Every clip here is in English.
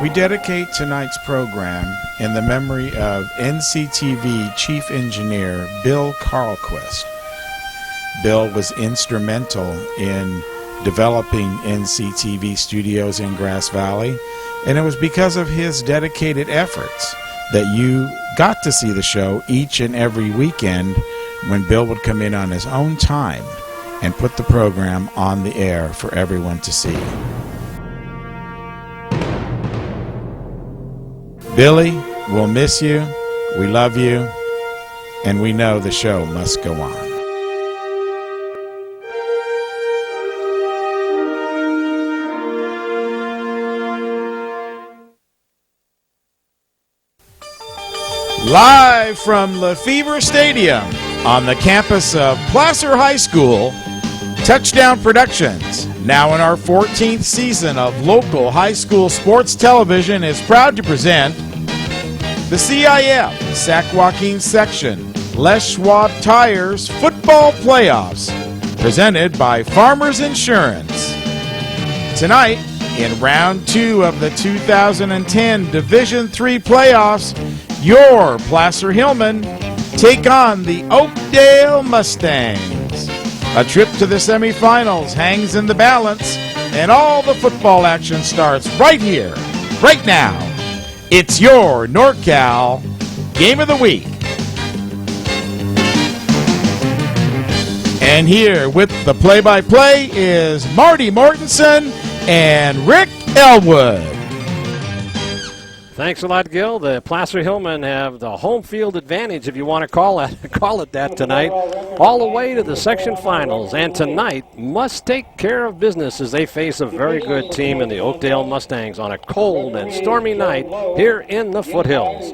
We dedicate tonight's program in the memory of NCTV Chief Engineer Bill Carlquist. Bill was instrumental in developing NCTV studios in Grass Valley, and it was because of his dedicated efforts that you got to see the show each and every weekend when Bill would come in on his own time and put the program on the air for everyone to see. Billy, we'll miss you, we love you, and we know the show must go on. Live from LeFebvre Stadium on the campus of Placer High School, Touchdown Productions, now in our 14th season of local high school sports television, is proud to present the CIF Sac-Joaquin Section Les Schwab Tires Football Playoffs, presented by Farmers Insurance. Tonight, in round 2 of the 2010 Division III playoffs, your Placer Hillmen take on the OakDale Mustangs. A trip to the semifinals hangs in the balance, and all the football action starts right here, right now. It's your NorCal Game of the Week. And here with the play-by-play is Marty Mortensen and Rick Ellwood. Thanks a lot, Gil. The Placer Hillmen have the home field advantage, if you want to call it that tonight, all the way to the section finals. And tonight must take care of business as they face a very good team in the OakDale Mustangs on a cold and stormy night here in the foothills.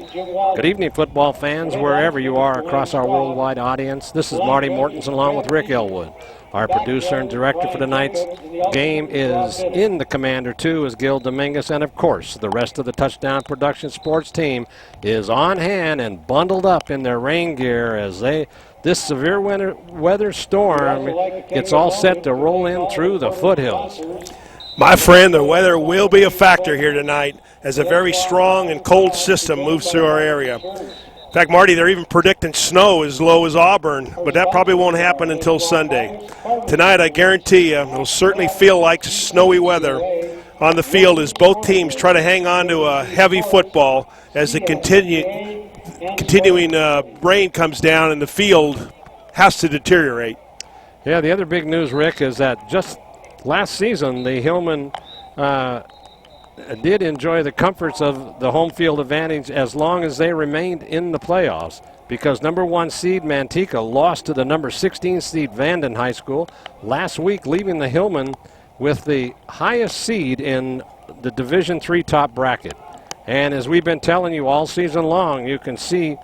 Good evening, football fans, wherever you are across our worldwide audience. This is Marty Mortensen along with Rick Ellwood. Our producer and director for tonight's game is in the Commander 2 is Gil Dominguez, and of course the rest of the Touchdown Production sports team is on hand and bundled up in their rain gear as this severe weather storm gets all set to roll in through the foothills. My friend, the weather will be a factor here tonight as a very strong and cold system moves through our area. In fact, Marty, they're even predicting snow as low as Auburn, but that probably won't happen until Sunday. Tonight, I guarantee you, it'll certainly feel like snowy weather on the field as both teams try to hang on to a heavy football as the continuing rain comes down and the field has to deteriorate. Yeah, the other big news, Rick, is that just last season, the Hillmen did enjoy the comforts of the home field advantage as long as they remained in the playoffs, because number 1 seed Manteca lost to the number 16 seed Vanden High School last week, leaving the Hillmen with the highest seed in the Division III top bracket. And as we've been telling you all season long, you can see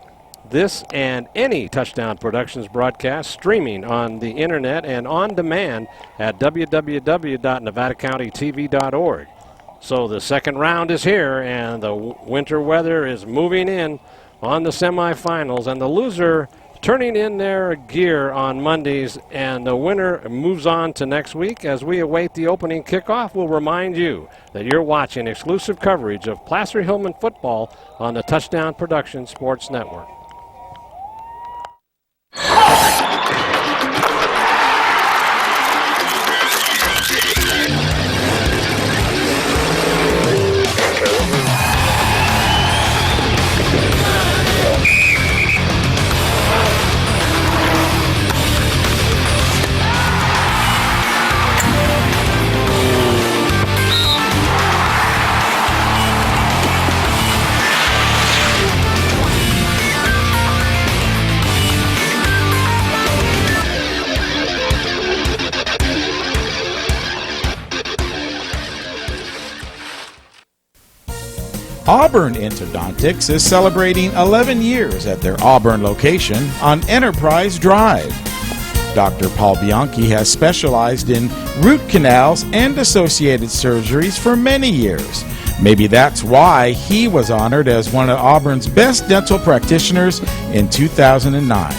this and any Touchdown Productions broadcast streaming on the internet and on demand at www.nevadacountytv.org. So the second round is here, and the winter weather is moving in on the semifinals, and the loser turning in their gear on Mondays, and the winner moves on to next week. As we await the opening kickoff, we'll remind you that you're watching exclusive coverage of Placer Hillmen football on the Touchdown Production Sports Network. Auburn Endodontics is celebrating 11 years at their Auburn location on Enterprise Drive. Dr. Paul Bianchi has specialized in root canals and associated surgeries for many years. Maybe that's why he was honored as one of Auburn's best dental practitioners in 2009.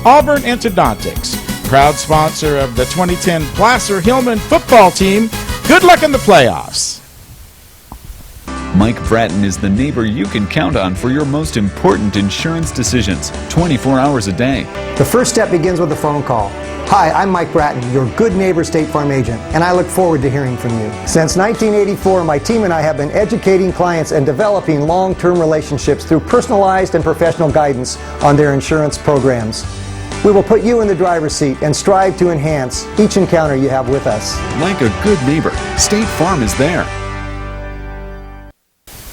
Auburn Endodontics, proud sponsor of the 2010 Placer Hillmen football team. Good luck in the playoffs. Mike Bratton is the neighbor you can count on for your most important insurance decisions, 24 hours a day. The first step begins with a phone call. Hi, I'm Mike Bratton, your good neighbor State Farm agent, and I look forward to hearing from you. Since 1984, my team and I have been educating clients and developing long-term relationships through personalized and professional guidance on their insurance programs. We will put you in the driver's seat and strive to enhance each encounter you have with us. Like a good neighbor, State Farm is there.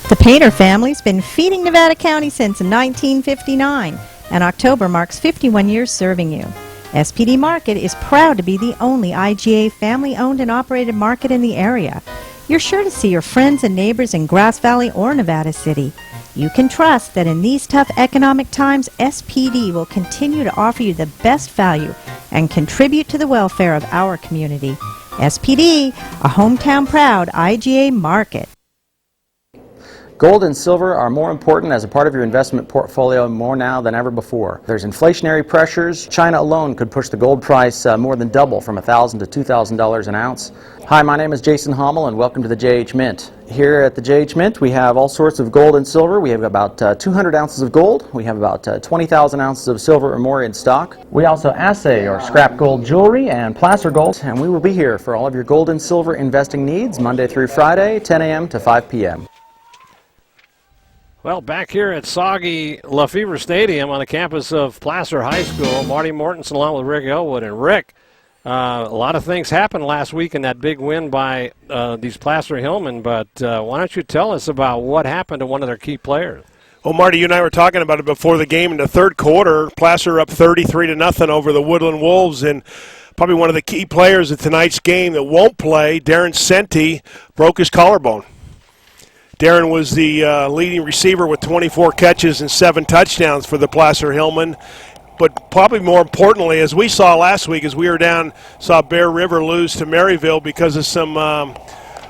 The Painter family's been feeding Nevada County since 1959, and October marks 51 years serving you. SPD Market is proud to be the only IGA family-owned and operated market in the area. You're sure to see your friends and neighbors in Grass Valley or Nevada City. You can trust that in these tough economic times, SPD will continue to offer you the best value and contribute to the welfare of our community. SPD, a hometown proud IGA market. Gold and silver are more important as a part of your investment portfolio more now than ever before. There's inflationary pressures. China alone could push the gold price more than double from $1,000 to $2,000 an ounce. Hi, my name is Jason Hommel and welcome to the JH Mint. Here at the JH Mint we have all sorts of gold and silver. We have about 200 ounces of gold. We have about 20,000 ounces of silver or more in stock. We also assay or scrap gold jewelry and placer gold, and we will be here for all of your gold and silver investing needs Monday through Friday, 10 a.m. to 5 p.m. Well, back here at soggy LeFebvre Stadium on the campus of Placer High School, Marty Mortensen along with Rick Ellwood. And Rick, a lot of things happened last week in that big win by these Placer Hillmen, but why don't you tell us about what happened to one of their key players? Well, Marty, you and I were talking about it before the game. In the third quarter, Placer up 33-0 over the Woodland Wolves, and probably one of the key players of tonight's game that won't play, Darren Senti, broke his collarbone. Darren was the leading receiver with 24 catches and 7 touchdowns for the Placer Hillmen. But probably more importantly, as we saw last week, as we were down, saw Bear River lose to Maryville because of some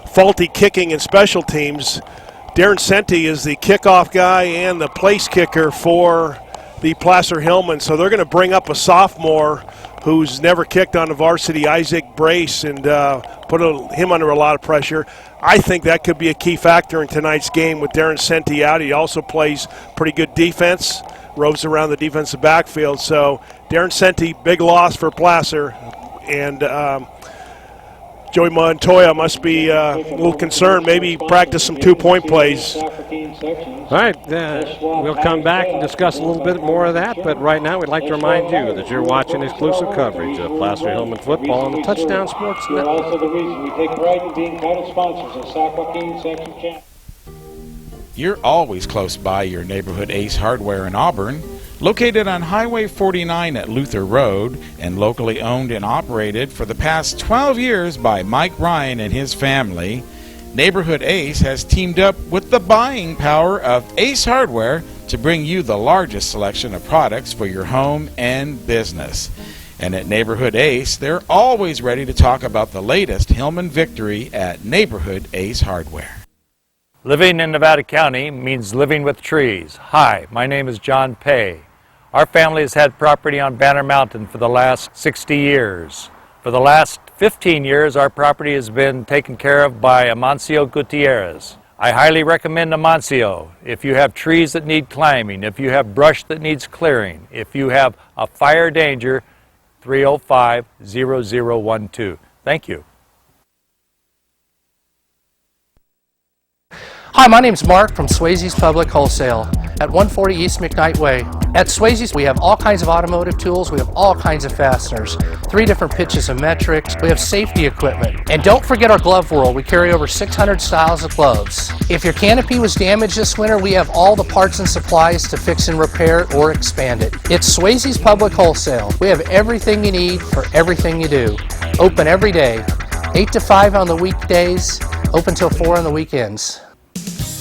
faulty kicking and special teams. Darren Senti is the kickoff guy and the place kicker for the Placer Hillmen. So they're going to bring up a sophomore who's never kicked on the varsity, Isaac Brace, and put him under a lot of pressure. I think that could be a key factor in tonight's game with Darren Senti out. He also plays pretty good defense, roves around the defensive backfield. So Darren Senti, big loss for Placer, and Joey Montoya must be a little concerned, maybe practice some two-point plays. All right, we'll come back and discuss a little bit more of that, but right now we'd like to remind you that you're watching exclusive coverage of Placer Hillmen football on the Touchdown Sports Network. Also the reason we take pride in being title sponsors of Sac-Joaquin Section Champ. You're always close by your neighborhood Ace Hardware in Auburn. Located on Highway 49 at Luther Road and locally owned and operated for the past 12 years by Mike Ryan and his family, Neighborhood Ace has teamed up with the buying power of Ace Hardware to bring you the largest selection of products for your home and business. And at Neighborhood Ace, they're always ready to talk about the latest Hillman victory at Neighborhood Ace Hardware. Living in Nevada County means living with trees. Hi, my name is John Pay. Our family has had property on Banner Mountain for the last 60 years. For the last 15 years, our property has been taken care of by Amancio Gutierrez. I highly recommend Amancio. If you have trees that need climbing, if you have brush that needs clearing, if you have a fire danger, 305-0012. Thank you. Hi, my name's Mark from Swayze's Public Wholesale at 140 East McKnight Way. At Swayze's, we have all kinds of automotive tools. We have all kinds of fasteners, 3 different pitches of metrics. We have safety equipment. And don't forget our glove world. We carry over 600 styles of gloves. If your canopy was damaged this winter, we have all the parts and supplies to fix and repair or expand it. It's Swayze's Public Wholesale. We have everything you need for everything you do. Open every day, 8 to 5 on the weekdays, open till 4 on the weekends.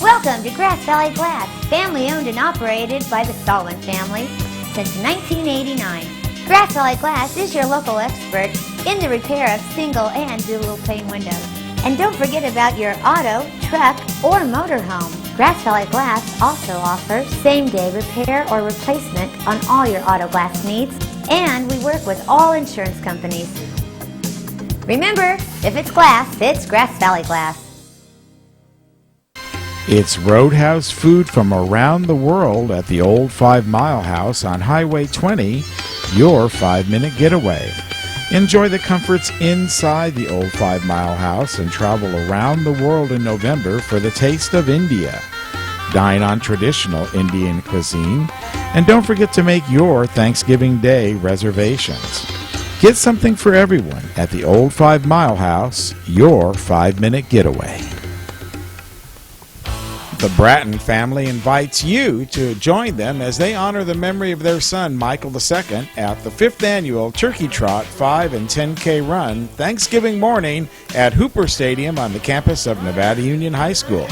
Welcome to Grass Valley Glass, family owned and operated by the Solomon family since 1989. Grass Valley Glass is your local expert in the repair of single and dual pane windows. And don't forget about your auto, truck, or motorhome. Grass Valley Glass also offers same-day repair or replacement on all your auto glass needs, and we work with all insurance companies. Remember, if it's glass, it's Grass Valley Glass. It's Roadhouse food from around the world at the Old 5 Mile House on Highway 20, your 5-minute getaway. Enjoy the comforts inside the Old 5 Mile House and travel around the world in November for the taste of India. Dine on traditional Indian cuisine, and don't forget to make your Thanksgiving Day reservations. Get something for everyone at the Old 5 Mile House, your 5-minute getaway. The Bratton family invites you to join them as they honor the memory of their son, Michael II, at the 5th Annual Turkey Trot 5 and 10K Run Thanksgiving morning at Hooper Stadium on the campus of Nevada Union High School.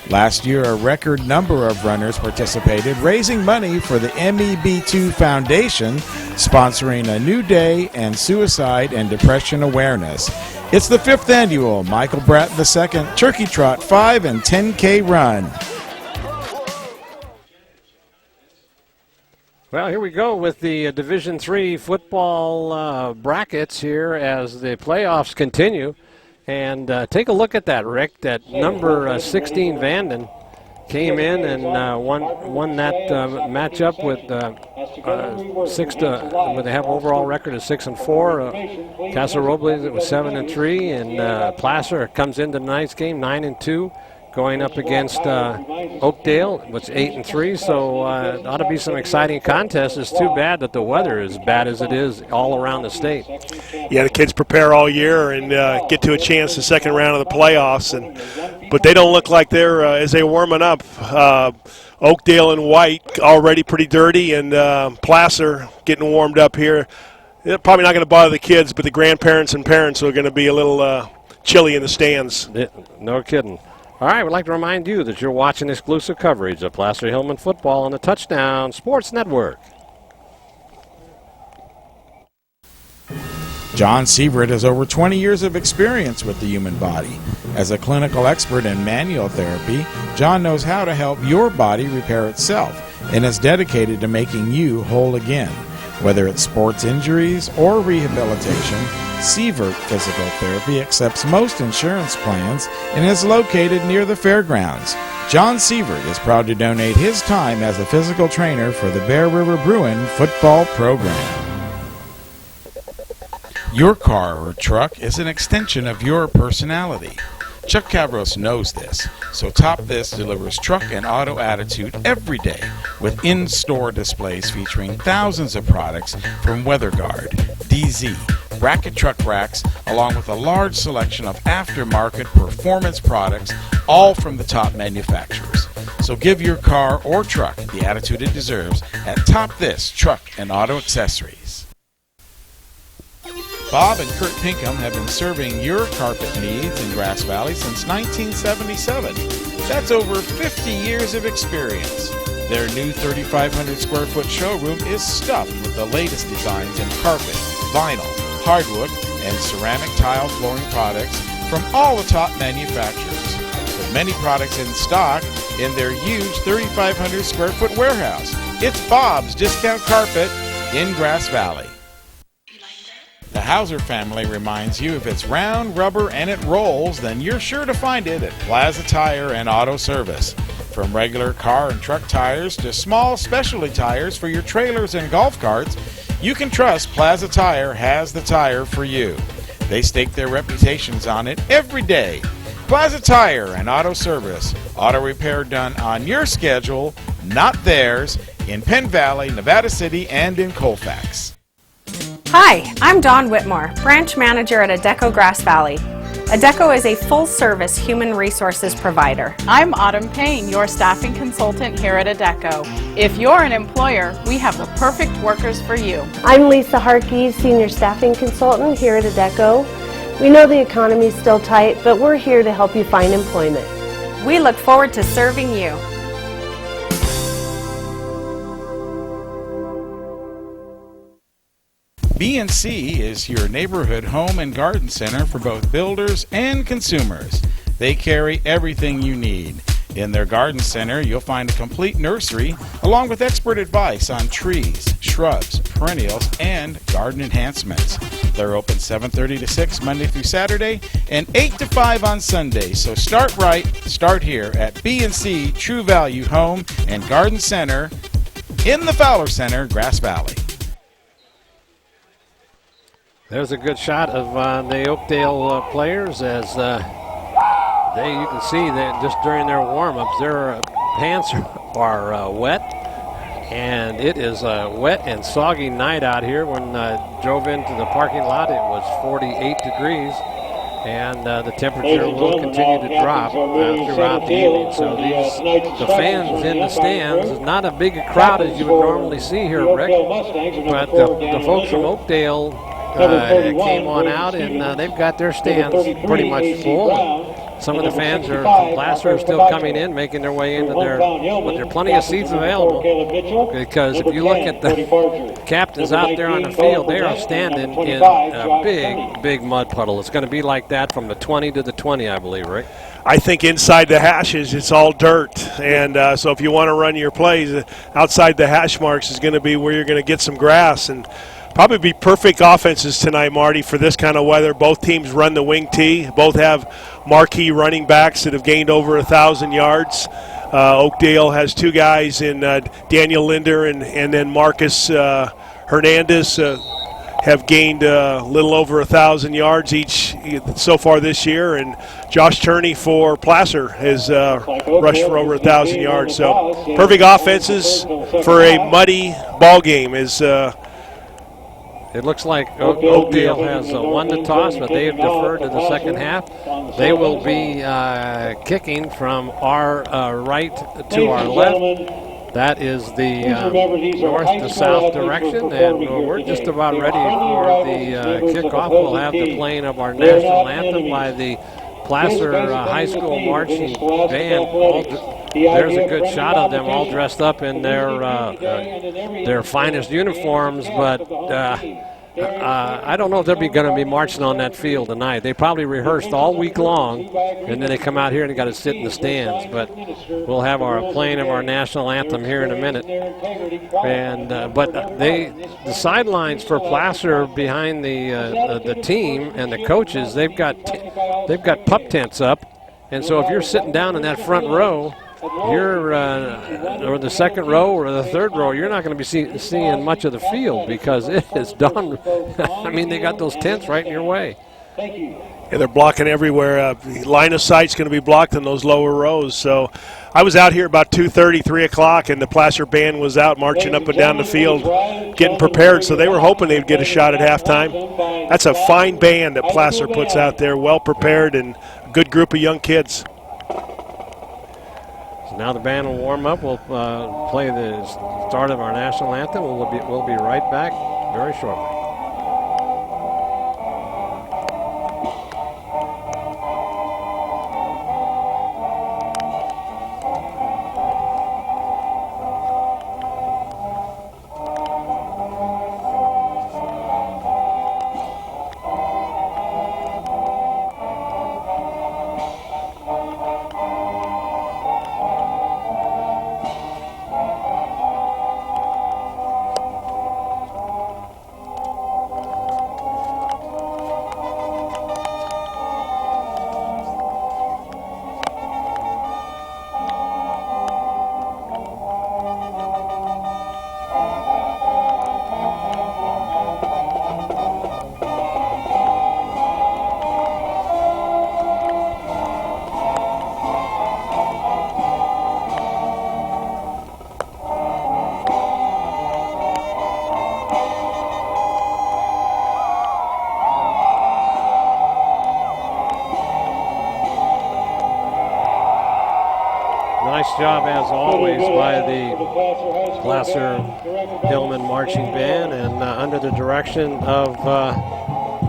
Last year, a record number of runners participated, raising money for the MEB2 Foundation, sponsoring a new day and suicide and depression awareness. It's the 5th Annual Michael Bratton II Turkey Trot 5 and 10K Run. Well, here we go with the Division III football brackets here as the playoffs continue. And take a look at that, Rick. That number 16 Vanden came in and won that matchup with where they have overall record of 6-4. Casa Robles, it was 7-3, and Placer comes into tonight's game 9-2, going up against Oakdale, which 8-3. So it ought to be some exciting contests. It's too bad that the weather is bad as it is all around the state. Yeah, the kids prepare all year and get to a chance the second round of the playoffs, but they don't look like they're as they're warming up. Oakdale and White already pretty dirty, and Placer getting warmed up here. They're probably not going to bother the kids, but the grandparents and parents are going to be a little chilly in the stands. No kidding. All right, we'd like to remind you that you're watching exclusive coverage of Placer Hillmen football on the Touchdown Sports Network. John Sievert has over 20 years of experience with the human body. As a clinical expert in manual therapy, John knows how to help your body repair itself and is dedicated to making you whole again. Whether it's sports injuries or rehabilitation, Sievert Physical Therapy accepts most insurance plans and is located near the fairgrounds. John Sievert is proud to donate his time as a physical trainer for the Bear River Bruin football program. Your car or truck is an extension of your personality. Chuck Cavros knows this, so Top This delivers truck and auto attitude every day with in-store displays featuring thousands of products from WeatherGuard, DZ, Bracket Truck Racks, along with a large selection of aftermarket performance products, all from the top manufacturers. So give your car or truck the attitude it deserves at Top This Truck and Auto Accessories. Bob and Kurt Pinkham have been serving your carpet needs in Grass Valley since 1977. That's over 50 years of experience. Their new 3,500 square foot showroom is stuffed with the latest designs in carpet, vinyl, hardwood, and ceramic tile flooring products from all the top manufacturers. With many products in stock in their huge 3,500 square foot warehouse. It's Bob's Discount Carpet in Grass Valley. The Hauser family reminds you if it's round, rubber, and it rolls, then you're sure to find it at Plaza Tire and Auto Service. From regular car and truck tires to small specialty tires for your trailers and golf carts, you can trust Plaza Tire has the tire for you. They stake their reputations on it every day. Plaza Tire and Auto Service. Auto repair done on your schedule, not theirs, in Penn Valley, Nevada City, and in Colfax. Hi, I'm Dawn Whitmore, branch manager at Adecco Grass Valley. Adecco is a full-service human resources provider. I'm Autumn Payne, your staffing consultant here at Adecco. If you're an employer, we have the perfect workers for you. I'm Lisa Harkey, senior staffing consultant here at Adecco. We know the economy's still tight, but we're here to help you find employment. We look forward to serving you. B&C is your neighborhood home and garden center for both builders and consumers. They carry everything you need. In their garden center, you'll find a complete nursery along with expert advice on trees, shrubs, perennials, and garden enhancements. They're open 7:30 to 6 Monday through Saturday and 8 to 5 on Sunday. So start right, start here at B&C True Value Home and Garden Center in the Fowler Center, Grass Valley. There's a good shot of the Oakdale players as you can see that just during their warm-ups, their pants are wet, and it is a wet and soggy night out here. When I drove into the parking lot, it was 48 degrees, and the temperature will continue to drop throughout the evening. So the fans in the stands is not a big crowd as you would normally see here, Rick, but the folks from Oakdale came on out, and they've got their stands pretty much full. Some of the fans from Placer are still coming in, making their way into but there are plenty of seats available, because if you look at the captains out there on the field, they are standing in a big mud puddle. It's going to be like that from the 20 to the 20, I believe, Rick. I think inside the hashes it's all dirt, and so if you want to run your plays, outside the hash marks is going to be where you're going to get some grass, and probably be perfect offenses tonight, Marty, for this kind of weather. Both teams run the wing tee. Both have marquee running backs that have gained over 1,000 yards. Oakdale has two guys in Daniel Linder and then Marcus Hernandez have gained a little over 1,000 yards each so far this year. And Josh Turney for Placer has rushed for over 1,000 yards. So perfect offenses for a muddy ball game is it looks like Oakdale has won the toss, but they have deferred to the second half. They will be kicking from our right to our left. That is the north to south direction, and we're just about ready for the kickoff. We'll have the playing of our national anthem by the Placer High School marching band. There's a good shot of them all dressed up in their finest uniforms, but I don't know if they're going to be marching on that field tonight. They probably rehearsed all week long, and then they come out here and got to sit in the stands. But we'll have our playing of our national anthem here in a minute. And but the sidelines for Placer behind the team and the coaches, they've got pup tents up, and so if you're sitting down in that front row, you're or the second row or the third row, you're not going to be seeing much of the field because it is done. I mean, they got those tents right in your way. Yeah, they're blocking everywhere. Line of sight's going to be blocked in those lower rows. So I was out here about 2:30, 3 o'clock, and the Placer band was out marching up and down the field getting prepared. So they were hoping they'd get a shot at halftime. That's a fine band that Placer puts out there, well prepared, and a good group of young kids. Now the band will warm up. We'll play the start of our national anthem. We'll be right back very shortly. Nice job, as always, by the Placer Hillmen Marching Band, and under the direction of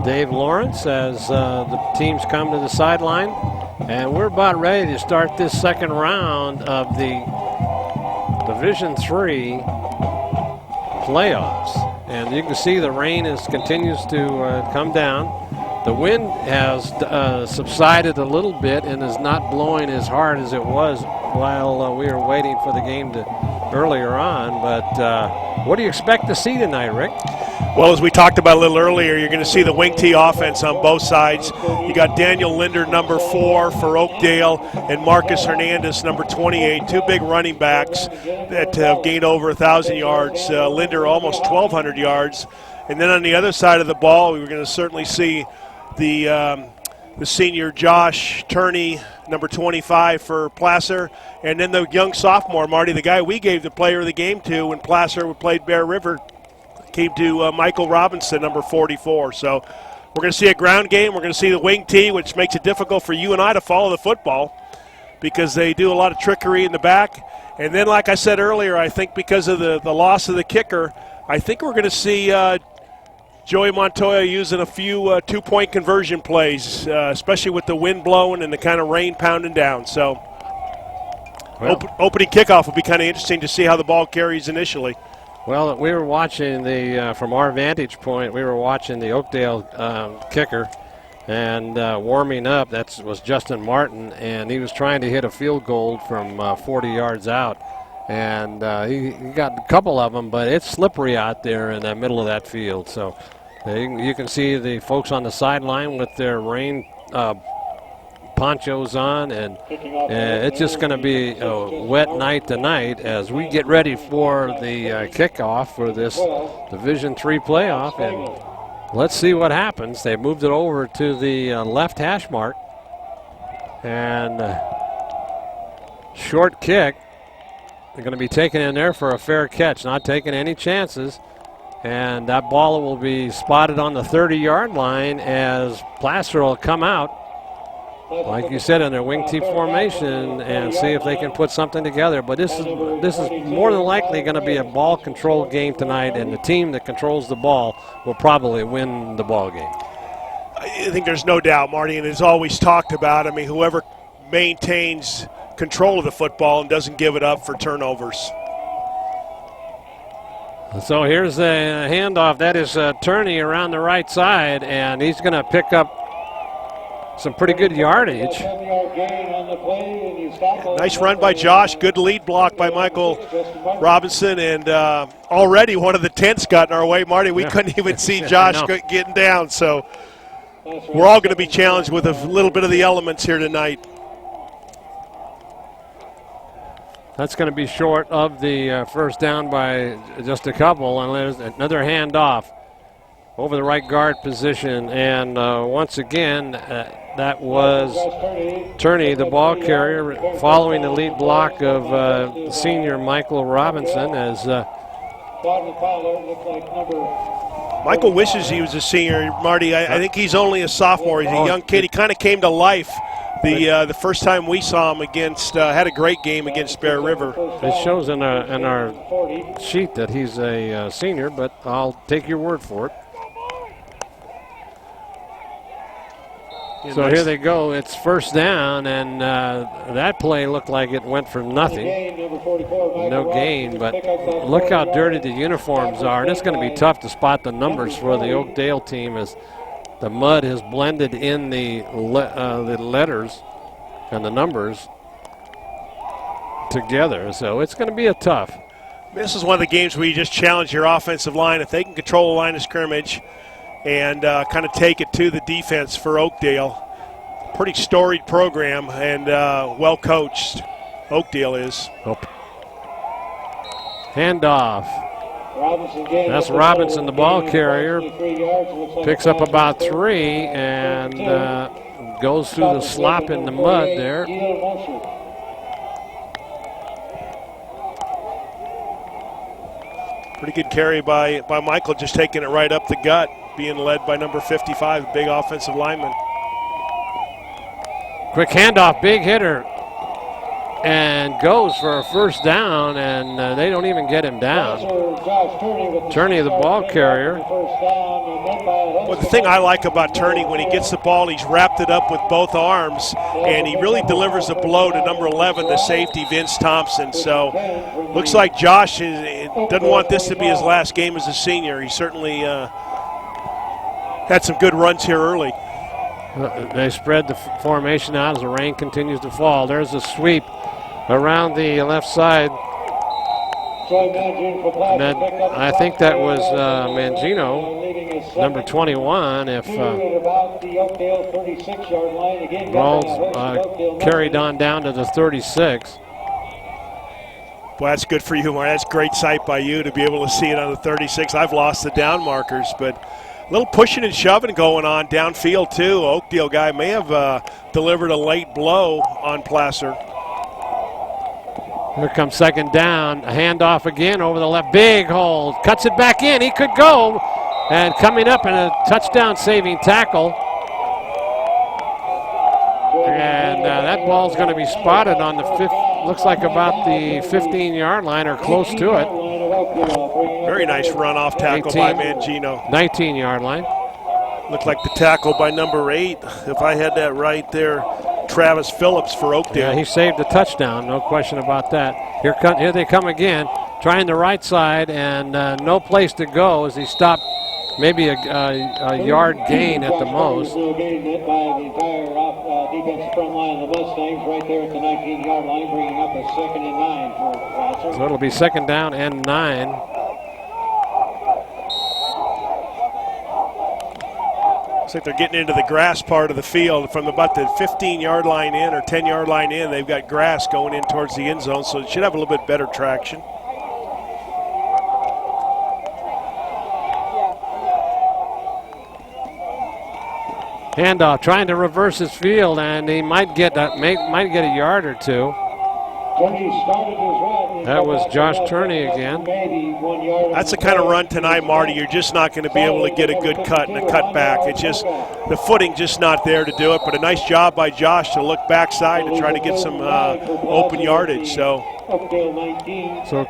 Dave Lawrence as the teams come to the sideline. And we're about ready to start this second round of the Division III playoffs. And you can see the rain continues to come down. The wind has subsided a little bit and is not blowing as hard as it was while we were waiting for the game to earlier on. But what do you expect to see tonight, Rick? Well, as we talked about a little earlier, you're going to see the wing tee offense on both sides. You got Daniel Linder, number 4 for Oakdale, and Marcus Hernandez, number 28, two big running backs that have gained over 1,000 yards. Linder almost 1,200 yards. And then on the other side of the ball, we're going to certainly see the senior Josh Turney, number 25 for Placer, and then the young sophomore, Marty, the guy we gave the player of the game to when Placer played Bear River, came to Michael Robinson, number 44. So we're going to see a ground game. We're going to see the wing tee, which makes it difficult for you and I to follow the football because they do a lot of trickery in the back. And then, like I said earlier, I think because of the loss of the kicker, I think we're going to see Joey Montoya using a few two-point conversion plays, especially with the wind blowing and the kind of rain pounding down. So opening kickoff will be kind of interesting to see how the ball carries initially. Well, we were watching from our vantage point, we were watching the Oakdale kicker and warming up. That was Justin Martin, and he was trying to hit a field goal from 40 yards out. And he got a couple of them, but it's slippery out there in the middle of that field. So you can see the folks on the sideline with their rain ponchos on, and it's just going to be a wet night tonight as we get ready for the kickoff for this Division III playoff. And let's see what happens. They moved it over to the left hash mark, and short kick. They're going to be taken in there for a fair catch, not taking any chances. And that ball will be spotted on the 30-yard line as Placer will come out, like you said, in their wing tee formation and see if they can put something together. But this is more than likely going to be a ball control game tonight, and the team that controls the ball will probably win the ball game. I think there's no doubt, Marty, and it's always talked about. I mean, whoever maintains control of the football and doesn't give it up for turnovers. So here's the handoff. That is Turney around the right side, and he's going to pick up some pretty good yardage. Nice run by Josh. Good lead block by Michael Robinson, and already one of the tents got in our way, Marty. We couldn't even see Josh getting down, so we're all going to be challenged with a little bit of the elements here tonight. That's going to be short of the first down by just a couple, and there's another handoff over the right guard position. And once again, that was Turney, the ball carrier, following the lead block of senior Michael Robinson. As Michael wishes he was a senior, Marty. I think he's only a sophomore. He's a young kid. He kind of came to life the first time we saw him against, had a great game against Bear River. It shows in our sheet that he's a senior, but I'll take your word for it. So here they go. It's first down, and that play looked like it went for nothing. No gain, but look how dirty the uniforms are. And it's going to be tough to spot the numbers for the Oakdale team as the mud has blended in the letters and the numbers together. So it's going to be a tough. This is one of the games where you just challenge your offensive line. If they can control the line of scrimmage and kind of take it to the defense for Oakdale. Pretty storied program and well coached. Oakdale is. Handoff. That's Robinson, the ball carrier. Picks up about 3 and goes through the slop in the mud there. Pretty good carry by Michael, just taking it right up the gut, being led by number 55, big offensive lineman. Quick handoff, big hitter, and goes for a first down, and they don't even get him down. Turney, the ball carrier. Well, the thing I like about Turney, when he gets the ball, he's wrapped it up with both arms, and he really delivers a blow to number 11, the safety, Vince Thompson. So looks like Josh doesn't want this to be his last game as a senior. He certainly had some good runs here early. They spread the formation out as the rain continues to fall. There's a sweep around the left side. And then I think that was Mangino, number 21. If ball's carried on down to the 36. Well, that's good for you, Marty. That's great sight by you to be able to see it on the 36. I've lost the down markers, but a little pushing and shoving going on downfield, too. Oakdale guy may have delivered a late blow on Placer. Here comes second down. A handoff again over the left. Big hole. Cuts it back in. He could go. And coming up in a touchdown-saving tackle. And that ball's going to be spotted on the looks like about the 15-yard line or close to it. Very nice run-off tackle by Mangino. 19-yard line. Looked like the tackle by number 8. If I had that right there, Travis Phillips for Oakdale. Yeah, he saved a touchdown, no question about that. Here they come again, trying the right side, and no place to go as he stopped maybe a yard gain at the most. No gain by the entire defensive front line of the Mustangs right there at the 19-yard line, bringing up a 2nd and 9 for Placer. So it'll be 2nd down and 9. Looks like they're getting into the grass part of the field from about the 15-yard line in or 10-yard line in. They've got grass going in towards the end zone, so it should have a little bit better traction. Handoff, trying to reverse his field, and he might get a yard or two. That was Josh Turney again. That's the kind of run tonight, Marty. You're just not going to be able to get a good cut and a cut back. It's just the footing just not there to do it. But a nice job by Josh to look backside to try to get some open yardage. So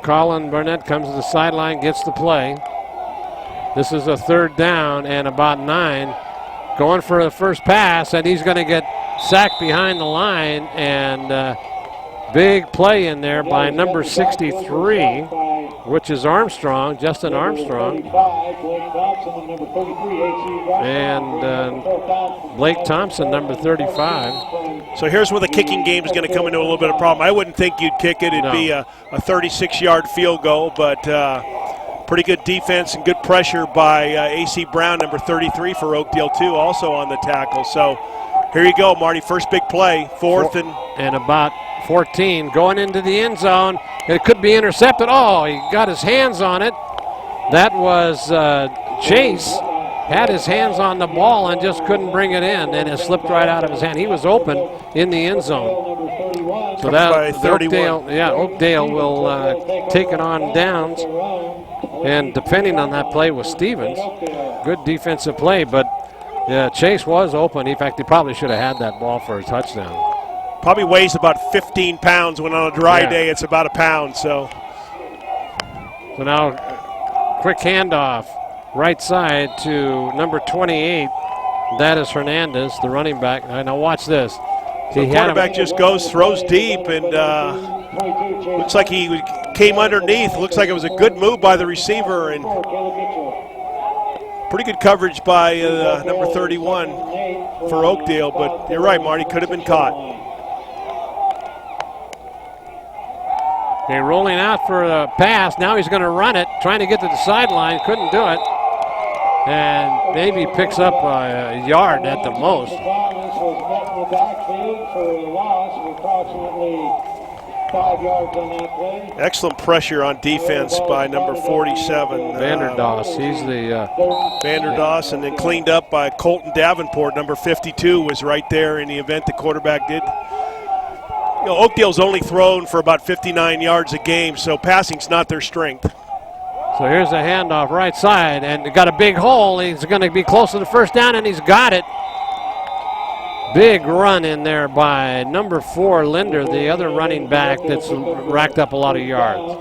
Colin Burnett comes to the sideline, gets the play. This is a 3rd down and about 9. Going for the first pass, and he's going to get sacked behind the line, and big play in there by number 63, which is Armstrong, Justin Armstrong. And Blake Thompson, number 35. So here's where the kicking game is going to come into a little bit of problem. I wouldn't think you'd kick it. It'd be a 36-yard field goal, but pretty good defense and good pressure by A.C. Brown, number 33 for Oakdale, too, also on the tackle. So here you go, Marty. First big play, 4th and about 14, going into the end zone. It could be intercepted. Oh, he got his hands on it. That was Chase. Had his hands on the ball and just couldn't bring it in, and it slipped right out of his hand. He was open in the end zone. So that Oakdale will take it on downs. And depending on that play with Stevens, good defensive play, but Chase was open. In fact, he probably should have had that ball for a touchdown. Probably weighs about 15 pounds when on a dry day it's about a pound. So now quick handoff, right side to number 28. That is Hernandez, the running back. Now watch this. The quarterback just throws deep, and looks like he came underneath. Looks like it was a good move by the receiver, and pretty good coverage by number 31 for Oakdale. But you're right, Marty, could have been caught. Okay, rolling out for a pass. Now he's going to run it, trying to get to the sideline. Couldn't do it. And maybe picks up a yard at the most. Excellent pressure on defense by number 47. Vanderdoss. He's the Vanderdoss, and then cleaned up by Colton Davenport. Number 52 was right there in the event the quarterback did. You know, Oakdale's only thrown for about 59 yards a game, so passing's not their strength. So here's a handoff right side, and got a big hole. He's going to be close to the first down, and he's got it. Big run in there by number 4, Linder, the other running back that's racked up a lot of yards.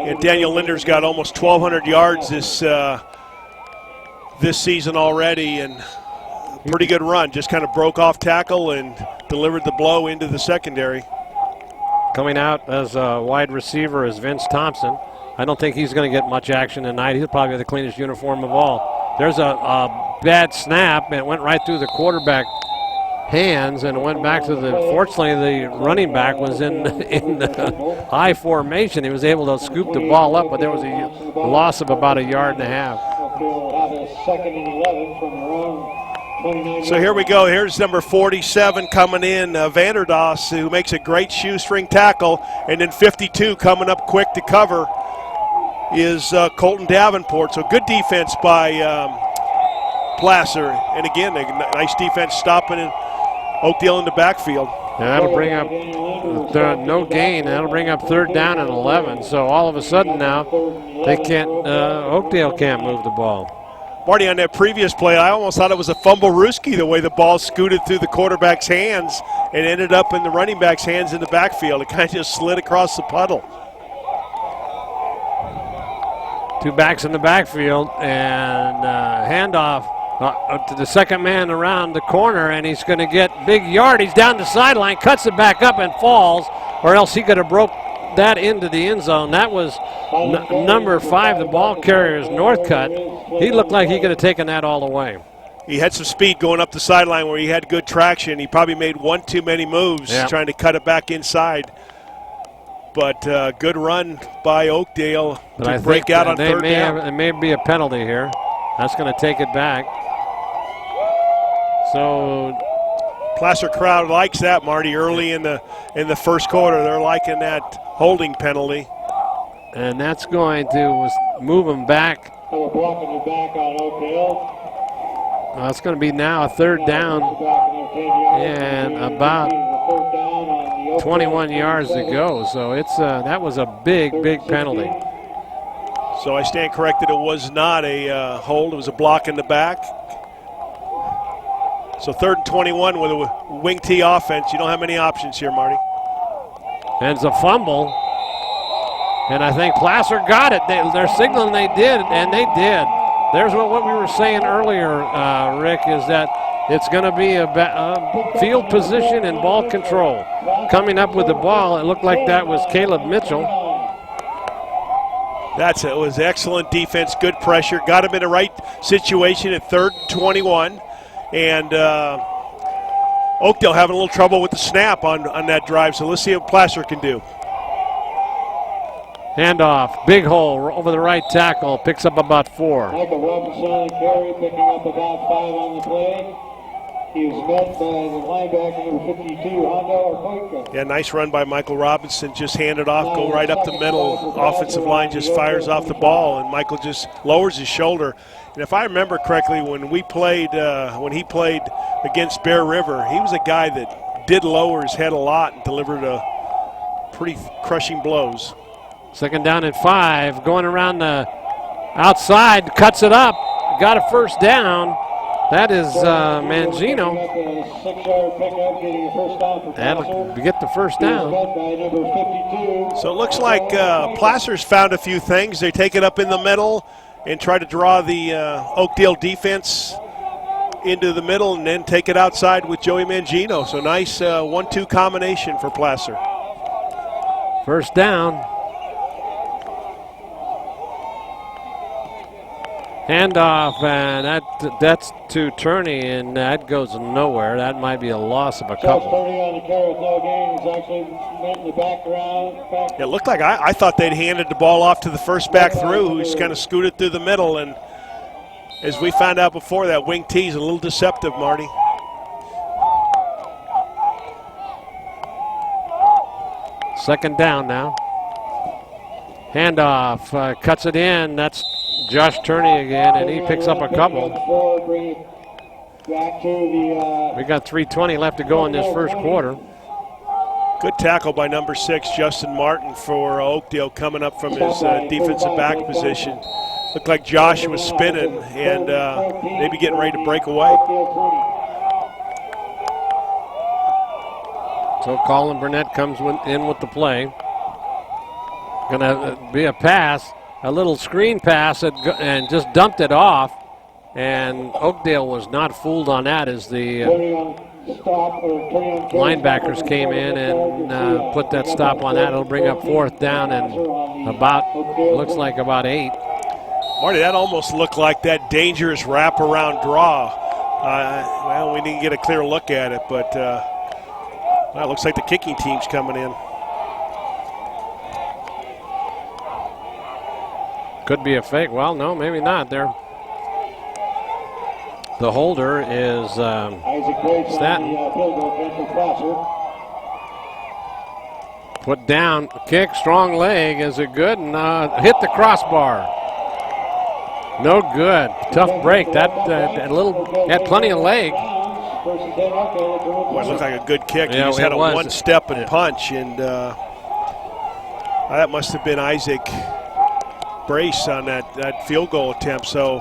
And Daniel Linder's got almost 1,200 yards this season already, and pretty good run. Just kind of broke off tackle and delivered the blow into the secondary. Coming out as a wide receiver is Vince Thompson. I don't think he's going to get much action tonight. He'll probably have the cleanest uniform of all. There's a bad snap, and it went right through the quarterback hands and went back to the, fortunately the running back was in the high formation. He was able to scoop the ball up, but there was a loss of about 1.5 yards. Second and 11 from around 29. So here we go. Here's number 47 coming in, Vanderdoss, who makes a great shoestring tackle. And then 52 coming up quick to cover is Colton Davenport. So good defense by Placer. And again, a nice defense stopping Oakdale in the backfield. And that'll bring up no gain. That'll bring up 3rd down and 11. So all of a sudden now, they can't. Oakdale can't move the ball. Marty, on that previous play, I almost thought it was a fumble-rooski the way the ball scooted through the quarterback's hands and ended up in the running back's hands in the backfield. It kind of just slid across the puddle. 2 backs in the backfield and handoff to the second man around the corner, and he's going to get big yardage down the sideline, cuts it back up and falls, or else he could have broke that into the end zone. That was number 5, the ball carrier's Northcutt. He looked like he could have taken that all the way. He had some speed going up the sideline where he had good traction. He probably made one too many moves trying to cut it back inside. But good run by Oakdale to break out on 3rd down. There may be a penalty here. That's going to take it back. So Placer crowd likes that, Marty, early in the first quarter. They're liking that holding penalty. And that's going to move them back. We're blocking the back on Oakdale. It's going to be now a 3rd down and about 21 yards to go. So it's that was a big penalty. So I stand corrected. It was not a hold. It was a block in the back. So 3rd and 21 with a wing T offense. You don't have many options here, Marty. And it's a fumble. And I think Placer got it. They're signaling they did, and they did. There's what we were saying earlier, Rick, is that it's going to be a field position and ball control. Coming up with the ball, it looked like that was Caleb Mitchell. It was excellent defense, good pressure. Got him in the right situation at 3rd and 21. And Oakdale having a little trouble with the snap on that drive, so let's see what Placer can do. Handoff, big hole over the right tackle, picks up about 4. Michael Robinson on the carry, picking up about 5 on the play. He was met by the linebacker number 52, Hondo Arpoika. Yeah, nice run by Michael Robinson. Just hand it off, go right up the middle. Offensive line just fires off the ball, and Michael just lowers his shoulder. And if I remember correctly, when he played against Bear River, he was a guy that did lower his head a lot and delivered pretty crushing blows. 2nd down and 5, going around the outside, cuts it up, got a 1st down. That is Mangino. That'll get the 1st down. So it looks like Placer's found a few things. They take it up in the middle and try to draw the Oakdale defense into the middle and then take it outside with Joey Mangino. So nice 1-2 combination for Placer. 1st down. Handoff, and that's to Turney, and that goes nowhere. That might be a loss of a couple. 30 on the carry with no gain. He's actually went in the background. It looked like I thought they'd handed the ball off to the first back through, who's kind of scooted through the middle. And as we found out before, that wing T is a little deceptive, Marty. Second down now. Handoff, cuts it in. That's Josh Turney again, and he picks up a couple. We got 3:20 left to go in this first quarter. Good tackle by number 6, Justin Martin, for Oakdale, coming up from his defensive back position. Looked like Josh was spinning and maybe getting ready to break away. So Colin Burnett comes in with the play. Going to be a pass, a little screen pass, and just dumped it off. And Oakdale was not fooled on that as the linebackers came in and put that stop on that. It'll bring up 4th down and looks like about 8. Marty, that almost looked like that dangerous wraparound draw. Well, we didn't get a clear look at it, but well, it looks like the kicking team's coming in. Could be a fake. Well, no, maybe not. There. The holder is Staton. Put down, kick, strong leg. Is it good? And hit the crossbar. No good. Tough break. That little had plenty of leg. Well, it looked like a good kick. Yeah, He just had a was. one-step and punch, and that must have been Isaac Brace on that field goal attempt. So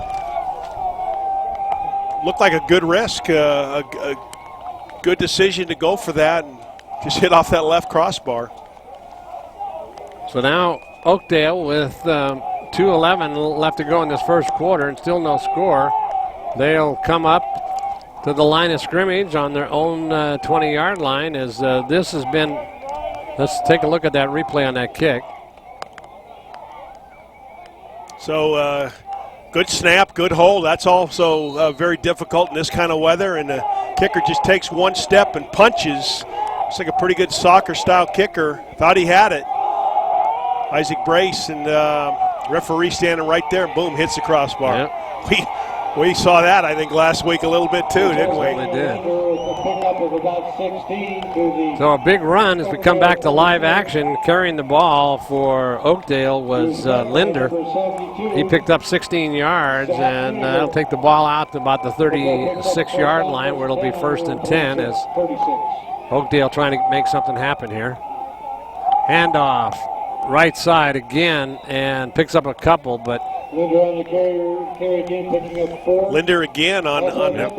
looked like a good risk, a good decision to go for that, and just hit off that left crossbar. So now Oakdale with 2:11 left to go in this first quarter and still no score. They'll come up to the line of scrimmage on their own 20-yard line as this has been, let's take a look at that replay on that kick. So good snap, good hold. That's also very difficult in this kind of weather, and the kicker just takes one step and punches. It's like a pretty good soccer-style kicker. Thought he had it. Isaac Brace, and referee standing right there, and boom, hits the crossbar. Yep. We saw that, I think, last week a little bit too, didn't we? We did. So a big run as we come back to live action. Carrying the ball for Oakdale was Linder. He picked up 16 yards, and he'll take the ball out to about the 36-yard line where it'll be 1st and 10 as Oakdale trying to make something happen here. Handoff, right side again, and picks up a couple, but Linder again on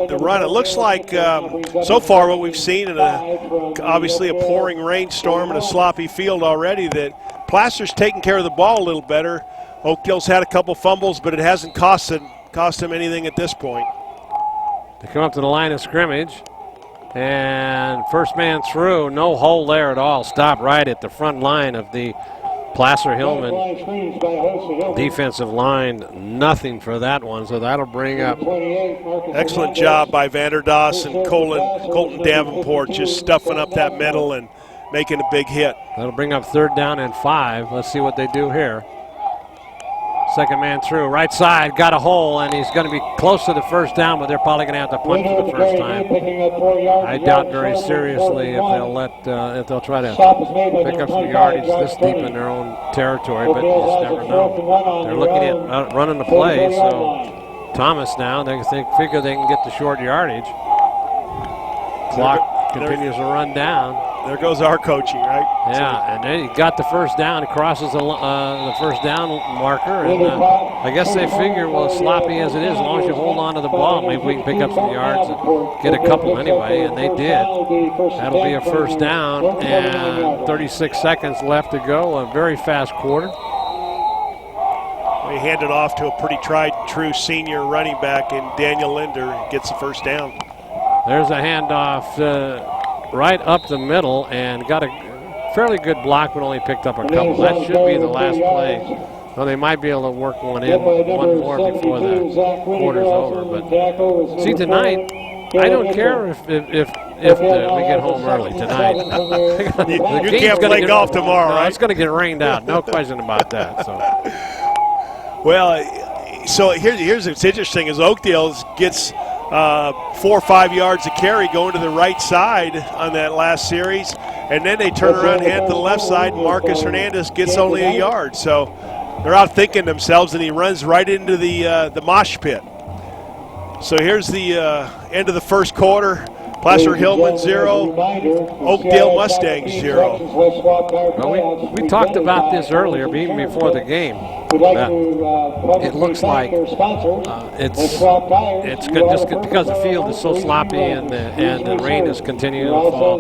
the run. It looks like so far what we've seen in obviously a pouring rainstorm and a sloppy field already, that Placer's taking care of the ball a little better. Oakdale's had a couple fumbles, but it hasn't cost him anything at this point. They come up to the line of scrimmage, and first man through, no hole there at all. Stop right at the front line of the Placer Hillmen defensive line. Nothing for that one, so that'll bring up. Excellent job by Vanderdoss and Colton Davenport, just stuffing up that middle and making a big hit. That'll bring up 3rd down and 5. Let's see what they do here. Second man through, right side, got a hole, and he's going to be close to the first down, but they're probably going to have to punt for the first time. I doubt very seriously if they'll try to pick up some yardage this deep in their own territory, but you just never know. They're looking at running the play, so Thomas now, they figure they can get the short yardage. Clock continues to run down. There goes our coaching, right? Yeah, and then he got the first down. He crosses the first down marker, and I guess they figure, well, as sloppy as it is, as long as you hold on to the ball, maybe we can pick up some yards and get a couple anyway, and they did. That'll be a first down, and 36 seconds left to go. A very fast quarter. We hand it off to a pretty tried-and-true senior running back in Daniel Linder, and gets the first down. There's a handoff right up the middle, and got a fairly good block, but only picked up a couple. That should be the last play. Well, they might be able to work one more before the quarter's over. But see, tonight, I don't care if we get home early tonight. You can't play golf tomorrow, right? It's going to get rained out, no question about that. So, well, so here's what's interesting is Oakdale gets 4 or 5 yards of carry going to the right side on that last series, and then they turn around, hand to the left side, and Marcus Hernandez gets only a yard. So they're outthinking themselves, and he runs right into the mosh pit. So here's the end of the first quarter. Placer Hillmen 0, Oakdale Mustangs 0. Well, we talked about this earlier, even before the game. It looks like it's good just because the field is so sloppy and the rain is continuing to fall.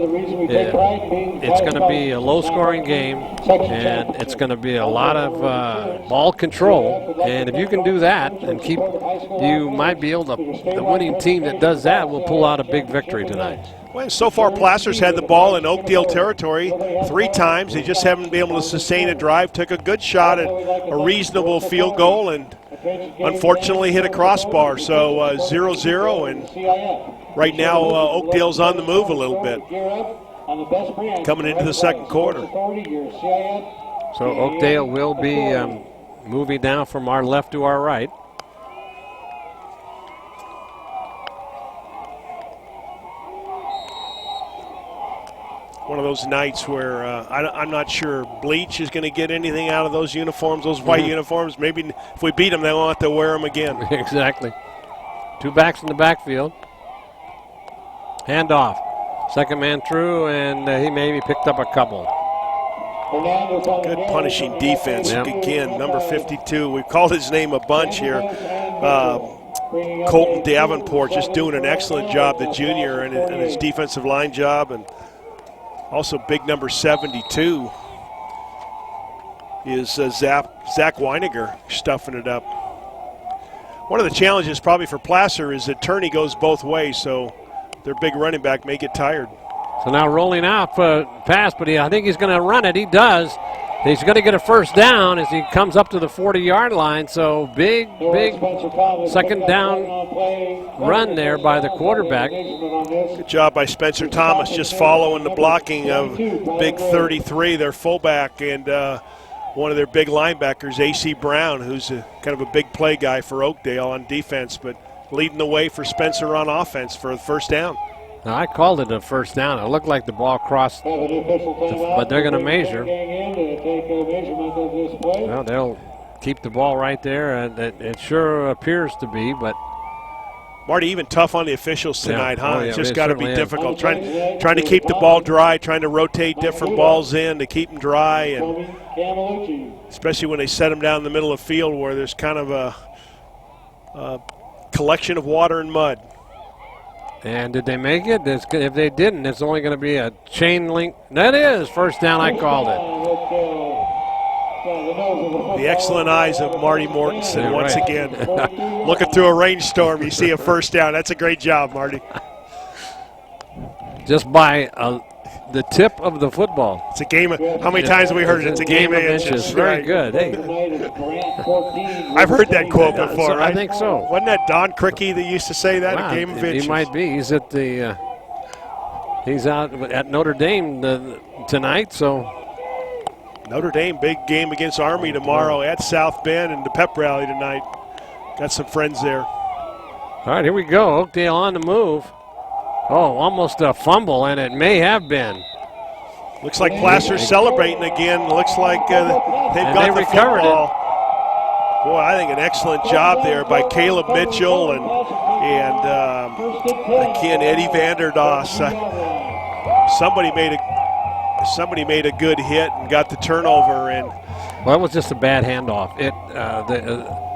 It's going to be a low-scoring game, and it's going to be a lot of ball control. And if you can do that and you might be able to. The winning team that does that will pull out a big victory tonight. tonight. Well, so far Placer's had the ball in Oakdale territory 3 times. They just haven't been able to sustain a drive. Took a good shot at a reasonable field goal and unfortunately hit a crossbar. So 0-0, and right now Oakdale's on the move a little bit coming into the second quarter. So Oakdale will be moving down from our left to our right. One of those nights where I'm not sure Bleach is going to get anything out of those uniforms, those white uniforms. Maybe if we beat them, they won't have to wear them again. Exactly. 2 backs in the backfield. Handoff. Second man through, and he maybe picked up a couple. Good punishing defense. Yep. Again, number 52. We've called his name a bunch here. Colton Davenport just doing an excellent job, the junior, and his defensive line job. And also big number 72 is Zach Weiniger stuffing it up. One of the challenges probably for Placer is that Turney goes both ways, so their big running back may get tired. So now rolling out for pass, but I think he's going to run it. He does. He's going to get a first down as he comes up to the 40-yard line. So big second down run there by the quarterback. Good job by Spencer Thomas, just following the blocking of big 33, their fullback, and one of their big linebackers, A.C. Brown, who's kind of a big play guy for Oakdale on defense, but leading the way for Spencer on offense for the first down. Now, I called it a first down. It looked like the ball crossed, but they're going to measure. Well, they'll keep the ball right there, and it sure appears to be, but Marty, even tough on the officials tonight, huh? Oh, yeah, It's just it got to be certainly is. difficult. Trying to keep the ball dry, trying to rotate different balls in to keep them dry, and especially when they set them down in the middle of the field where there's kind of a collection of water and mud. And did they make it? If they didn't, it's only going to be a chain link. That is first down. I called it. The excellent eyes of Marty Mortensen once right. again. Looking through a rainstorm, you see a first down. That's a great job, Marty. Just by the tip of the football. It's a game of, how many times have we heard it? It's a game of inches. Very Right. good. Hey. I've heard that quote before, So, right? I think so. Wasn't that Don Crickey that used to say that? Wow, A game of inches. he might be. He's at the. He's out at Notre Dame tonight, so. Notre Dame, big game against Army tomorrow at South Bend, and the pep rally tonight. Got some friends there. All right, here we go. Oakdale on the move. Oh, almost a fumble, and it may have been. Looks like Placer's celebrating again. Looks like they've got they the recovered football. Boy, I think an excellent job there by Caleb Mitchell and again Eddie Vanderdoss. Somebody made a good hit and got the turnover. And well, it was just a bad handoff.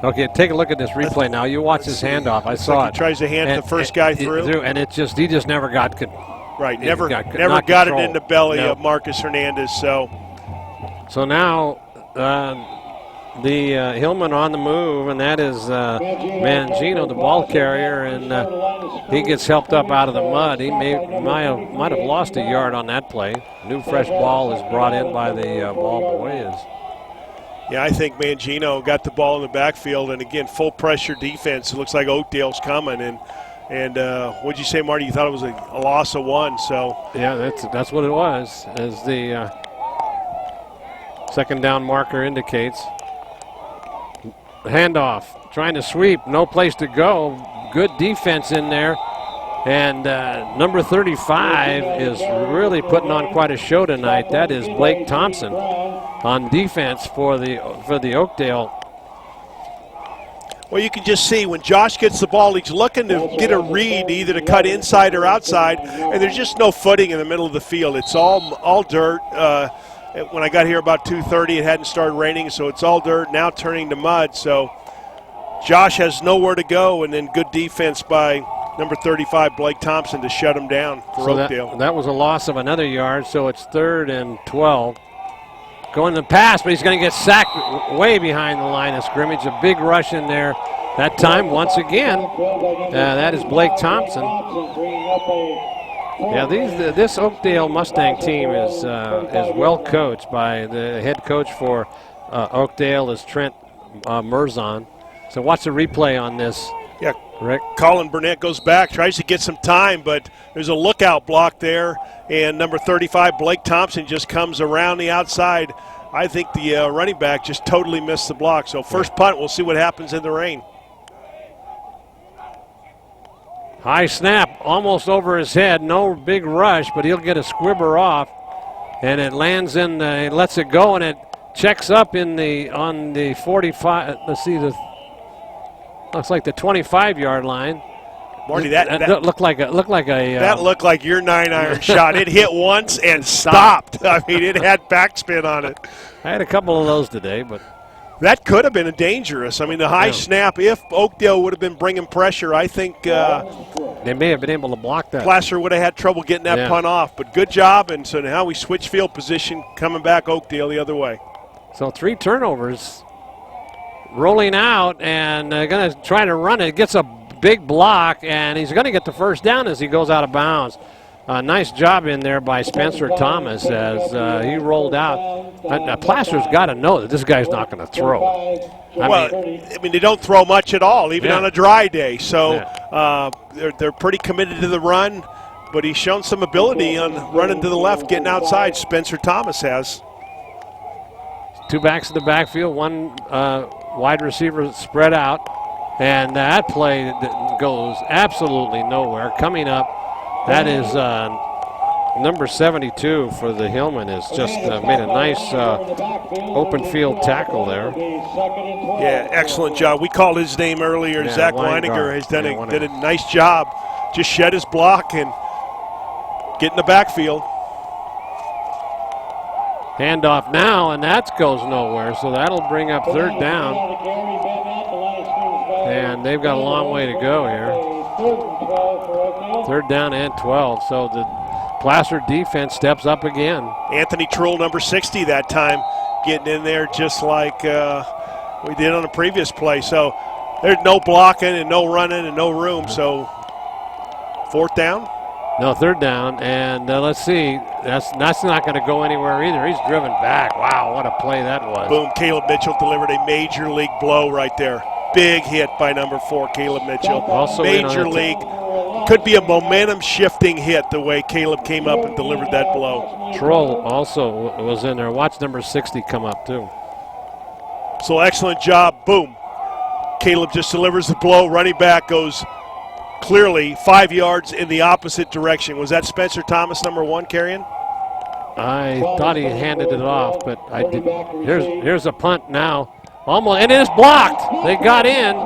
Okay, take a look at this replay now. You watch this handoff. I saw like it. He tries to hand the first guy through, and he just never got. Right, never got it in the belly of Marcus Hernandez. So now the Hillmen on the move, and that is Mangino, the ball carrier, and he gets helped up out of the mud. He might have lost a yard on that play. New fresh ball is brought in by the ball boy. Yeah, I think Mangino got the ball in the backfield, and again, full pressure defense. It looks like Oakdale's coming, and what'd you say, Marty? You thought it was a loss of 1, so. Yeah, that's what it was, as the second down marker indicates. Handoff, trying to sweep, no place to go. Good defense in there. And number 35 is really putting on quite a show tonight. That is Blake Thompson on defense for the Oakdale. Well, you can just see when Josh gets the ball, he's looking to get a read either to cut inside or outside, and there's just no footing in the middle of the field. It's all dirt. When I got here about 2:30, it hadn't started raining, so it's all dirt, now turning to mud. So Josh has nowhere to go, and then good defense by number 35, Blake Thompson, to shut him down for Oakdale. That was a loss of another yard, so it's 3rd and 12. Going to the pass, but he's going to get sacked way behind the line of scrimmage. A big rush in there that time once again. That is Blake Thompson. Yeah, this Oakdale Mustang team is well coached by the head coach for Oakdale is Trent Merzon. So watch the replay on this. Yeah, Rick. Colin Burnett goes back, tries to get some time, but there's a lookout block there, and number 35, Blake Thompson, just comes around the outside. I think the running back just totally missed the block. So first punt, we'll see what happens in the rain. High snap, almost over his head. No big rush, but he'll get a squibber off, and it lands in. It lets it go, and it checks up on the 45. Let's see, looks like the 25-yard line. Marty, that looked like that looked like your 9-iron shot. It hit once and stopped. I mean, it had backspin on it. I had a couple of those today, but that could have been dangerous. I mean, the high snap, if Oakdale would have been bringing pressure, I think they may have been able to block that. Placer would have had trouble getting that punt off, but good job. And so now we switch field position, coming back Oakdale the other way. So 3 turnovers, rolling out, and going to try to run it. Gets a big block, and he's going to get the first down as he goes out of bounds. Nice job in there by Spencer Thomas as he rolled out. Placer's got to know that this guy's not going to throw. I mean, they don't throw much at all, even on a dry day. So they're pretty committed to the run, but he's shown some ability on running to the left, getting outside. Spencer Thomas has. 2 backs in the backfield, 1 wide receiver spread out, and that play goes absolutely nowhere. Coming up, that is number 72 for the Hillmen has just made a nice open field tackle there. Yeah, excellent job. We called his name earlier. Yeah, Zach Weininger has done a nice job. Just shed his block and get in the backfield. Handoff now, and that goes nowhere, so that'll bring up 3rd down. And they've got a long way to go here. 3rd down and 12, so the Placer defense steps up again. Anthony Trull, number 60 that time, getting in there just like we did on the previous play. So there's no blocking and no running and no room, so 4th down? No, 3rd down, and let's see. That's not going to go anywhere either. He's driven back. Wow, what a play that was. Boom, Caleb Mitchell delivered a major league blow right there. Big hit by number 4, Caleb Mitchell. Also major league. Could be a momentum-shifting hit the way Caleb came up and delivered that blow. Troll also was in there. Watch number 60 come up, too. So excellent job. Boom. Caleb just delivers the blow. Running back goes clearly 5 yards in the opposite direction. Was that Spencer Thomas, number 1, carrying? I thought he handed it off, but I didn't. Here's a punt now. Almost, and it is blocked. They got in,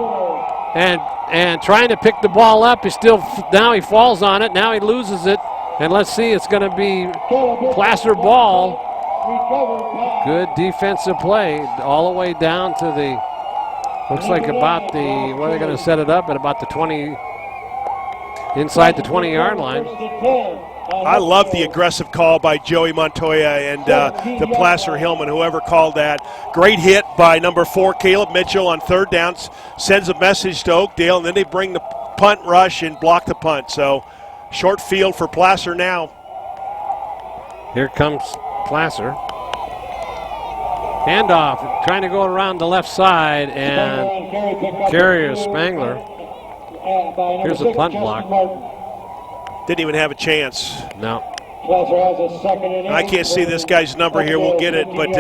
and trying to pick the ball up. Now he falls on it. Now he loses it, and let's see. It's going to be Placer ball. Good defensive play all the way down to the. Looks like about the. Where are they going to set it up at about the 20. Inside the 20-yard line. I love the aggressive call by Joey Montoya and the Placer Hillmen, whoever called that. Great hit by number 4, Caleb Mitchell on 3rd down. Sends a message to Oakdale, and then they bring the punt rush and block the punt. So short field for Placer now. Here comes Placer. Handoff, trying to go around the left side, and carrier Spangler. Here's a punt block. Didn't even have a chance. No. I can't see this guy's number here. We'll get it, but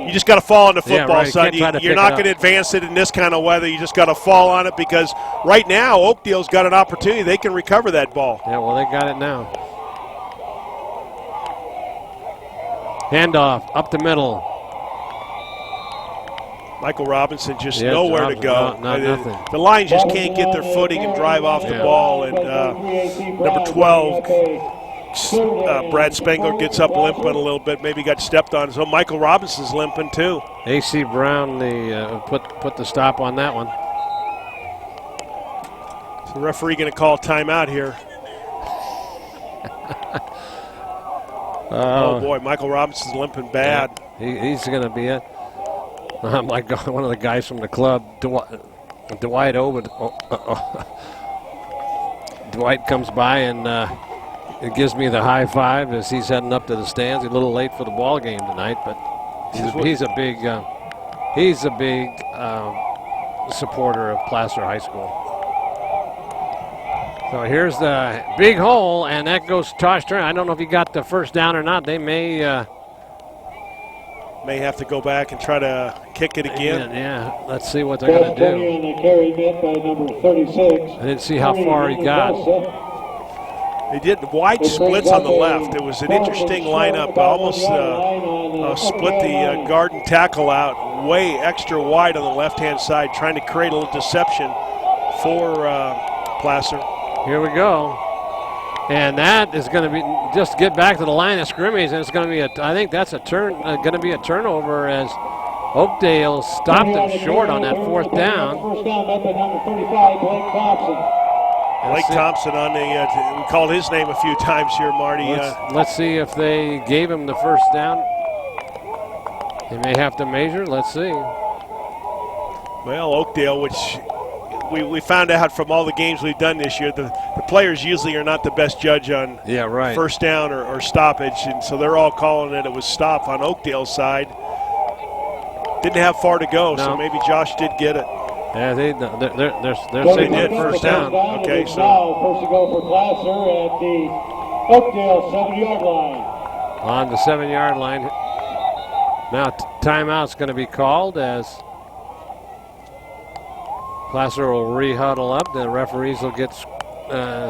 you just got to fall on the football side. You're not going to advance it in this kind of weather. You just got to fall on it because right now Oakdale's got an opportunity. They can recover that ball. Yeah, well, they got it now. Handoff up the middle. Michael Robinson just nowhere to go. Nothing. The line just can't get their footing and drive off the ball. And number 12, Brad Spangler gets up limping a little bit. Maybe got stepped on. So Michael Robinson's limping too. A.C. Brown put the stop on that one. So the referee going to call timeout here. Oh boy, Michael Robinson's limping bad. Yeah, he's going to be it. Like one of the guys from the club, Dwight Ellwood. Dwight comes by and It gives me the high five as he's heading up to the stands. He's a little late for the ball game tonight, but he's a big supporter of Placer High School. So here's the big hole, and that goes Tosh Turner. I don't know if he got the first down or not. They may have to go back and try to kick it again. Yeah, let's see what they're going to do. On the carry met by number 36. I didn't see how far he got. They did wide splits on the left. It was an interesting lineup. Almost split the guard and tackle out way extra wide on the left-hand side, trying to create a little deception for Placer. Here we go. And that is going to be, just get back to the line of scrimmage, and it's going to be, I think that's going to be a turnover as Oakdale stopped them short on that fourth down. First down met by number 35, Blake Thompson. Blake Thompson on the, we called his name a few times here, Marty. Let's see if they gave him the first down. They may have to measure. Let's see. Well, Oakdale, which we found out from all the games we've done this year, the players usually are not the best judge on first down or stoppage, and so they're all calling it was stop on Oakdale's side. Didn't have far to go, so maybe Josh did get it. Yeah, they're saying that first down. Okay, so first to go for Placer at the Oakdale 7-yard line. On the 7-yard line. Now timeout's going to be called as Placer will re-huddle up. The referees will get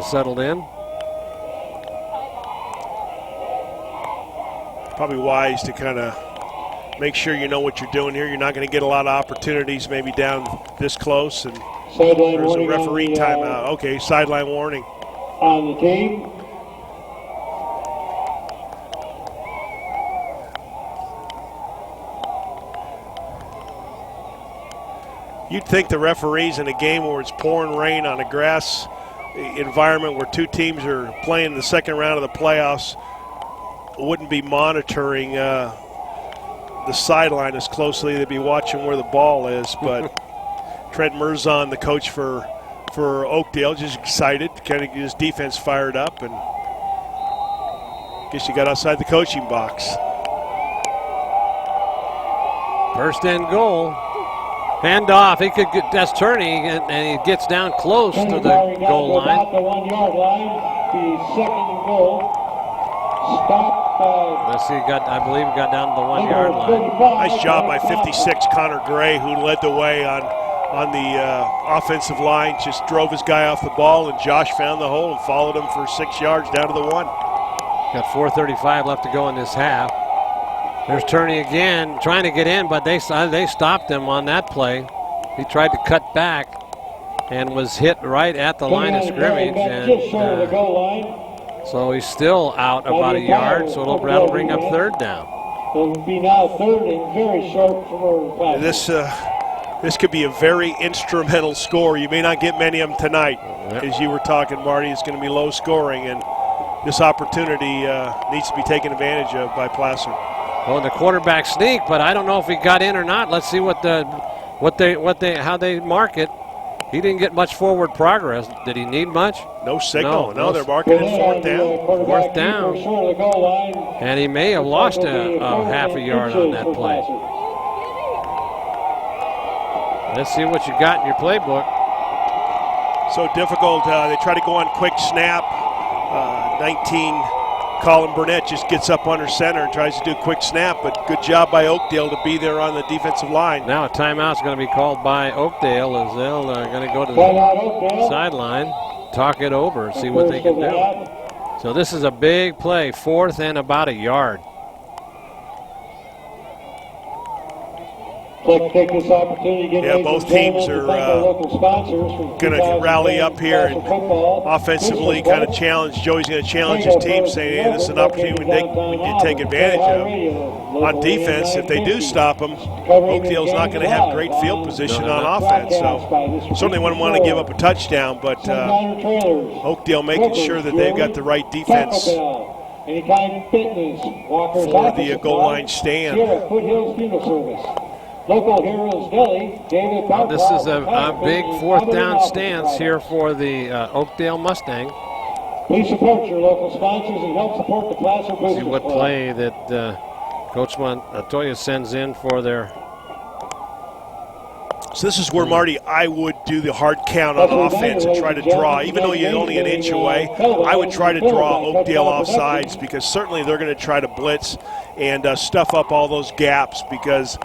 settled in. Probably wise to kind of make sure you know what you're doing here. You're not going to get a lot of opportunities maybe down this close. And there's a referee timeout. Okay, sideline warning. On the team. You'd think the referees in a game where it's pouring rain on a grass environment where two teams are playing the second round of the playoffs wouldn't be monitoring the sideline as closely. They'd be watching where the ball is. But Trent Merzon, the coach for Oakdale, just excited, kind of get his defense fired up, and guess you got outside the coaching box. First and goal. Hand off. He could get, that's turning, and he gets down close to the goal line. About the 1-yard line. The second and goal. Stopped by. Let's see. I believe he got down to the 1-yard line. Nice job by 56 Connor Gray, who led the way on the offensive line. Just drove his guy off the ball, and Josh found the hole and followed him for 6 yards down to the 1. Got 4:35 left to go in this half. There's Turney again, trying to get in, but they stopped him on that play. He tried to cut back and was hit right at the line of scrimmage. And so he's still out about a yard, so that'll bring up third down. It'll be now third and very short for Placer. This could be a very instrumental score. You may not get many of them tonight. As you were talking, Marty, it's going to be low scoring, and this opportunity needs to be taken advantage of by Placer. Well, the quarterback sneak, but I don't know if he got in or not. Let's see how they mark it. He didn't get much forward progress. Did he need much? No signal. No, they're marking it fourth down. Fourth down. And he may have lost a half a yard on that play. Let's see what you got in your playbook. So difficult. They try to go on quick snap. 19. Colin Burnett just gets up under center and tries to do a quick snap, but good job by Oakdale to be there on the defensive line. Now a timeout's going to be called by Oakdale as they're going to go to the sideline, talk it over, and see what they can do. So this is a big play, fourth and about a yard. Take this opportunity to both teams are going to rally up here and offensively kind of challenge. Joey's going to challenge his team, saying, hey, this is an opportunity we need to take advantage of. On defense, if they do stop them, Oakdale's not going to have great field position on offense. So certainly wouldn't want to give up a touchdown, but Oakdale making sure that they've got the right defense for the goal line stand. Local Heroes Deli, David. Well, this is a big fourth down stance here for the Oakdale Mustang. Please support your local sponsors and help support the Placer Boosters See what Club. play that Coach Montoya sends in for their. So this is where, Marty, I would do the hard count on offense and try to draw. Even though you're only an inch away, I would try to draw Oakdale offsides, because certainly they're going to try to blitz and stuff up all those gaps, because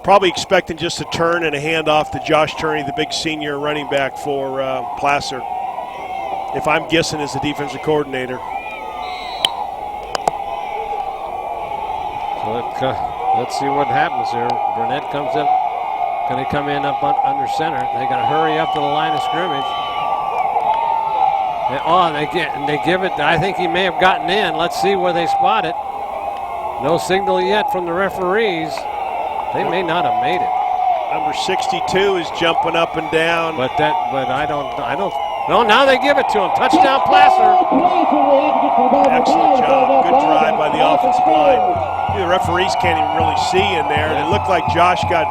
probably expecting just a turn and a handoff to Josh Turney, the big senior running back for Placer, if I'm guessing as the defensive coordinator. So let's see what happens here. Burnett comes in. Going to come in up under center. They got to hurry up to the line of scrimmage. They give it. I think he may have gotten in. Let's see where they spot it. No signal yet from the referees. They may not have made it. Number 62 is jumping up and down. But I don't. No, now they give it to him. Touchdown, Placer. Excellent job. Good drive by the offensive line. The referees can't even really see in there. And it looked like Josh got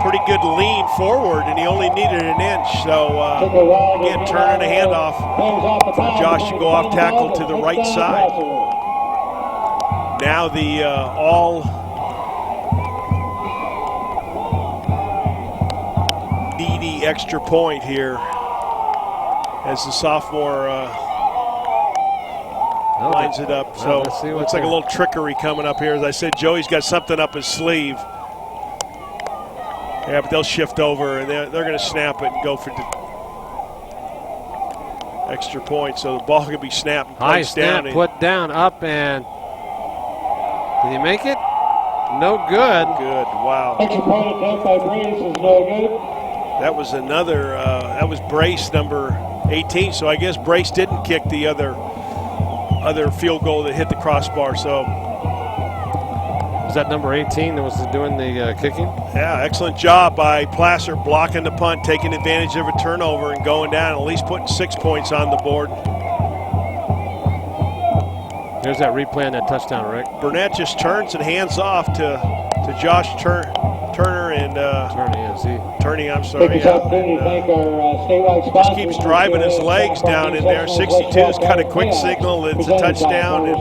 pretty good lean forward, and he only needed an inch. So, again, turning a handoff. Josh should go off tackle to the right side. Now the all needy extra point here as the sophomore lines it up. So looks like a little trickery coming up here. As I said, Joey's got something up his sleeve. Yeah, but they'll shift over, and they're going to snap it and go for the extra point. So the ball can be snapped and high placed snap, down. put down, up, and did he make it? No good. Good, wow. Extra point attempt by Brace is no good. That was another, that was Brace number 18. So I guess Brace didn't kick the other field goal that hit the crossbar. So was that number 18 that was doing the kicking? yeah, excellent job by Placer blocking the punt, taking advantage of a turnover and going down, at least putting 6 points on the board. There's that replay on that touchdown, Rick. Burnett just turns and hands off to Josh Turner and Turney, I'm sorry. Take this opportunity to thank our statewide sponsors. Just keeps driving his legs down in there. 62 is kind of quick signal. It's a touchdown. And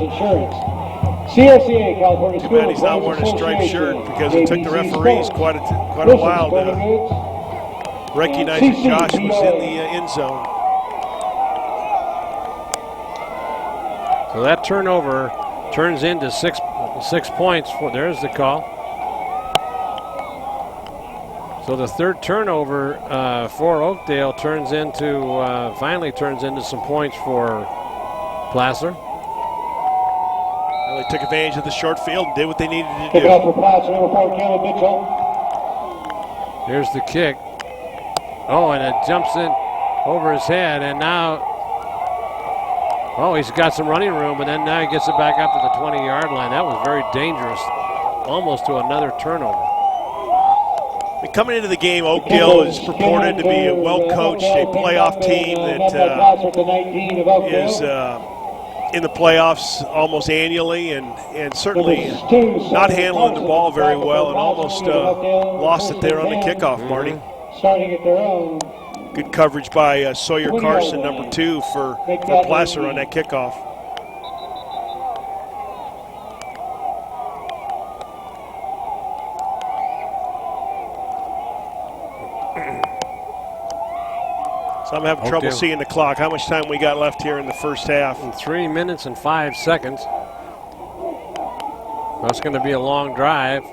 CSCA, California too bad he's not wearing a striped shirt, because it took the referees quite a while to recognize that Josh was in the end zone. So that turnover turns into 6 points. There's the call. So the third turnover for Oakdale finally turns into some points for Placer. Well, they took advantage of the short field and did what they needed to Kick do. off for Placer, number 4, Caleb Mitchell. Here's the kick. Oh, and it jumps in over his head, and now, he's got some running room, and then now he gets it back up to the 20-yard line. That was very dangerous, almost to another turnover. Coming into the game, Oakdale is purported to be a well-coached, a playoff team that is in the playoffs almost annually, and certainly not handling the ball very well, and almost lost it there on the kickoff, Marty. Starting at their own. Good coverage by Sawyer Carson, number 2, for Placer on that kickoff. So I'm having trouble seeing the clock. How much time we got left here in the first half? 3 minutes and 5 seconds. That's going to be a long drive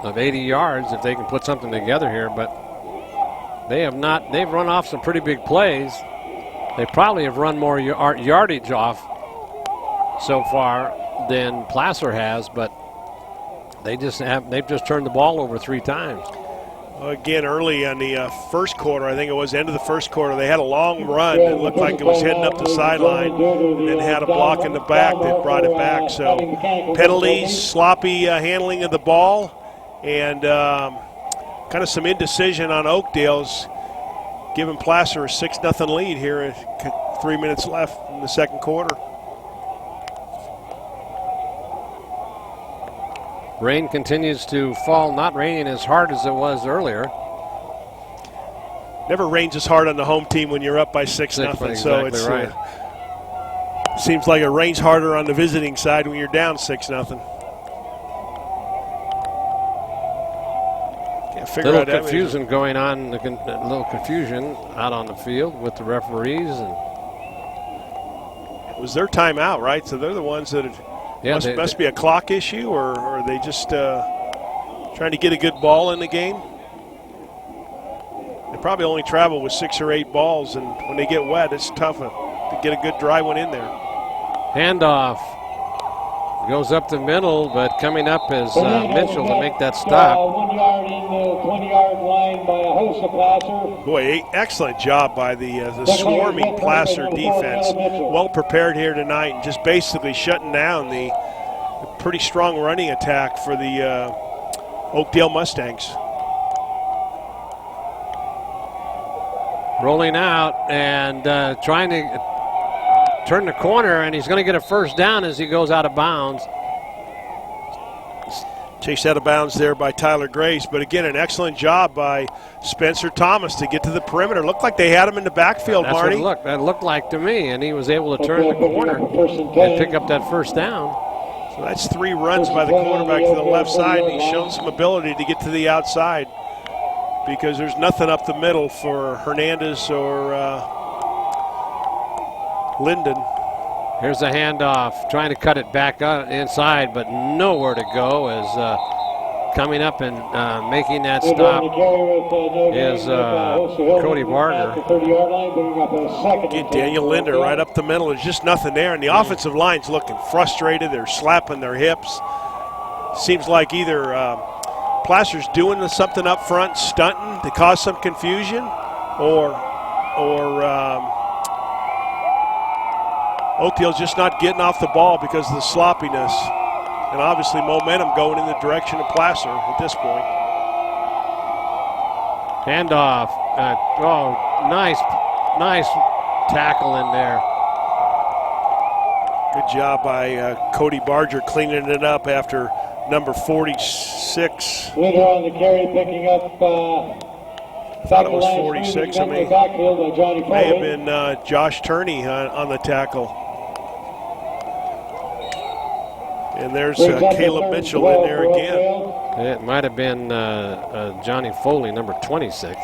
of 80 yards if they can put something together here, but they have not. They've run off some pretty big plays. They probably have run more yardage off so far than Placer has, but they've just turned the ball over 3 times. Again, early on the first quarter, I think it was end of the first quarter, they had a long run. It looked like it was heading up the sideline, and then had a block in the back that brought it back. So penalties, sloppy handling of the ball, and kind of some indecision on Oakdale's, giving Placer a 6-0 lead here at 3 minutes left in the second quarter. Rain continues to fall, not raining as hard as it was earlier. Never rains as hard on the home team when you're up by 6-0. So it's right. Seems like it rains harder on the visiting side when you're down 6-0. Little confusion going on, a little confusion out on the field with the referees. And it was their timeout, right? So they're the ones that must be a clock issue, or are they just trying to get a good ball in the game? They probably only travel with 6 or 8 balls, and when they get wet, it's tough to get a good dry one in there. Handoff goes up the middle, but coming up is Mitchell to make that stop. 1 yard in the 20-yard line by a host of Placer. Boy, excellent job by the swarming Placer defense. Well prepared here tonight and just basically shutting down the pretty strong running attack for the OakDale Mustangs. Rolling out and trying to turn the corner, and he's going to get a first down as he goes out of bounds. Chased out of bounds there by Tyler Grace, but again, an excellent job by Spencer Thomas to get to the perimeter. Looked like they had him in the backfield, Marty. That looked like to me, and he was able to turn the corner and pick up that first down. So that's 3 runs by the quarterback to the left side, and he's shown some ability to get to the outside because there's nothing up the middle for Hernandez or Linden. Here's a handoff, trying to cut it back inside, but nowhere to go. As coming up and making that stop is Cody Barger. Get Daniel Linder right up the middle. There's just nothing there, and the offensive line's looking frustrated. They're slapping their hips. Seems like either Placer's doing something up front, stunting to cause some confusion, or Oakdale's just not getting off the ball because of the sloppiness. And obviously momentum going in the direction of Placer at this point. Handoff. Nice tackle in there. Good job by Cody Barger cleaning it up after number 46. Leader on the carry, picking up. I thought it was 46. I mean, may have been Josh Turney on the tackle. And there's Caleb Mitchell in there again. It might have been Johnny Foley, number 26,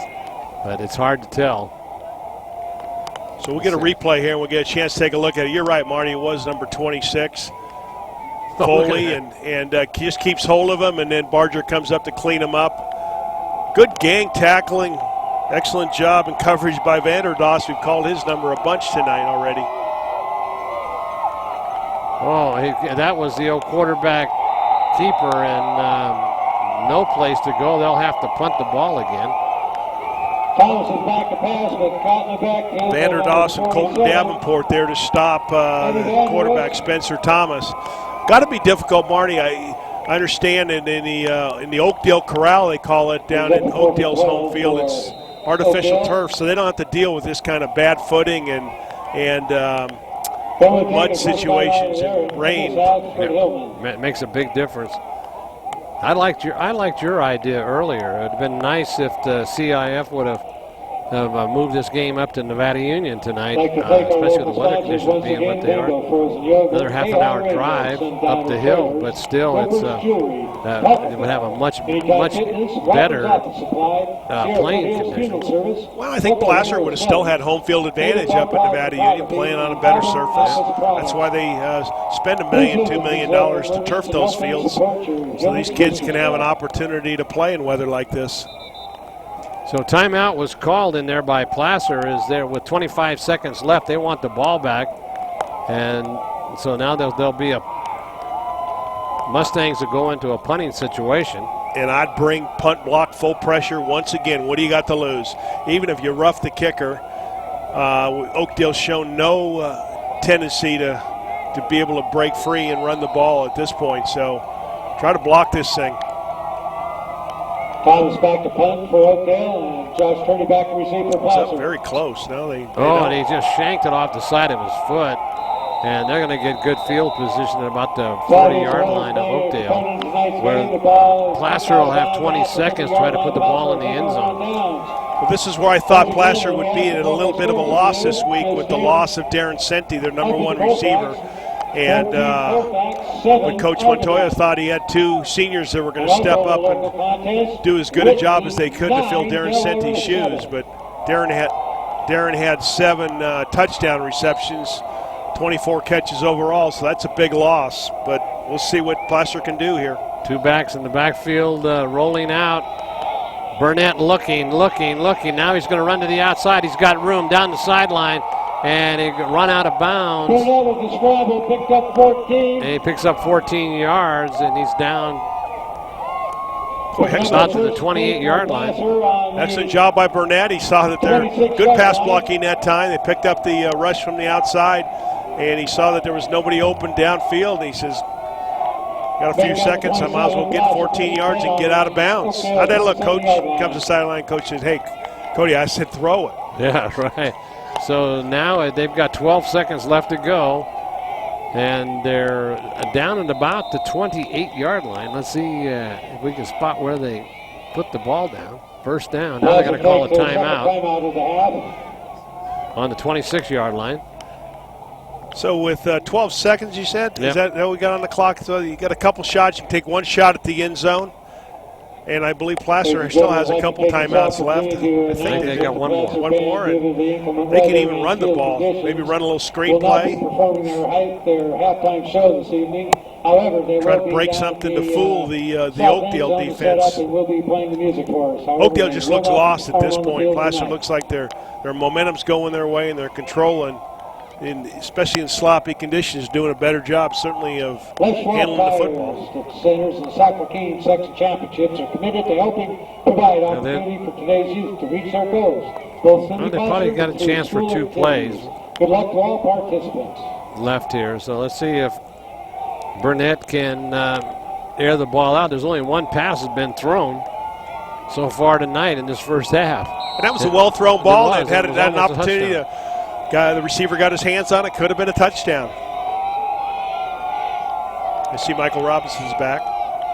but it's hard to tell. So we'll get a replay here and we'll get a chance to take a look at it. You're right, Marty. It was number 26, Foley, and just keeps hold of him, and then Barger comes up to clean him up. Good gang tackling. Excellent job and coverage by Vanderdoss. We've called his number a bunch tonight already. Oh, that was the old quarterback keeper, and no place to go. They'll have to punt the ball again. Thomas is back to pass, but caught in the backfield. Vanderdoss and Colton Davenport there to stop the quarterback Spencer Thomas. Got to be difficult, Marty. I understand in the Oakdale Corral, they call it, down in Oakdale's home field. It's artificial turf, so they don't have to deal with this kind of bad footing and mud situations and rain. It makes a big difference. I liked your idea earlier. It would have been nice if the CIF would have moved this game up to Nevada Union tonight, especially with the weather conditions being what they are. Another half an hour drive up the hill, but still it would have a much better playing conditions. Well, I think Placer would have still had home field advantage up at Nevada Union playing on a better surface. That's why they spend $1 million, $2 million to turf those fields, so these kids can have an opportunity to play in weather like this. So timeout was called in there by Placer. Is there with 25 seconds left? They want the ball back, and so now there'll be a Mustangs to go into a punting situation. And I'd bring punt block full pressure once again. What do you got to lose? Even if you rough the kicker, Oakdale's shown no tendency to be able to break free and run the ball at this point. So try to block this thing. Thomas back to punt for Oakdale, and Josh Turney back to receive for Placer. It's up very close. Now they and he just shanked it off the side of his foot, and they're going to get good field position at about the 40-yard line of Oakdale, where Placer will have 20 seconds to try to put the ball in the end zone. Well, this is where I thought Placer would be at a little bit of a loss this week with the loss of Darren Senti, their #1 receiver. And but Coach Montoya thought he had 2 seniors that were going to step up and do as good a job as they could to fill Darren Senti's shoes. But Darren had 7 touchdown receptions, 24 catches overall, so that's a big loss. But we'll see what Placer can do here. 2 backs in the backfield rolling out. Burnett looking. Now he's going to run to the outside. He's got room down the sideline, and he run out of bounds. Picked up 14. And he picks up 14 yards, and he's down out to the 28-yard line. Excellent job by Burnett. He saw that they're good pass blocking that time. They picked up the rush from the outside, and he saw that there was nobody open downfield. And he says, got a few seconds, I might as well get 14 yards and get out of bounds. How'd that look, Coach? Comes to the sideline, Coach says, hey, Cody, I said throw it. Yeah, right. So now they've got 12 seconds left to go, and they're down at about the 28-yard line. Let's see if we can spot where they put the ball down. First down. Now they're going to call a timeout on the 26-yard line. So with 12 seconds, you said? Yep. Is that what we got on the clock? So you got a couple shots. You can take 1 shot at the end zone. And I believe Placer still has a couple timeouts left. I think they got one more. One more, and they can even run the ball. Maybe run a little screen play. Try to break something to fool the Oakdale defense. Oakdale just looks lost at this point. Placer looks like their momentum's going their way and they're controlling. Especially in sloppy conditions, doing a better job, certainly, of handling the football. Centers and Sac-Joaquin section championships are committed to helping provide opportunity for today's youth to reach their goals. They probably got a chance for 2 plays. Good luck to all participants. Left here, so let's see if Burnett can air the ball out. There's only 1 pass has been thrown so far tonight in this first half. And that was a well-thrown ball. That had an opportunity to. The receiver got his hands on it. Could have been a touchdown. I see Michael Robinson's back.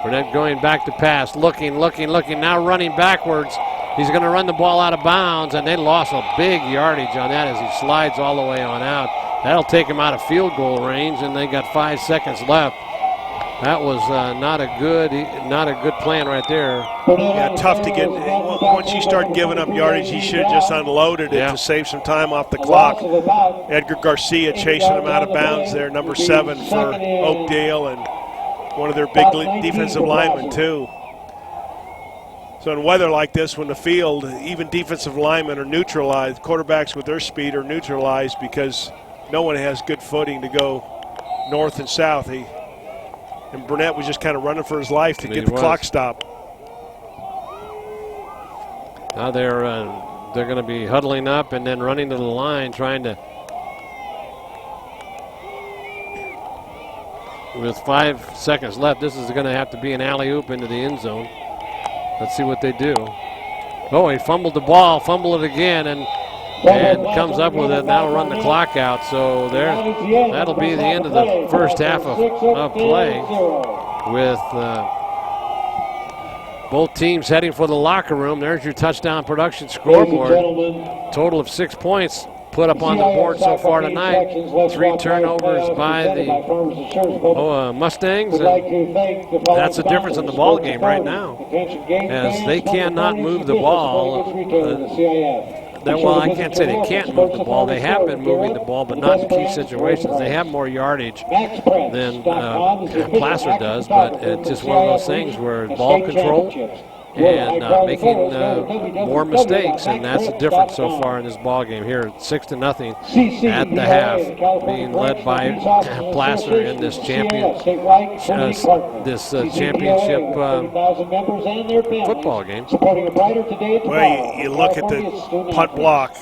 Burnett going back to pass, looking, now running backwards. He's going to run the ball out of bounds, and they lost a big yardage on that as he slides all the way on out. That'll take him out of field goal range, and they got 5 seconds left. That was not a good plan right there. Yeah, tough to get. Once you start giving up yardage, he should have just unloaded it to save some time off the clock. Edgar Garcia chasing him out of bounds there, number 7 for Oakdale, and one of their big defensive linemen too. So in weather like this, when the field, even defensive linemen are neutralized, quarterbacks with their speed are neutralized because no one has good footing to go north and south. And Burnett was just kind of running for his life to get the clock stopped. Now they're going to be huddling up and then running to the line, trying to. With 5 seconds left, this is going to have to be an alley-oop into the end zone. Let's see what they do. Oh, he fumbled the ball, fumbled it again, and comes up with it. Now run the clock out. So that'll be the end of the first half of play, with both teams heading for the locker room. There's your touchdown production scoreboard. Total of 6 points put up on the board so far tonight. 3 turnovers by the Mustangs. And that's the difference in the ball game right now, as they cannot move the ball. Well, I can't say they can't move the ball. They have been moving the ball, but not in key situations. They have more yardage than Placer does, but it's just one of those things where ball control and making more mistakes, and that's the difference so far in this ball game here. 6-0 at the half, being led by Placer in this championship football game. Well, you look at the punt block,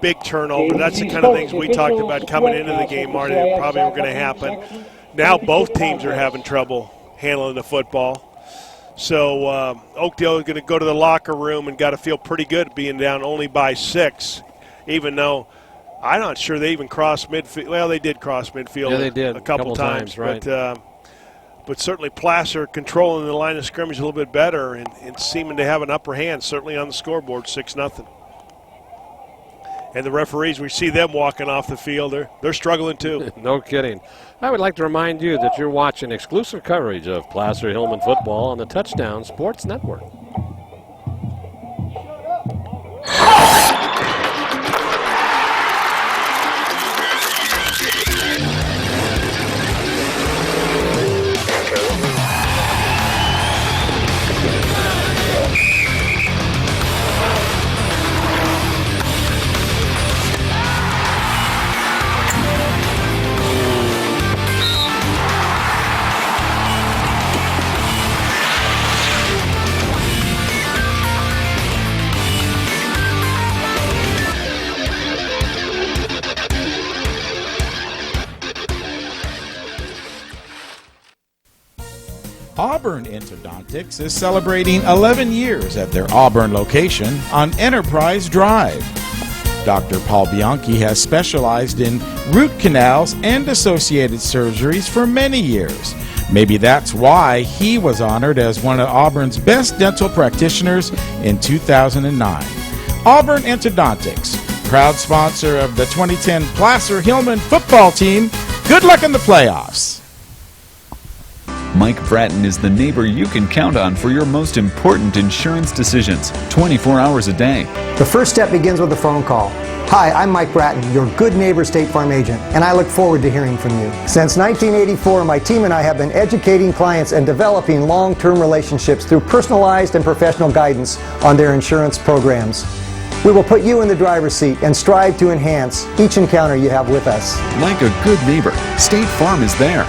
big turnover. That's the kind of things we talked about coming into the game, Marty, that probably were going to happen. Now both teams are having trouble handling the football. So Oakdale is going to go to the locker room and got to feel pretty good being down only by 6, even though I'm not sure they even crossed midfield. Well, they did cross midfield. Yeah, they did a couple times, right. But certainly Placer controlling the line of scrimmage a little bit better and seeming to have an upper hand, certainly on the scoreboard, 6-0. And the referees, we see them walking off the field. They're struggling too. No kidding. I would like to remind you that you're watching exclusive coverage of Placer Hillmen football on the Touchdown Sports Network. Auburn Endodontics is celebrating 11 years at their Auburn location on Enterprise Drive. Dr. Paul Bianchi has specialized in root canals and associated surgeries for many years. Maybe that's why he was honored as one of Auburn's best dental practitioners in 2009. Auburn Endodontics, proud sponsor of the 2010 Placer Hillmen football team. Good luck in the playoffs. Mike Bratton is the neighbor you can count on for your most important insurance decisions, 24 hours a day. The first step begins with a phone call. Hi, I'm Mike Bratton, your good neighbor State Farm agent, and I look forward to hearing from you. Since 1984, my team and I have been educating clients and developing long-term relationships through personalized and professional guidance on their insurance programs. We will put you in the driver's seat and strive to enhance each encounter you have with us. Like a good neighbor, State Farm is there.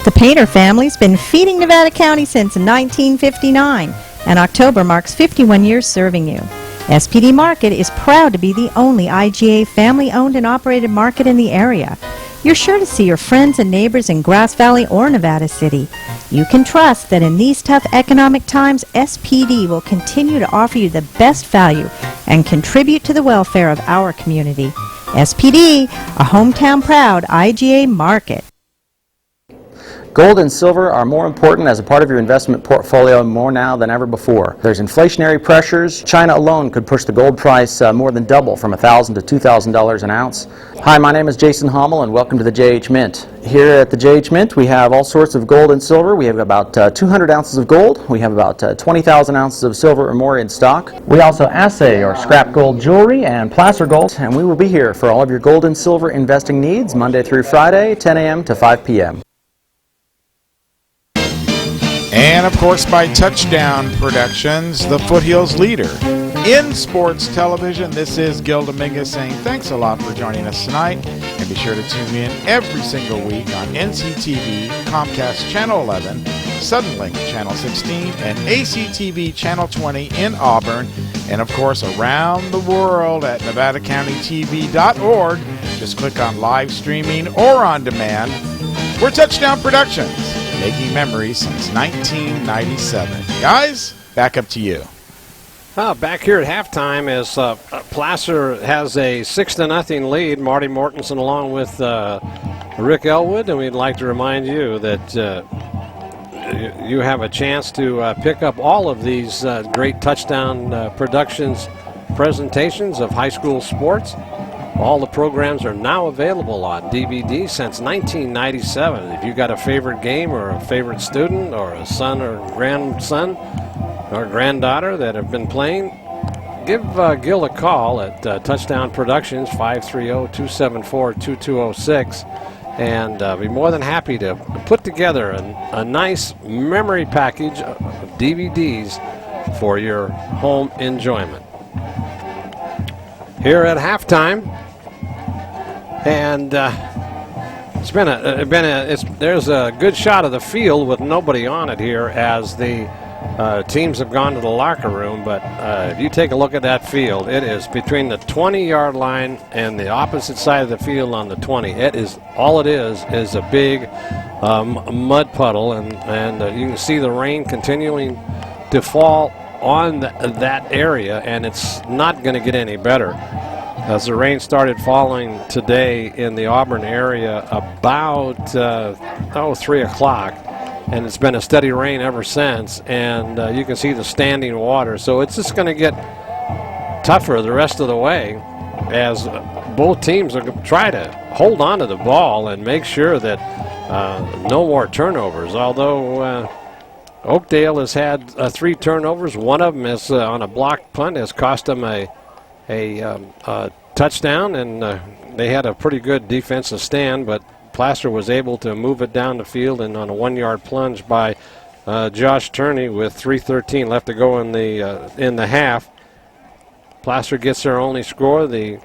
The Painter family's been feeding Nevada County since 1959, and October marks 51 years serving you. SPD Market is proud to be the only IGA family-owned and operated market in the area. You're sure to see your friends and neighbors in Grass Valley or Nevada City. You can trust that in these tough economic times, SPD will continue to offer you the best value and contribute to the welfare of our community. SPD, a hometown proud IGA market. Gold and silver are more important as a part of your investment portfolio more now than ever before. There's inflationary pressures. China alone could push the gold price more than double from $1,000 to $2,000 an ounce. Hi, my name is Jason Hommel and welcome to the JH Mint. Here at the JH Mint we have all sorts of gold and silver. We have about 200 ounces of gold. We have about 20,000 ounces of silver or more in stock. We also assay or scrap gold jewelry and placer gold, and we will be here for all of your gold and silver investing needs Monday through Friday, 10 a.m. to 5 p.m. And, of course, by Touchdown Productions, the Foothills leader in sports television. This is Gil Dominguez saying thanks a lot for joining us tonight. And be sure to tune in every single week on NCTV, Comcast Channel 11, Suddenlink Channel 16, and ACTV Channel 20 in Auburn. And, of course, around the world at NevadaCountyTV.org. Just click on live streaming or on demand. We're Touchdown Productions, making memories since 1997. Guys, back up to you. Back here at halftime as Placer has a 6-0 lead. Marty Mortensen along with Rick Ellwood, and we'd like to remind you that you have a chance to pick up all of these great Touchdown Productions presentations of high school sports. All the programs are now available on DVD since 1997. If you got a favorite game or a favorite student or a son or grandson or granddaughter that have been playing, give Gil a call at Touchdown Productions, 530-274-2206, and be more than happy to put together a nice memory package of DVDs for your home enjoyment. Here at halftime, and there's a good shot of the field with nobody on it here as the teams have gone to the locker room. But if you take a look at that field, it is between the 20-yard line and the opposite side of the field on the 20. It is a big mud puddle, and you can see the rain continuing to fall on that area, and it's not going to get any better. As the rain started falling today in the Auburn area about 3 o'clock, and it's been a steady rain ever since, and you can see the standing water. So it's just going to get tougher the rest of the way as both teams are going to try to hold on to the ball and make sure that no more turnovers. Although Oakdale has had 3 turnovers. One of them is on a blocked punt, has cost them a touchdown, and they had a pretty good defensive stand, but Placer was able to move it down the field, and on a 1-yard plunge by Josh Turney with 3:13 left to go in the half. Placer gets their only score. The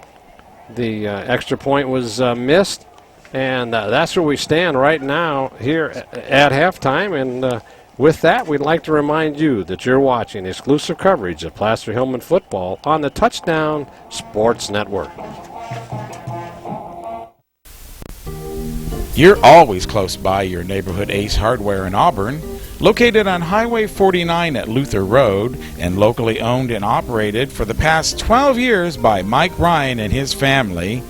extra point was missed, and that's where we stand right now here at halftime. And with that, we'd like to remind you that you're watching exclusive coverage of Placer Hillmen football on the Touchdown Sports Network. You're always close by your neighborhood Ace Hardware in Auburn, located on Highway 49 at Luther Road and locally owned and operated for the past 12 years by Mike Ryan and his family.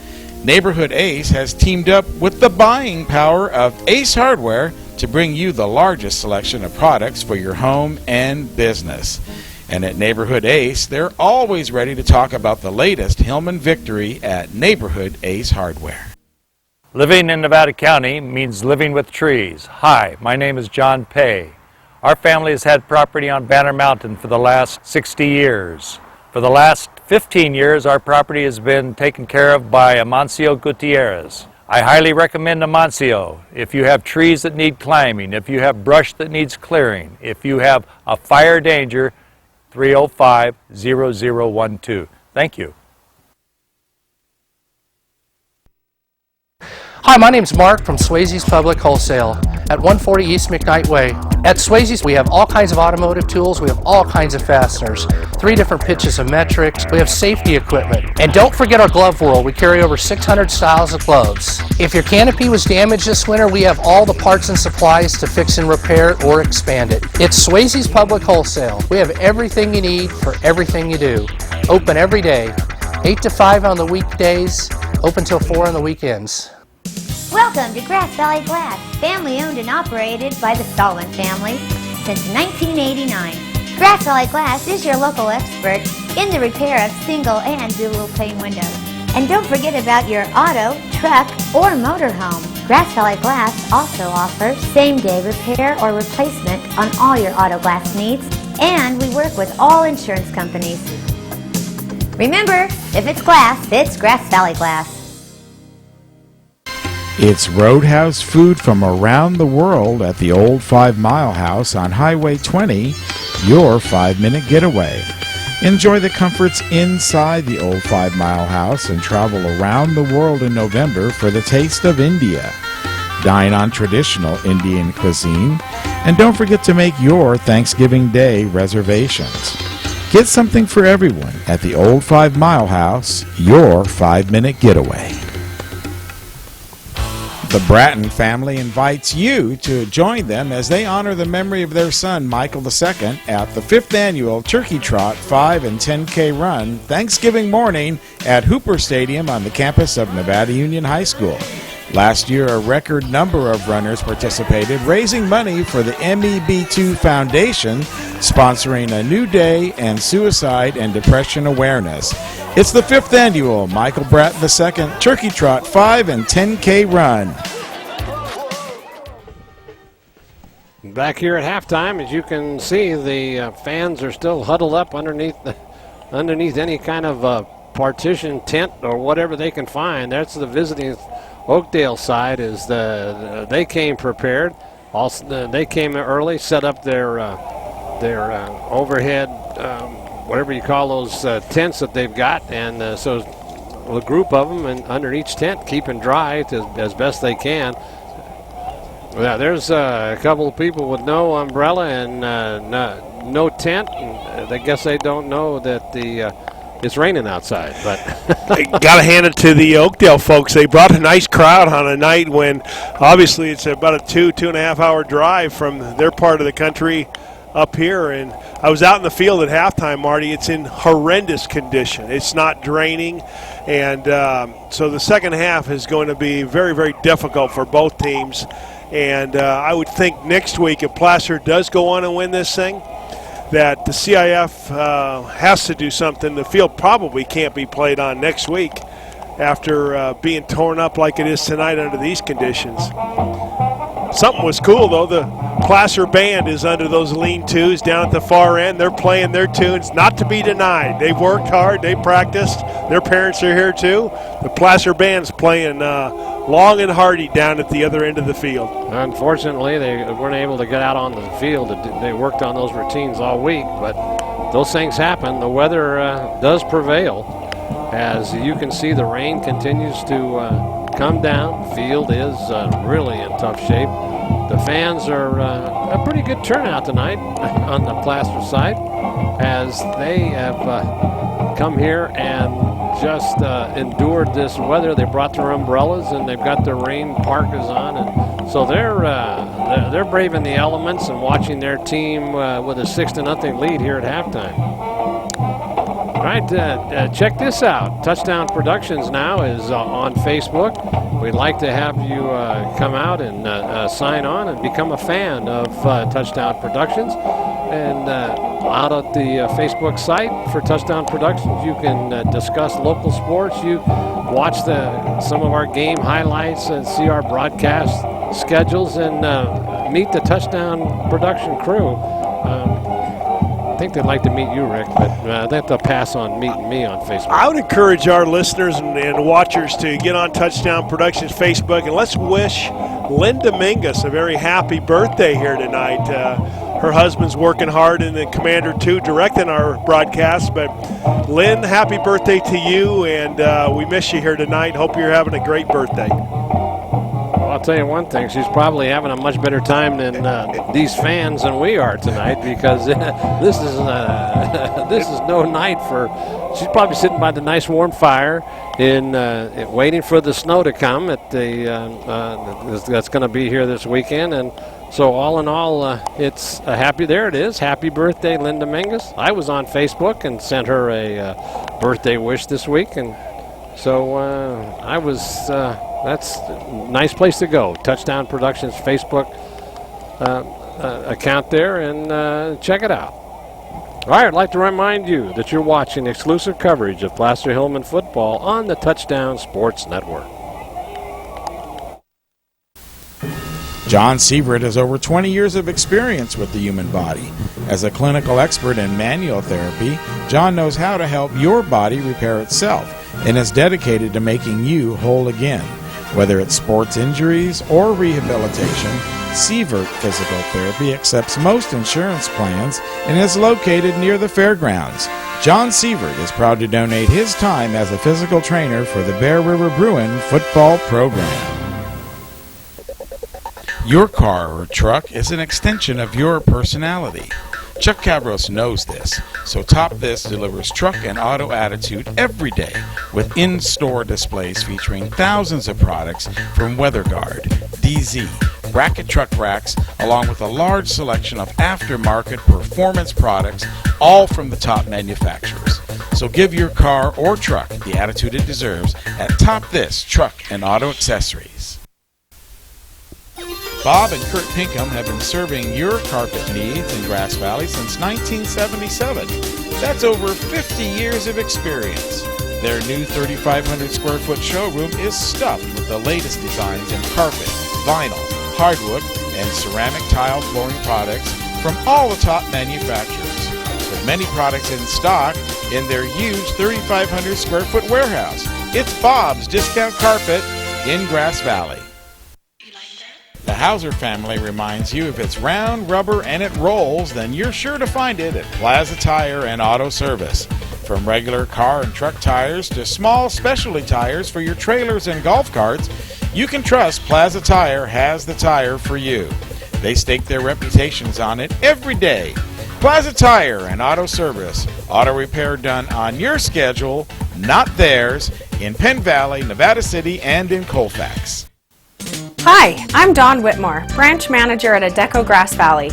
Neighborhood Ace has teamed up with the buying power of Ace Hardware to bring you the largest selection of products for your home and business. And at Neighborhood Ace, they're always ready to talk about the latest Hillman victory at Neighborhood Ace Hardware. Living in Nevada County means living with trees. Hi, my name is John Pay. Our family has had property on Banner Mountain for the last 60 years. For the last 15 years, our property has been taken care of by Amancio Gutierrez. I highly recommend Amancio if you have trees that need climbing, if you have brush that needs clearing, if you have a fire danger, 305-0012. Thank you. Hi, my name's Mark from Swayze's Public Wholesale at 140 East McKnight Way. At Swayze's, we have all kinds of automotive tools, we have all kinds of fasteners, 3 different pitches of metrics, we have safety equipment. And don't forget our glove world, we carry over 600 styles of gloves. If your canopy was damaged this winter, we have all the parts and supplies to fix and repair it or expand it. It's Swayze's Public Wholesale. We have everything you need for everything you do. Open every day, 8 to 5 on the weekdays, open till 4 on the weekends. Welcome to Grass Valley Glass, family owned and operated by the Solomon family since 1989. Grass Valley Glass is your local expert in the repair of single and dual pane windows. And don't forget about your auto, truck, or motorhome. Grass Valley Glass also offers same-day repair or replacement on all your auto glass needs, and we work with all insurance companies. Remember, if it's glass, it's Grass Valley Glass. It's Roadhouse food from around the world at the Old 5 Mile House on Highway 20, your 5-minute getaway. Enjoy the comforts inside the Old 5 Mile House and travel around the world in November for the taste of India. Dine on traditional Indian cuisine, and don't forget to make your Thanksgiving Day reservations. Get something for everyone at the Old 5 Mile House, your 5-minute getaway. The Bratton family invites you to join them as they honor the memory of their son, Michael II, at the 5th Annual Turkey Trot 5 and 10K Run Thanksgiving morning at Hooper Stadium on the campus of Nevada Union High School. Last year, a record number of runners participated, raising money for the MEB2 Foundation, sponsoring a new day and suicide and depression awareness. It's the 5th Annual Michael Bratton II Turkey Trot 5 and 10K Run. Back here at halftime, as you can see, the fans are still huddled up underneath any kind of partition tent or whatever they can find. That's the visiting Oakdale side. They came prepared. Also, they came early, set up their overhead, whatever you call those tents that they've got, and so a group of them and under each tent, keeping dry as best they can. Yeah, there's a couple of people with no umbrella and no tent. And I guess they don't know that it's raining outside. But got to hand it to the Oakdale folks. They brought a nice crowd on a night when obviously it's about a 2.5 hour drive from their part of the country up here. And I was out in the field at halftime, Marty. It's in horrendous condition. It's not draining. And so the second half is going to be very, very difficult for both teams. And I would think next week, if Placer does go on and win this thing, that the CIF has to do something. The field probably can't be played on next week after being torn up like it is tonight under these conditions. Something was cool, though. The Placer band is under those lean-tos down at the far end. They're playing their tunes, not to be denied. They've worked hard. They practiced. Their parents are here, too. The Placer band's playing long and hearty down at the other end of the field. Unfortunately, they weren't able to get out on the field. They worked on those routines all week, but those things happen. The weather does prevail. As you can see, the rain continues to come down. Field is really in tough shape. The fans are a pretty good turnout tonight on the Placer side, as they have come here and just endured this weather. They brought their umbrellas and they've got their rain parkas on, and so they're braving the elements and watching their team with a 6-0 lead here at halftime. All right, check this out. Touchdown Productions now is on Facebook. We'd like to have you come out and sign on and become a fan of Touchdown Productions. And out at the Facebook site for Touchdown Productions, you can discuss local sports. You watch some of our game highlights and see our broadcast schedules and meet the Touchdown Production crew. I think they'd like to meet you, Rick, but they have to pass on meeting me on Facebook. I would encourage our listeners and watchers to get on Touchdown Productions Facebook, and let's wish Linda Mingus a very happy birthday here tonight. Her husband's working hard in the Commander 2 directing our broadcast, but Lynn, happy birthday to you, and we miss you here tonight. Hope you're having a great birthday. I'll tell you one thing, she's probably having a much better time than these fans than we are tonight, because this is no night for. She's probably sitting by the nice warm fire waiting for the snow to come at that's going to be here this weekend. And so all in all, it's a happy. There it is. Happy birthday, Linda Mingus. I was on Facebook and sent her a birthday wish this week, and so I was. That's a nice place to go. Touchdown Productions Facebook account there, and check it out. All right, I'd like to remind you that you're watching exclusive coverage of Placer Hillmen football on the Touchdown Sports Network. John Severett has over 20 years of experience with the human body. As a clinical expert in manual therapy, John knows how to help your body repair itself and is dedicated to making you whole again. Whether it's sports injuries or rehabilitation, Severett Physical Therapy accepts most insurance plans and is located near the fairgrounds. John Severett is proud to donate his time as a physical trainer for the Bear River Bruin football program. Your car or truck is an extension of your personality. Chuck Cabros knows this, so Top This delivers truck and auto attitude every day with in-store displays featuring thousands of products from WeatherGuard, DZ, bracket truck racks, along with a large selection of aftermarket performance products, all from the top manufacturers. So give your car or truck the attitude it deserves at Top This Truck and Auto Accessories. Bob and Kurt Pinkham have been serving your carpet needs in Grass Valley since 1977. That's over 50 years of experience. Their new 3,500 square foot showroom is stuffed with the latest designs in carpet, vinyl, hardwood, and ceramic tile flooring products from all the top manufacturers. With many products in stock in their huge 3,500 square foot warehouse. It's Bob's Discount Carpet in Grass Valley. The Hauser family reminds you if it's round, rubber, and it rolls, then you're sure to find it at Plaza Tire and Auto Service. From regular car and truck tires to small specialty tires for your trailers and golf carts, you can trust Plaza Tire has the tire for you. They stake their reputations on it every day. Plaza Tire and Auto Service. Auto repair done on your schedule, not theirs, in Penn Valley, Nevada City, and in Colfax. Hi, I'm Dawn Whitmore, branch manager at Adecco Grass Valley.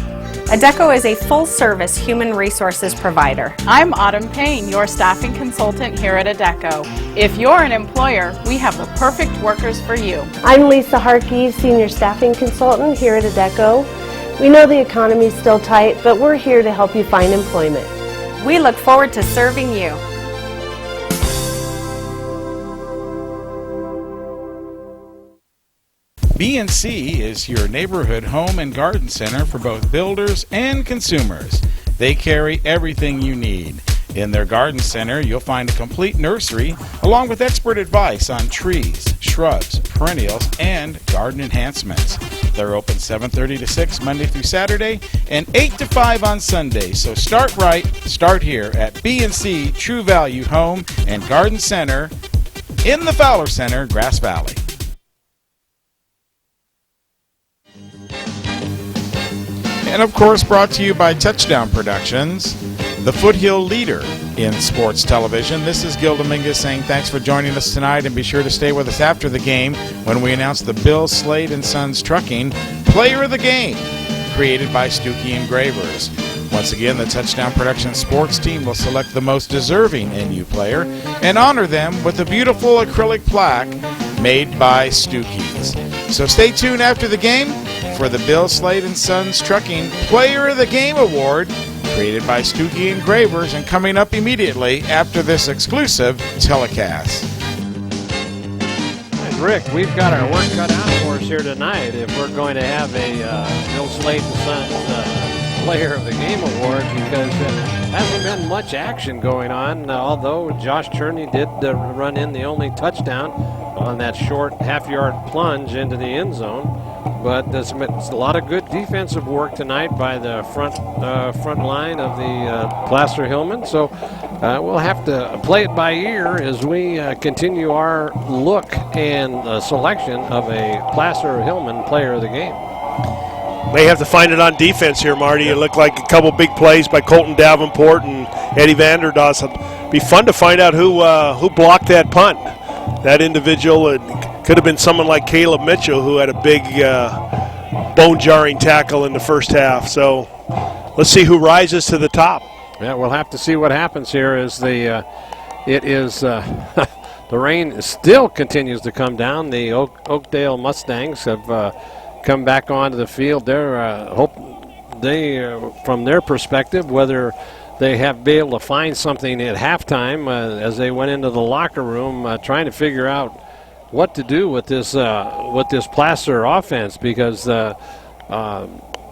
Adecco is a full-service human resources provider. I'm Autumn Payne, your staffing consultant here at Adecco. If you're an employer, we have the perfect workers for you. I'm Lisa Harkey, senior staffing consultant here at Adecco. We know the economy's still tight, but we're here to help you find employment. We look forward to serving you. B&C is your neighborhood home and garden center for both builders and consumers. They carry everything you need. In their garden center, you'll find a complete nursery along with expert advice on trees, shrubs, perennials, and garden enhancements. They're open 7:30 to 6 Monday through Saturday and 8 to 5 on Sunday. So start right, start here at B&C True Value Home and Garden Center in the Fowler Center, Grass Valley. And of course, brought to you by Touchdown Productions, the foothill leader in sports television. This is Gil Dominguez saying thanks for joining us tonight, and be sure to stay with us after the game when we announce the Bill Slade & Sons Trucking Player of the Game, created by Stuckey Engravers. Once again, the Touchdown Productions sports team will select the most deserving NU player and honor them with a beautiful acrylic plaque made by Stuckey's. So stay tuned after the game for the Bill Slade & Sons Trucking Player of the Game Award, created by Stuckey Engravers, and coming up immediately after this exclusive telecast. Rick, we've got our work cut out for us here tonight if we're going to have a Bill Slade & Sons Player of the Game Award, because there hasn't been much action going on, although Josh Cherney did run in the only touchdown on that short half-yard plunge into the end zone. But there's a lot of good defensive work tonight by the front line of the Placer Hillmen. So we'll have to play it by ear as we continue our look and selection of a Placer Hillman Player of the Game. May have to find it on defense here, Marty. It looked like a couple big plays by Colton Davenport and Eddie Vanderdoss. It'd be fun to find out who blocked that punt. That individual, it could have been someone like Caleb Mitchell, who had a big bone-jarring tackle in the first half. So let's see who rises to the top. Yeah, we'll have to see what happens here as the rain still continues to come down. The Oakdale Mustangs have come back onto the field. They're from their perspective, whether they have been able to find something at halftime as they went into the locker room trying to figure out what to do with this Placer offense, because they've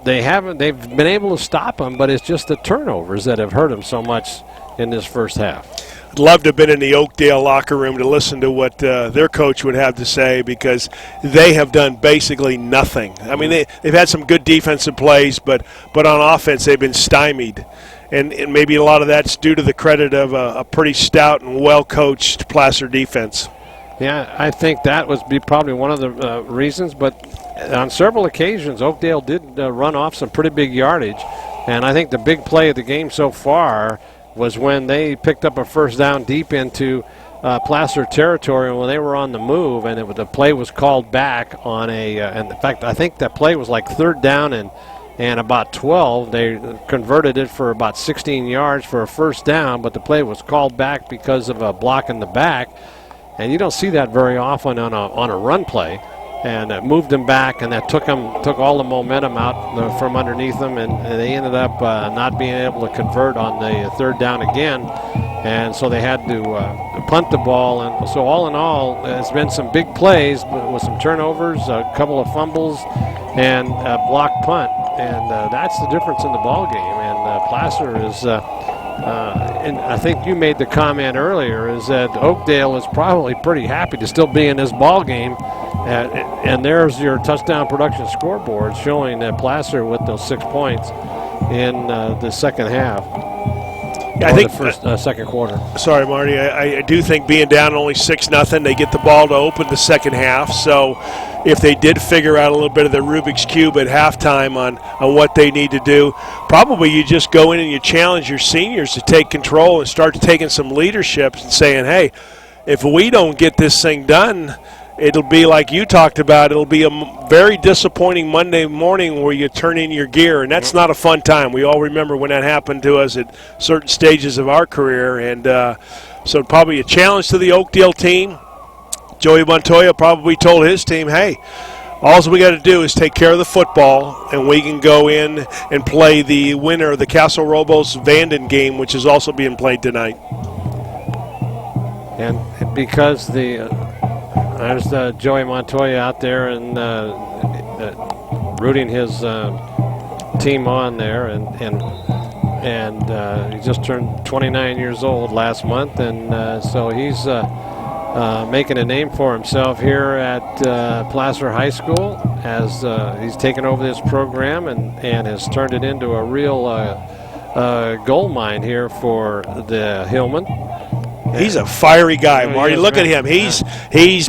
been able to stop them, but it's just the turnovers that have hurt them so much in this first half. I'd love to have been in the Oakdale locker room to listen to what their coach would have to say, because they have done basically nothing. I mean, they've had some good defensive plays, but on offense they've been stymied. And maybe a lot of that's due to the credit of a pretty stout and well-coached Placer defense. Yeah, I think that was probably one of the reasons, but on several occasions Oakdale did run off some pretty big yardage, and I think the big play of the game so far was when they picked up a first down deep into Placer territory when they were on the move, and the play was called back on and in fact I think that play was like third down and about 12. They converted it for about 16 yards for a first down, but the play was called back because of a block in the back. And you don't see that very often on a run play. And it moved them back, and that took all the momentum out from underneath them, and they ended up not being able to convert on the third down again. And so they had to punt the ball. And so all in all, it's been some big plays with some turnovers, a couple of fumbles, and a blocked punt. And that's the difference in the ball game. And Placer is, and I think you made the comment earlier, is that Oakdale is probably pretty happy to still be in this ball game. And there's your touchdown production scoreboard showing that Placer with those 6 points in the second half. I think the second quarter. Sorry, Marty. I do think being down only 6-0, they get the ball to open the second half. So if they did figure out a little bit of the Rubik's Cube at halftime on what they need to do, probably you just go in and you challenge your seniors to take control and start taking some leadership and saying, hey, if we don't get this thing done, it'll be like you talked about. It'll be a very disappointing Monday morning where you turn in your gear, and that's not a fun time. We all remember when that happened to us at certain stages of our career, and so probably a challenge to the Oakdale team. Joey Montoya probably told his team, hey, All we got to do is take care of the football, and we can go in and play the winner of the Castle Robles Vanden game, which is also being played tonight. And because there's Joey Montoya out there and rooting his team on there, and he just turned 29 years old last month, and so he's making a name for himself here at Placer High School as he's taken over this program and has turned it into a real gold mine here for the Hillmen. He's a fiery guy, Marty. Look at him. He's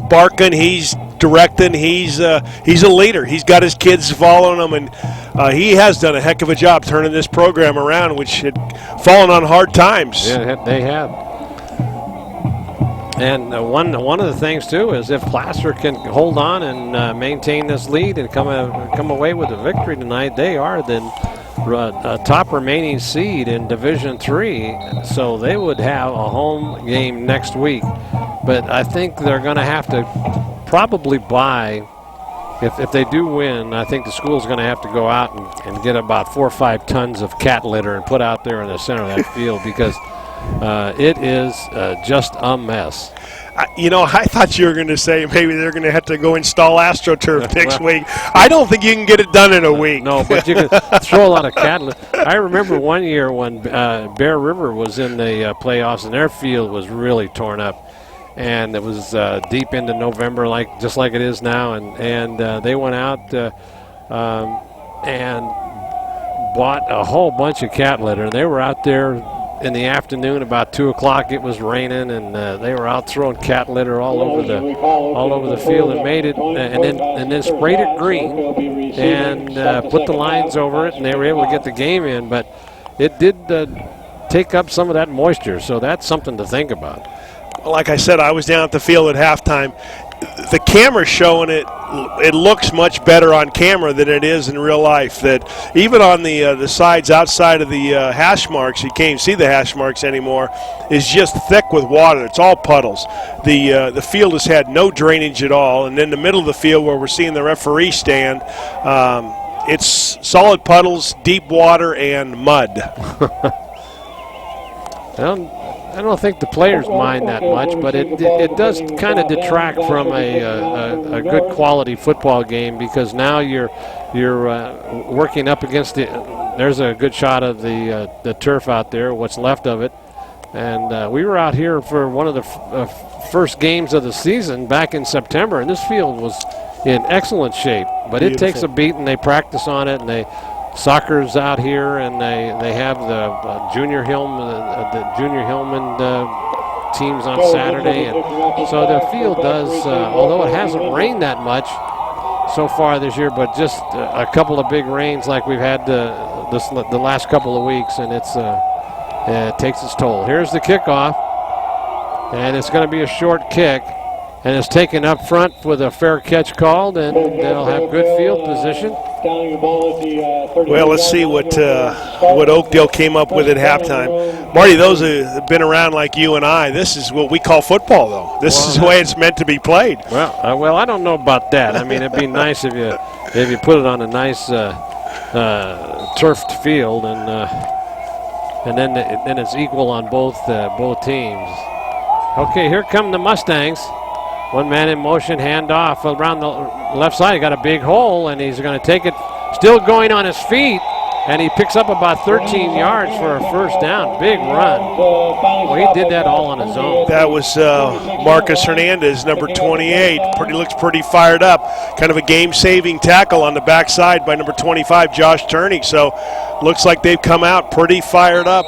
barking. He's directing. He's a leader. He's got his kids following him, and he has done a heck of a job turning this program around, which had fallen on hard times. Yeah, they have. And one of the things too is if Placer can hold on and maintain this lead and come away with a victory tonight, they are then top remaining seed in Division III, so they would have a home game next week. But I think they're going to have to probably buy, if they do win, I think the school's going to have to go out and get about 4 or 5 tons of cat litter and put out there in the center of that field, because it is just a mess. I thought you were going to say maybe they're going to have to go install AstroTurf next week. I don't think you can get it done in a week. No, but you can throw a lot of cat litter. I remember one year when Bear River was in the playoffs, and their field was really torn up. And it was deep into November, just like it is now. And they went out and bought a whole bunch of cat litter. And they were out there in the afternoon, about 2 o'clock. It was raining, and they were out throwing cat litter all over the field, and made it, and then sprayed it green, and put the lines over it, and they were able to get the game in. But it did take up some of that moisture, so that's something to think about. Like I said, I was down at the field at halftime. The camera's showing it. It looks much better on camera than it is in real life. That even on the sides outside of the hash marks, you can't even see the hash marks anymore, is just thick with water. It's all puddles. The field has had no drainage at all. And in the middle of the field where we're seeing the referee stand, it's solid puddles, deep water, and mud. I don't think the players mind that much, but it does kind of detract from a good quality football game, because now you're working up against there's a good shot of the turf out there, what's left of it. And we were out here for one of the first games of the season back in September, and this field was in excellent shape. But it takes a beat, and they practice on it, and soccer's out here, and they have the junior Hillmen teams on Saturday, and so the field does. Although it hasn't rained that much so far this year, but just a couple of big rains like we've had the last couple of weeks, and it takes its toll. Here's the kickoff, and it's going to be a short kick. And it's taken up front with a fair catch called, and they'll have good field position. Well, let's see what Oakdale came up with at halftime. Marty, those have been around like you and I. This is what we call football, though. This is the way it's meant to be played. Well, I don't know about that. I mean, it'd be nice if you put it on a nice turfed field, and then it's equal on both teams. Okay, here come the Mustangs. One man in motion, handoff around the left side. He got a big hole, and he's going to take it, still going on his feet, and he picks up about 13 yards for a first down. Big run. Well, he did that all on his own. That was Marcus Hernandez, number 28. Looks pretty fired up. Kind of a game-saving tackle on the backside by number 25, Josh Turney. So looks like they've come out pretty fired up.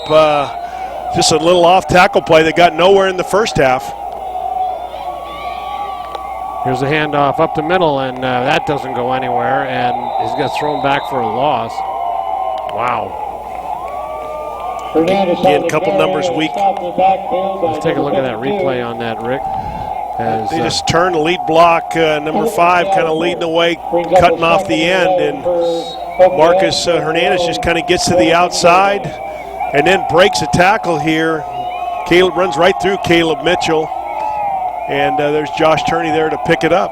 Just a little off-tackle play that got nowhere in the first half. Here's a handoff up the middle, and that doesn't go anywhere, and he's got thrown back for a loss. Wow. Again, a couple numbers weak. Let's take a look at that replay on that, Rick. They just turned the lead block, number 5, kind of leading the way, cutting off the end, and Marcus Hernandez just kind of gets to the outside and then breaks a tackle here. Caleb runs right through Caleb Mitchell. And there's Josh Turney there to pick it up.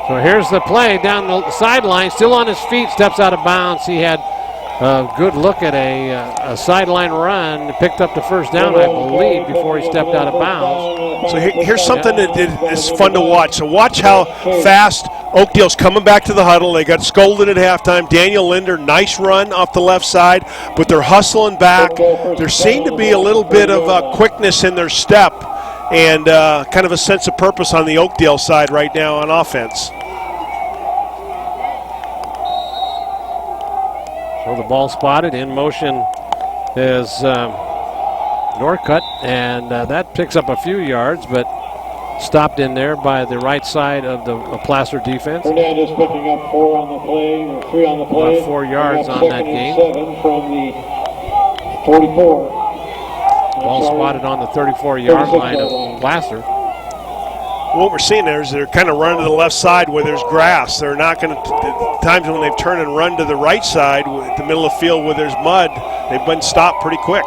So here's the play down the sideline, still on his feet, steps out of bounds. He had a good look at a sideline run, picked up the first down, I believe, before he stepped out of bounds. So here's something that is fun to watch. So watch how fast Oakdale's coming back to the huddle. They got scolded at halftime. Daniel Linder, nice run off the left side, but they're hustling back. There seemed to be a little bit of quickness in their step and kind of a sense of purpose on the Oakdale side right now on offense. So the ball spotted, in motion is Norcutt, and that picks up a few yards, but stopped in there by the right side of the Placer defense. Hernandez picking up 4 on the play, or 3 on the play. About 4 yards on that gain. 7 from the 44. Ball spotted on the 34-yard line of Placer. What we're seeing there is they're kind of running to the left side where there's grass. They're not going to, times when they've turned and run to the right side, the middle of the field where there's mud, they've been stopped pretty quick.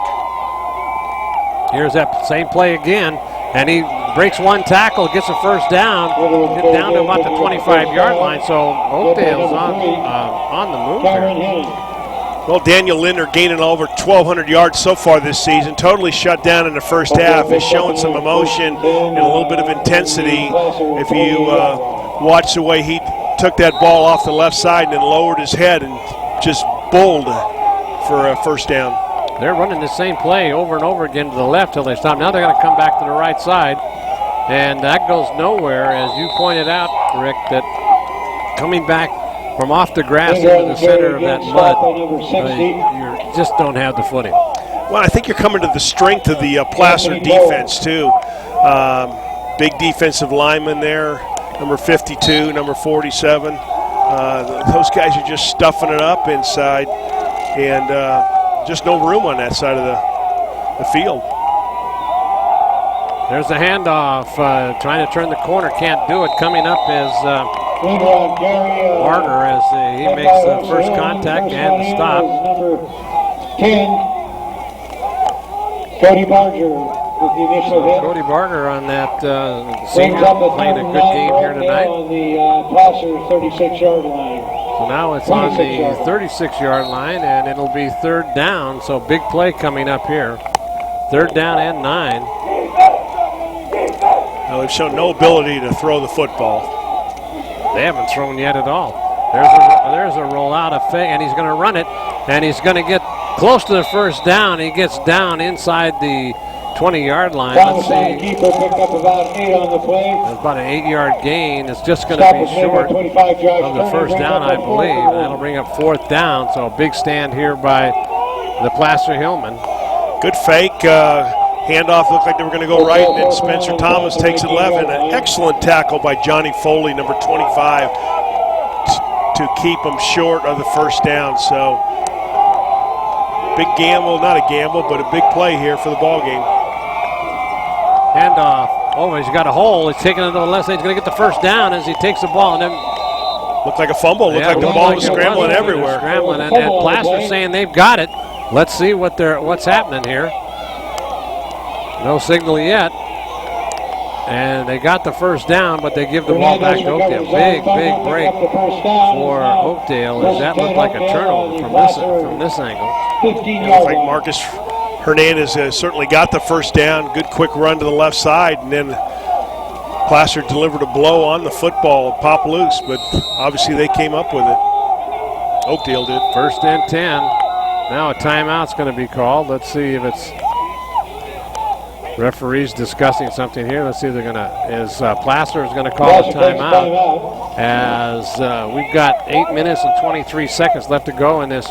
Here's that same play again, and he breaks one tackle, gets a first down, get down to about the 25-yard line, so Oakdale's on the move there. Well, Daniel Linder gaining over 1,200 yards so far this season, totally shut down in the first half, is showing some emotion and a little bit of intensity. If you watch the way he took that ball off the left side and then lowered his head and just bowled for a first down. They're running the same play over and over again to the left till they stop. Now they're going to come back to the right side, and that goes nowhere, as you pointed out, Rick, that coming back from off the grass into the center of that mud, you just don't have the footing. Well, I think you're coming to the strength of the Placer defense, too. Big defensive lineman there, number 52, number 47. Those guys are just stuffing it up inside, and just no room on that side of the field. There's the handoff, trying to turn the corner, can't do it. Coming up is Barger as he makes the first contact and the stop. Number 10, Cody Barger with the initial hit. Cody Barger on that senior, playing a good game here tonight. On the Placer 36-yard line. So now it's on the 36-yard line, and it'll be third down. So big play coming up here. Third down and 9. Now they've shown no ability to throw the football. They haven't thrown yet at all. There's a rollout of fake, and he's going to run it, and he's going to get close to the first down. He gets down inside the 20-yard line. Let's see. Keeper picked up about 8 on the play. That's about an 8-yard gain. It's just going to be short of the first down, I believe. And that'll bring up fourth down. So a big stand here by the Placer Hillmen. Good fake. Handoff looked like they were going to go right, and then Spencer Thomas takes 11. An excellent tackle by Johnny Foley, number 25, to keep them short of the first down. So big gamble, not a gamble, but a big play here for the ball game. Handoff. Oh, he's got a hole. He's taking it to the left side. He's going to get the first down as he takes the ball. And then looked like a fumble. Looked like the ball was scrambling everywhere. Scrambling, and Placer saying they've got it. Let's see what's happening here. No signal yet. And they got the first down, but they give the ball back to Oakdale. Big break for Oakdale, as that looked like a turnover from this angle. Looks like Marcus Hernandez has certainly got the first down. Good quick run to the left side, and then Placer delivered a blow on the football, pop loose, but obviously they came up with it. Oakdale did. First and 10. Now a timeout's going to be called. Let's see if it's referees discussing something here. Let's see if they're going to, Placer is going to call a timeout, as we've got 8 minutes and 23 seconds left to go in this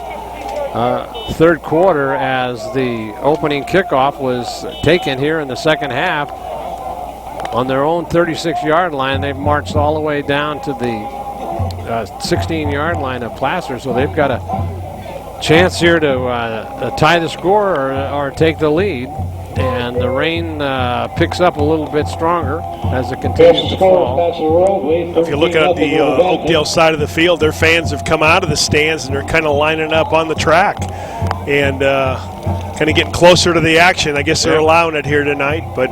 third quarter, as the opening kickoff was taken here in the second half on their own 36-yard line. They've marched all the way down to the 16-yard line of Placer, so they've got a chance here to tie the score or take the lead. And the rain picks up a little bit stronger as it continues to fall. If you look at the Oakdale side of the field, their fans have come out of the stands and they're kind of lining up on the track and kind of getting closer to the action. I guess they're allowing it here tonight, but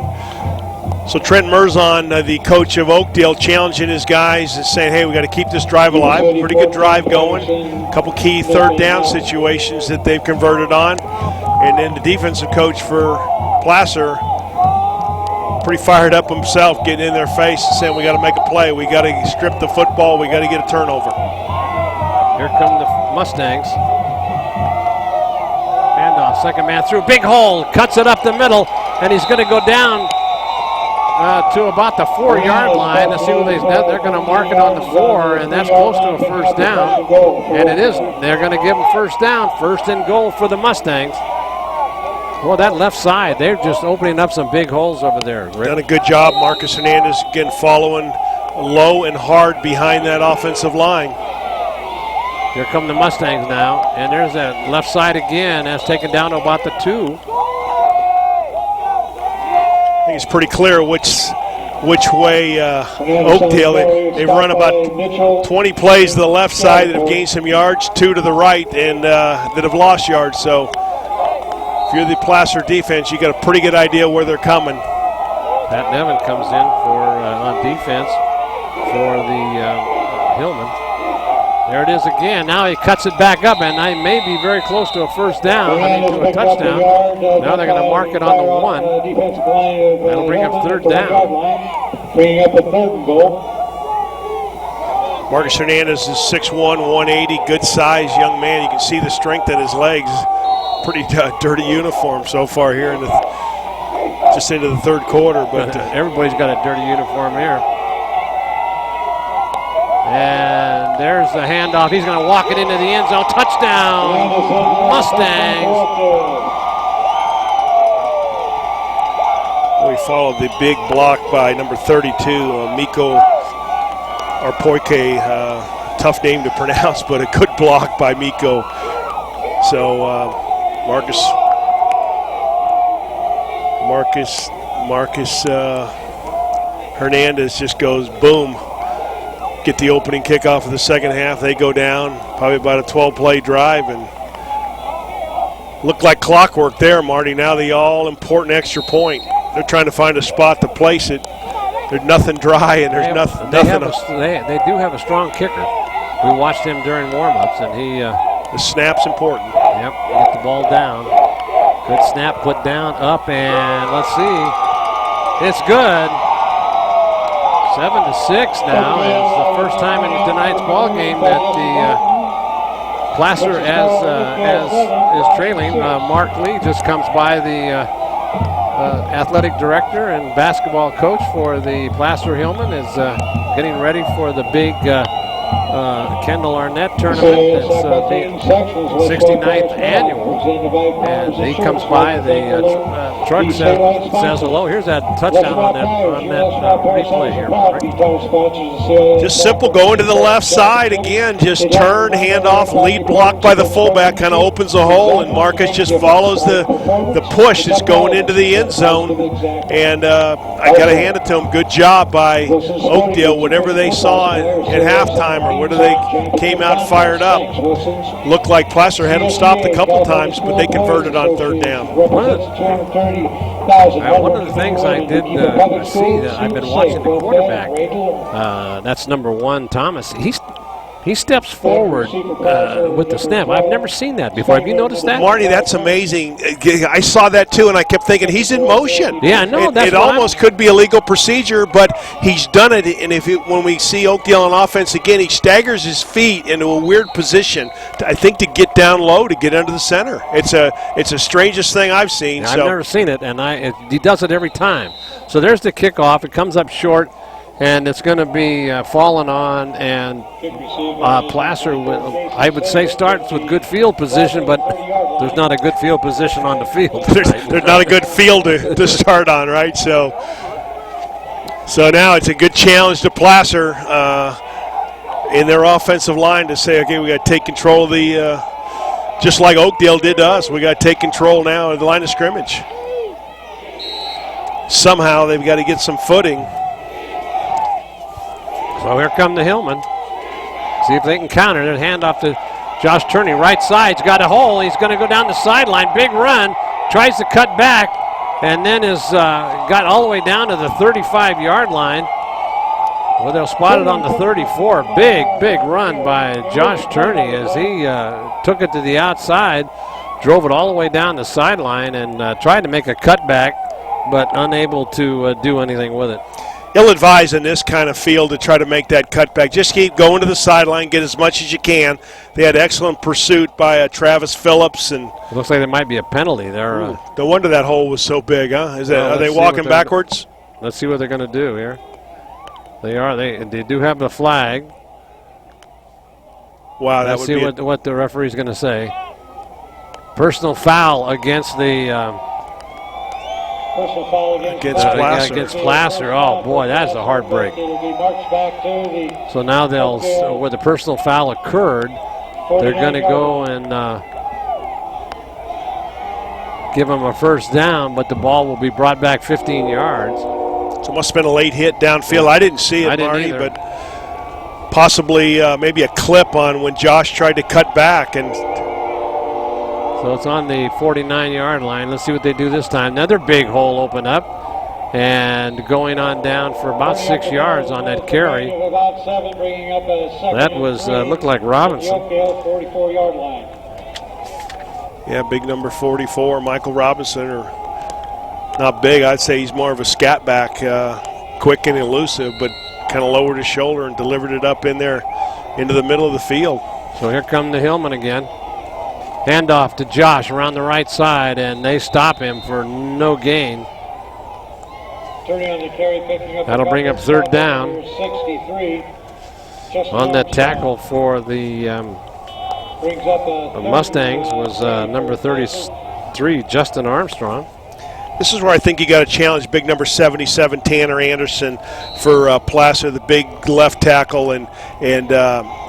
So Trent Merzon, the coach of Oakdale, challenging his guys and saying, hey, we got to keep this drive alive. Pretty good drive going. A couple key third down situations that they've converted on. And then the defensive coach for Placer, pretty fired up himself, getting in their face and saying, we got to make a play. We got to strip the football. We got to get a turnover. Here come the Mustangs. Handoff, second man through, big hole, cuts it up the middle, and he's going to go down to about the 4-yard line. Let's see what they're going to mark it on the 4, and that's close to a first down. And it isn't. They're going to give them first down, first and goal for the Mustangs. Well, that left side, they're just opening up some big holes over there. Rick. Done a good job. Marcus Hernandez again following low and hard behind that offensive line. Here come the Mustangs now, and there's that left side again. That's taken down to about the 2. I think it's pretty clear which way Oakdale. They've run about 20 plays to the left side that have gained some yards, 2 to the right, and that have lost yards. So if you're the Placer defense, you got a pretty good idea where they're coming. Pat Nevin comes in for on defense for the Hillmen. There it is again. Now he cuts it back up, and I may be very close to a first down. I mean, to a touchdown. Now they're going to mark it on the 1. That'll bring up third down. Bringing up a third and goal. Marcus Hernandez is 6'1", 180, good size young man. You can see the strength in his legs. Pretty dirty uniform so far here in just into the third quarter. But everybody's got a dirty uniform here. And there's the handoff. He's going to walk it into the end zone. Touchdown, Mustangs. We followed the big block by number 32, Miko Arpoike. Tough name to pronounce, but a good block by Miko. So Marcus Hernandez just goes boom. Get the opening kickoff of the second half. They go down, probably about a 12-play drive, and looked like clockwork there, Marty. Now the all-important extra point. They're trying to find a spot to place it. There's nothing dry, and there's nothing. They do have a strong kicker. We watched him during warm-ups, and he. The snap's important. Yep, get the ball down. Good snap, put down, up, and let's see. It's good. 7-6 now. It's the first time in tonight's ball game that the Placer is trailing. Mark Lee just comes by, the athletic director and basketball coach for the Placer Hillmen, is getting ready for the big Kendall Arnett tournament. It's the 69th annual, and he comes by. The truck says hello. Here's that touchdown on that replay here. Just simple, going to the left side again. Just turn, hand off, lead block by the fullback, kind of opens a hole, and Marcus just follows the push that's going into the end zone. And I got to hand it to him. Good job by Oakdale. Whatever they saw at halftime, or whether they came out fired up, looked like Placer had them stopped a couple times, but they converted on third down. One of the things I did see, that I've been watching the quarterback, that's number 1, Thomas. He steps forward with the snap. I've never seen that before. Have you noticed that? Marty, that's amazing. I saw that too, and I kept thinking he's in motion. Yeah, I know. It almost could be a legal procedure, but he's done it. And when we see Oakdale on offense again, he staggers his feet into a weird position, I think, to get down low, to get under the center. It's the strangest thing I've seen. I've never seen it, and he does it every time. So there's the kickoff. It comes up short, and it's going to be fallen on, and Placer, I would say, starts with good field position, but there's not a good field position on the field. There's not a good field to start on, right? So now it's a good challenge to Placer in their offensive line to say, okay, we got to take control of the, just like Oakdale did to us, we got to take control now of the line of scrimmage. Somehow they've got to get some footing. So here come the Hillmen. See if they can counter. Their handoff to Josh Turney. Right side's got a hole. He's going to go down the sideline. Big run. Tries to cut back. and then got all the way down to the 35-yard line. Well, they'll spot it on the 34. Big run by Josh Turney as he took it to the outside, drove it all the way down the sideline, and tried to make a cutback, but unable to do anything with it. Ill-advised in this kind of field to try to make that cutback. Just keep going to the sideline, get as much as you can. They had excellent pursuit by Travis Phillips. And it looks like there might be a penalty there. No wonder that hole was so big, huh? Are they walking backwards? Let's see what they're going to do here. They are. They do have the flag. Wow, that Let's see what the referee's going to say. Personal foul against the. Personal foul against Placer. Oh boy, that's a hard break. So now where the personal foul occurred, they're going to go and give him a first down, but the ball will be brought back 15 yards. So it must have been a late hit downfield. I didn't see it, Marty, but possibly maybe a clip on when Josh tried to cut back. And so it's on the 49-yard line. Let's see what they do this time. Another big hole opened up and going on down for about 6 yards on that carry. That was looked like Robinson. Yeah, big number 44, Michael Robinson. Or not big, I'd say he's more of a scat back, quick and elusive, but kind of lowered his shoulder and delivered it up in there into the middle of the field. So here come the Hillmen again. Handoff to Josh around the right side, and they stop him for no gain. That'll bring up third down. On that tackle for the Mustangs was number 33, Justin Armstrong. This is where I think you got to challenge big number 77, Tanner Anderson, for Placer, the big left tackle, and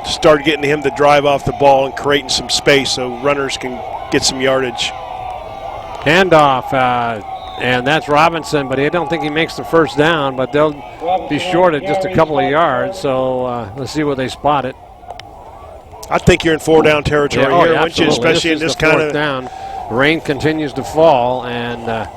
start getting him to drive off the ball and creating some space so runners can get some yardage. Handoff, and that's Robinson, but I don't think he makes the first down, but they'll be short at just a couple of yards, so let's see where they spot it. I think you're in 4-down territory here, wouldn't you, especially in this kind of down. Rain continues to fall, and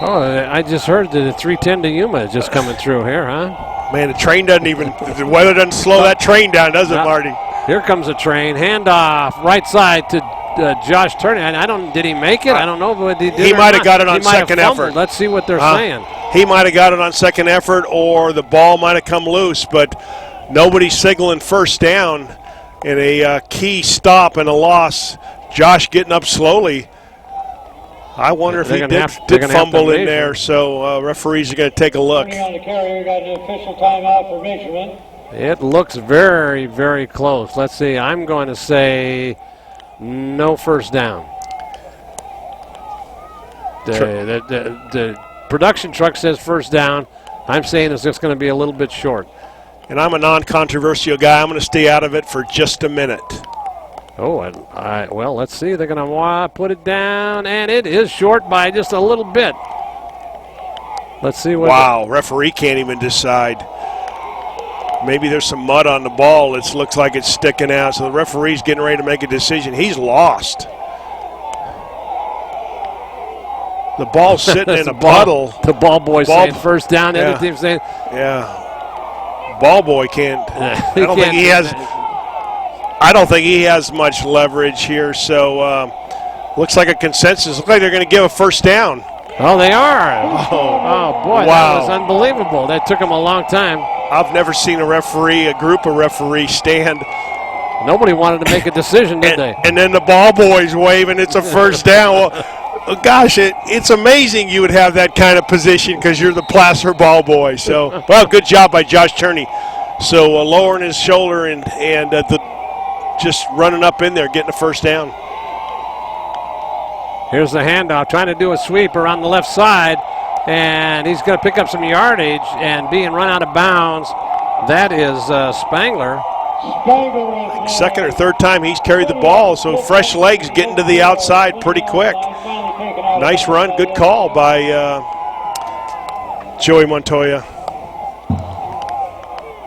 I just heard that the 310 to Yuma is just coming through here, huh? Man, the train doesn't even, the weather doesn't slow that train down, does it, Marty? Here comes a train. Handoff, right side to Josh Turney. Did he make it? I don't know, but he did. He might have got it on second effort. Let's see what they're saying. He might have got it on second effort, or the ball might have come loose, but nobody's signaling first down in a key stop and a loss. Josh getting up slowly. I wonder if he did fumble in there, so referees are going to take a look. It looks very, very close. Let's see. I'm going to say no first down. The production truck says first down. I'm saying it's just going to be a little bit short. And I'm a non-controversial guy. I'm going to stay out of it for just a minute. Oh, well, let's see. They're going to put it down, and it is short by just a little bit. Let's see what. Wow, referee can't even decide. Maybe there's some mud on the ball. It looks like it's sticking out, so the referee's getting ready to make a decision. He's lost. The ball's sitting in a puddle. The ball boy saying first down. The other team saying. Yeah. Ball boy can't. I don't think he has. I don't think he has much leverage here, so looks like a consensus. Looks like they're going to give a first down. Oh, they are. Oh boy, wow. That was unbelievable. That took them a long time. I've never seen a group of referees stand. Nobody wanted to make a decision, did they? And then the ball boys wave, and it's a first down. Well, gosh, it's amazing you would have that kind of position because you're the Placer ball boy. So, well, good job by Josh Turney. So lowering his shoulder and just running up in there, getting a first down. Here's the handoff, trying to do a sweep around the left side, and he's going to pick up some yardage and being run out of bounds. That is Spangler. Second or third time he's carried the ball, so fresh legs getting to the outside pretty quick. Nice run, good call by Joey Montoya.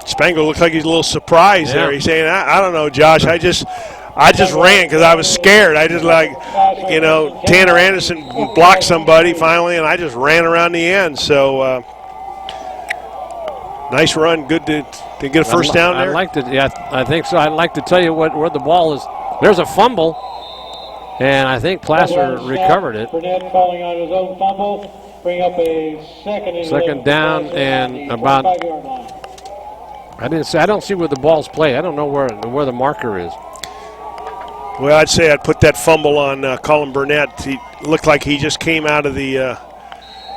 Spangler looks like he's a little surprised there. He's saying, I don't know, Josh, I just ran because I was scared. I just Tanner Anderson blocked somebody finally, and I just ran around the end. So nice run. Good to get a first down there. I think so. I'd like to tell you where the ball is. There's a fumble, and I think Placer recovered it. Burnett falling on his own fumble. Bring up a second down and about. I don't see where the ball's played. I don't know where the marker is. Well, I'd say I'd put that fumble on Colin Burnett. He looked like he just came out of the.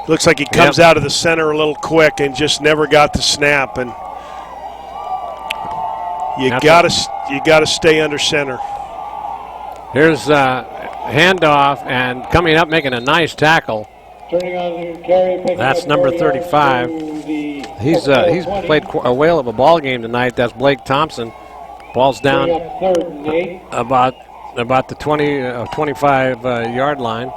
Looks like he comes out of the center a little quick and just never got the snap. And you gotta stay under center. Here's handoff and coming up making a nice tackle. Turning on the carry, that's number 35. He's played a whale of a ball game tonight. That's Blake Thompson. Ball's down about the 25-yard line.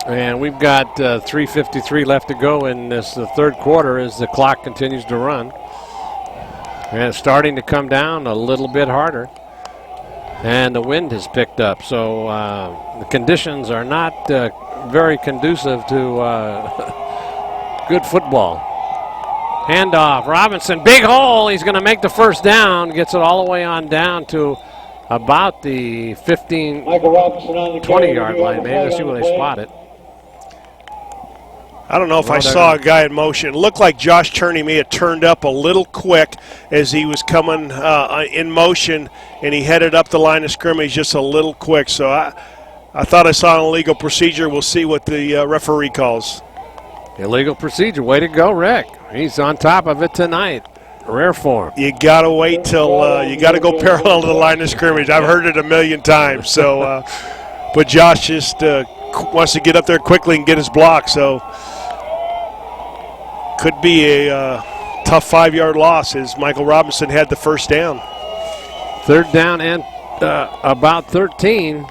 And we've got 3:53 left to go in this third quarter as the clock continues to run. And it's starting to come down a little bit harder. And the wind has picked up. So the conditions are not very conducive to good football. Handoff, Robinson, big hole. He's going to make the first down. Gets it all the way on down to about the 15, 20-yard line. Maybe let's see where they spot it. I don't know if I saw a guy in motion. It looked like Josh Turney may have turned up a little quick as he was coming in motion, and he headed up the line of scrimmage just a little quick. So I thought I saw an illegal procedure. We'll see what the referee calls. Illegal procedure. Way to go, Rick. He's on top of it tonight. Rare form. You got to wait till you got to go parallel to the line of scrimmage. I've heard it a million times. So, but Josh just wants to get up there quickly and get his block. So could be a tough 5-yard loss as Michael Robinson had the first down. Third down and about 13.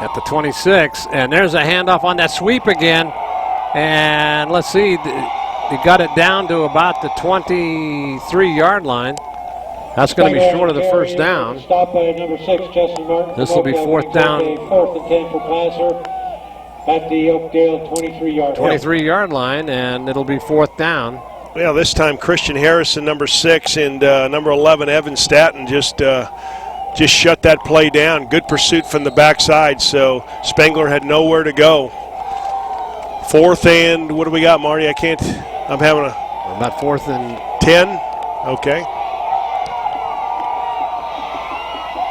At the 26, and there's a handoff on that sweep again. And let's see, he got it down to about the 23-yard line. That's going to be short of the first down. Stop by number 6, Justin Martin. This will be fourth down. 4th and 10 for Placer at the Oakdale 23-yard line. 23-yard line, and it'll be fourth down. Well, this time Christian Harrison, number 6, and number 11, Evan Staton, just shut that play down. Good pursuit from the backside, so Spengler had nowhere to go. Fourth and, what do we got, Marty? I'm having about 4th and 10? Okay.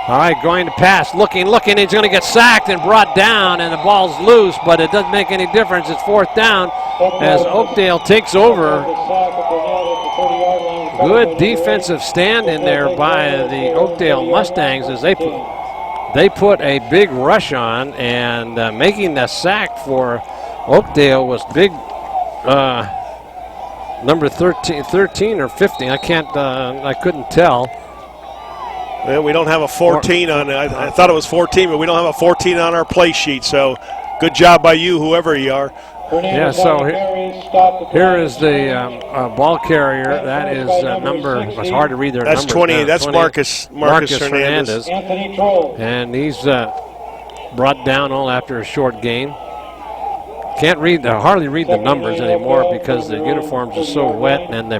All right, going to pass, looking, he's going to get sacked and brought down, and the ball's loose, but it doesn't make any difference. It's fourth down as Oakdale takes over. Good defensive stand in there by the Oakdale Mustangs as they put a big rush on, and making the sack for Oakdale was big number 13 or 15. I couldn't tell. Well, we don't have a 14 on it. I thought it was 14, but we don't have a 14 on our play sheet. So good job by you, whoever you are. Yeah, so here is the ball carrier. That is number, it's hard to read their numbers. That's 20. That's 20, Marcus Hernandez. And he's brought down all after a short game. Can't hardly read the numbers anymore because the uniforms are so wet and they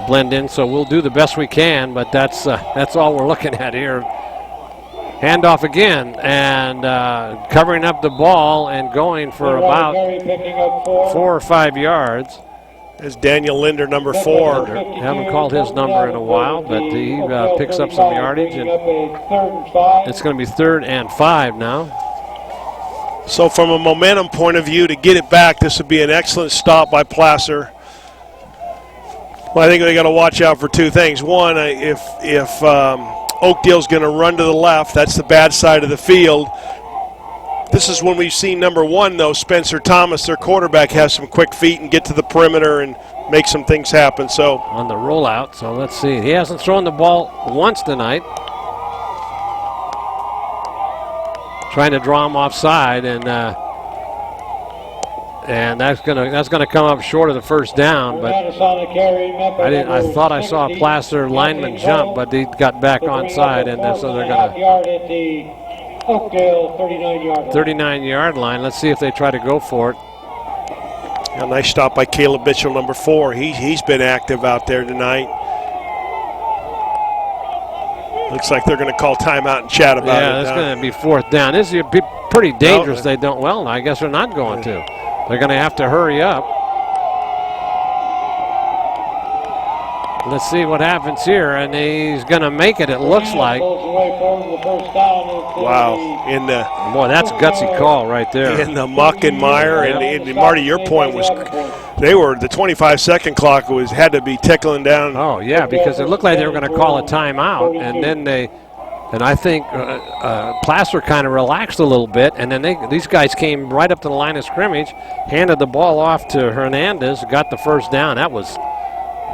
blend in. So we'll do the best we can, but that's all we're looking at here. Handoff again, and covering up the ball and going for about 4 or 5 yards. There's Daniel Linder, number 4. Haven't called his number in a while, but he picks up some yardage, and it's going to be 3rd and 5 now. So from a momentum point of view, to get it back, this would be an excellent stop by Placer. Well, I think they got to watch out for 2 things. One, if Oakdale's going to run to the left, that's the bad side of the field. This is when we've seen number 1, though, Spencer Thomas, their quarterback, has some quick feet and get to the perimeter and make some things happen. So on the rollout, so let's see. He hasn't thrown the ball once tonight. Trying to draw him offside, and And that's gonna come up short of the first down, but I thought I saw a Placer lineman jump, but he got back onside, and so they're gonna OakDale 39-yard line. 39-yard line. Let's see if they try to go for it. A nice stop by Caleb Mitchell, number 4. He's been active out there tonight. Looks like they're going to call timeout and chat about it. Yeah, it's going to be 4th down. This is pretty dangerous. They don't. Well, I guess they're not going to. They're going to have to hurry up. Let's see what happens here, and he's going to make it. It looks like. Wow! Boy, that's a gutsy call right there. In the muck and mire, and Marty, your point was, the 25-second clock had to be tickling down. Oh yeah, because it looked like they were going to call a timeout, and then I think Placer kind of relaxed a little bit, and then these guys came right up to the line of scrimmage, handed the ball off to Hernandez, got the first down. That was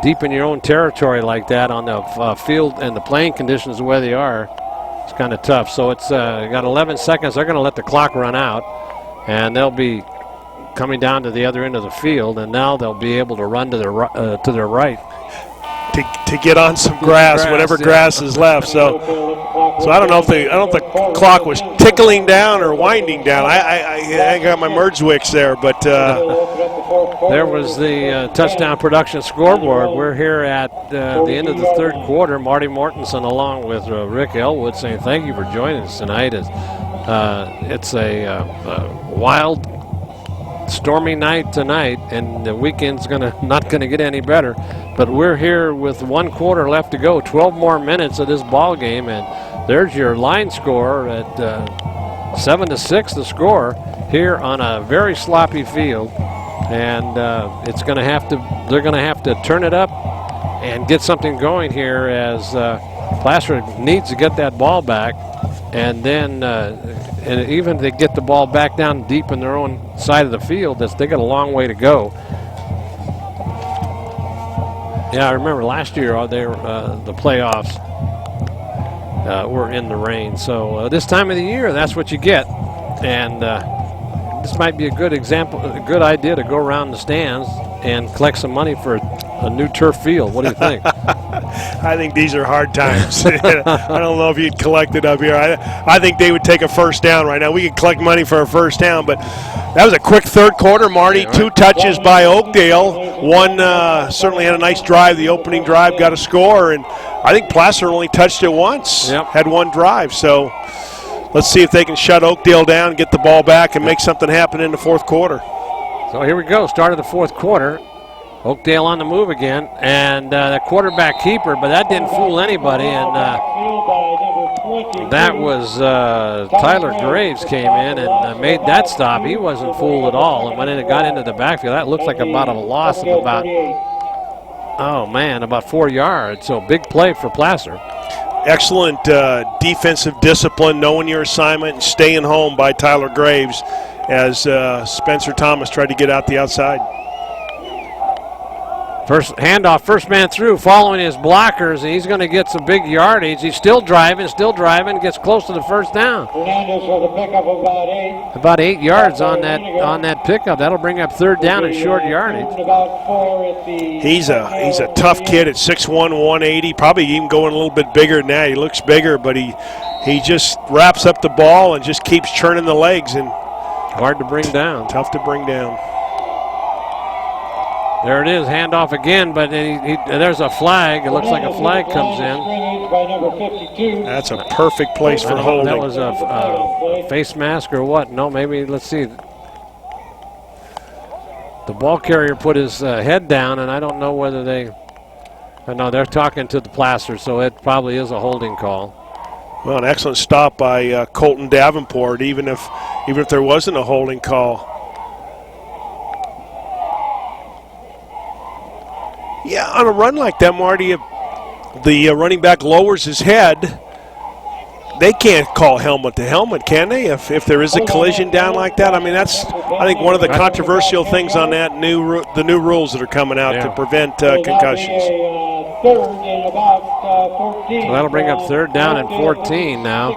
deep in your own territory like that on the field, and the playing conditions the way they are. It's kind of tough. So it's got 11 seconds. They're going to let the clock run out, and they'll be coming down to the other end of the field, and now they'll be able to run to their right. To get on some grass, whatever grass is left. So I don't know if the clock was tickling down or winding down. I got my Merdswicks there, but there was the touchdown production scoreboard. We're here at the end of the 3rd quarter. Marty Mortensen along with Rick Ellwood saying thank you for joining us tonight. It's a wild, stormy night tonight, and the weekend's not gonna get any better. But we're here with 1 quarter left to go, 12 more minutes of this ball game, and there's your line score at 7-6. The score here on a very sloppy field, and they're gonna have to turn it up and get something going here as Placer needs to get that ball back, and then. And even if they get the ball back down deep in their own side of the field, they got a long way to go. Yeah, I remember last year the playoffs were in the rain. So this time of the year, that's what you get. And this might be a good idea to go around the stands and collect some money for a new turf field. What do you think? I think these are hard times. I don't know if you'd collect it up here. I think they would take a first down right now. We could collect money for a first down, but that was a quick 3rd quarter, Marty. 2 touches by Oakdale. One certainly had a nice drive. The opening drive got a score, and I think Placer only touched it once. Yep. Had 1 drive. So let's see if they can shut Oakdale down, get the ball back, and make something happen in the 4th quarter. So here we go. Start of the 4th quarter. Oakdale on the move again, and the quarterback keeper, but that didn't fool anybody, and that was Tyler Graves came in and made that stop. He wasn't fooled at all, and when it got into the backfield, that looked like about a loss of about 4 yards, so big play for Placer. Excellent defensive discipline, knowing your assignment and staying home by Tyler Graves as Spencer Thomas tried to get out the outside. First handoff, first man through, following his blockers, and he's going to get some big yardage. He's still driving, gets close to the first down. Hernandez with a pickup of about 8 yards on that pickup. That'll bring up 3rd down and short yardage. He's a tough kid at 6'1", 180. Probably even going a little bit bigger than that. He looks bigger, but he just wraps up the ball and just keeps churning the legs, and hard to bring down. Tough to bring down. There it is, handoff again, but there's a flag. It looks like a flag comes in. That's a perfect place for holding. That was a face mask or what? No, maybe, let's see. The ball carrier put his head down, and I don't know whether they're talking to the Placer, so it probably is a holding call. Well, an excellent stop by Colton Davenport, even if there wasn't a holding call. Yeah, on a run like that, Marty, if the running back lowers his head, they can't call helmet to helmet, can they? If there is a collision down like that, I mean, that's, I think, one of the controversial things on that the new rules that are coming out to prevent concussions. Third and about 14. So that'll bring up 3rd down and 14 now.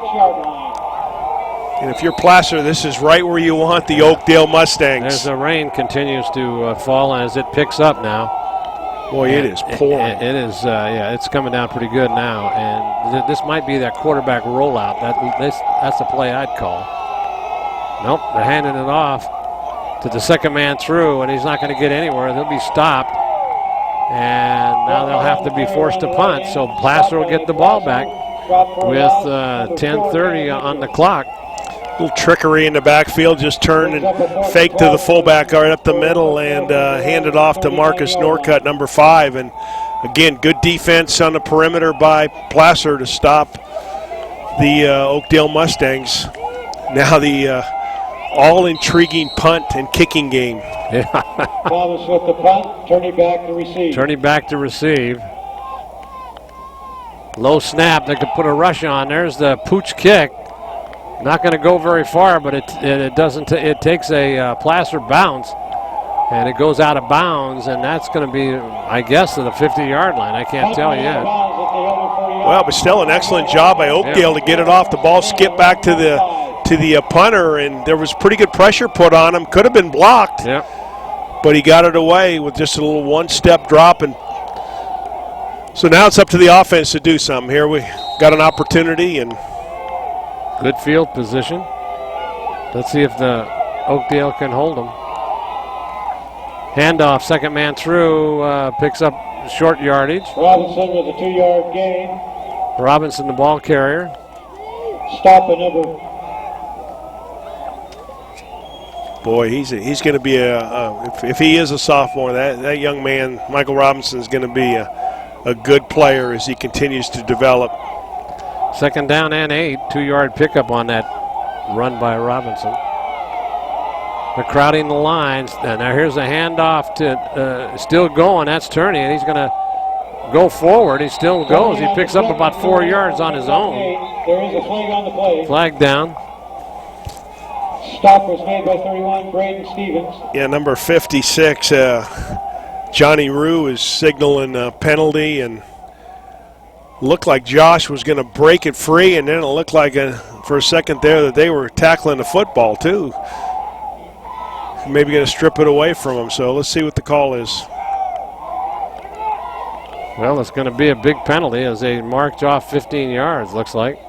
And if you're Placer, this is right where you want the Oakdale Mustangs. There's the rain continues to fall as it picks up now. Boy, it is pouring. It is, yeah, it's coming down pretty good now. And this might be that quarterback rollout. That's the play I'd call. Nope, they're handing it off to the second man through, and he's not going to get anywhere. He'll be stopped. And now they'll have to be forced to punt. So Placer will get the ball back with 10:30 on the clock. Little trickery in the backfield, just turn and fake to the fullback right up the middle and hand it off to Marcus Norcutt, number 5. And again, good defense on the perimeter by Placer to stop the Oakdale Mustangs. Now the all-intriguing punt and kicking game. Yeah. Thomas with the punt, turning back to receive. Turning back to receive. Low snap, they could put a rush on. There's the pooch kick. Not going to go very far, but it doesn't. It takes a Placer bounce, and it goes out of bounds, and that's going to be, I guess, to the 50-yard line. I can't tell yet. Well, but still an excellent job by Oakdale to get it off. The ball skipped back to the punter, and there was pretty good pressure put on him. Could have been blocked, but he got it away with just a little one-step drop. And so now it's up to the offense to do something. Here we got an opportunity and. Good field position. Let's see if the Oakdale can hold them. Handoff, second man through, picks up short yardage. Robinson with a 2-yard gain. Robinson, the ball carrier. Stop a number. Boy, he's going to be if he is a sophomore, that young man, Michael Robinson, is going to be a good player as he continues to develop. Second down and 8, 2-yard pickup on that run by Robinson. They're crowding the lines. And now here's a handoff to still going. That's Turney, and he's going to go forward. He still goes. He picks up about 4 yards on his own. There is a flag on the play. Flag down. Stop was made by 31, Braden Stevens. Yeah, number 56, Johnny Rue is signaling a penalty, and looked like Josh was going to break it free, and then it looked like for a second there that they were tackling the football too. Maybe going to strip it away from him. So let's see what the call is. Well, it's going to be a big penalty as they marked off 15 yards, looks like.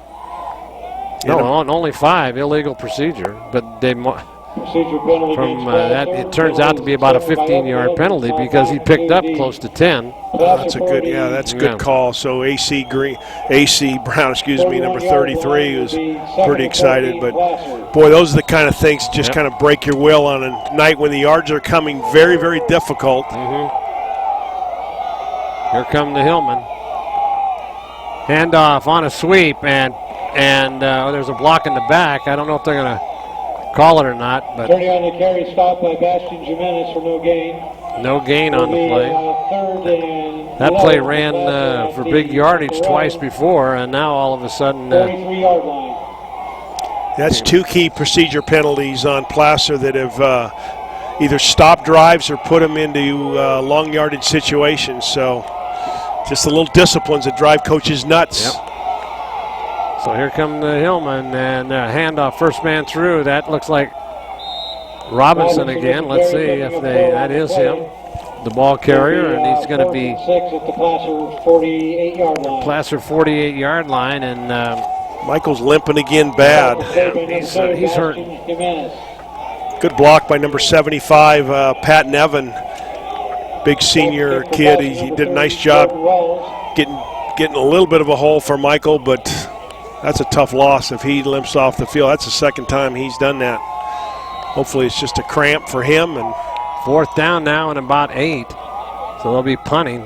No, only 5, illegal procedure, but they from that it turns out to be about a 15-yard penalty because he picked up close to 10. That's a good call. So AC Brown, number 33, was pretty excited. But boy, those are the kind of things that just kind of break your will on a night when the yards are coming very, very difficult. Here come the Hillmen. Handoff on a sweep, and there's a block in the back. I don't know if they're going to call it or not. But 30 on the carry, stop by Bastian Jimenez for no gain. No gain on the play. That play ran for big yardage twice before, and now all of a sudden. 43-yard line. That's 2 key procedure penalties on Placer that have either stopped drives or put them into long yardage situations. So just the little disciplines that drive coaches nuts. So here come the Hillmen, and handoff, first man through. That looks like Robinson again. Let's see if that is him, the ball carrier, and he's going to be at the Placer 48-yard line. Placer 48-yard line, and Michael's limping again bad. He's hurting. Good block by number 75, Pat Nevin, big senior kid. He did a nice job getting a little bit of a hole for Michael, but that's a tough loss if he limps off the field. That's the second time he's done that. Hopefully it's just a cramp for him. And 4th down now and about 8. So they'll be punting.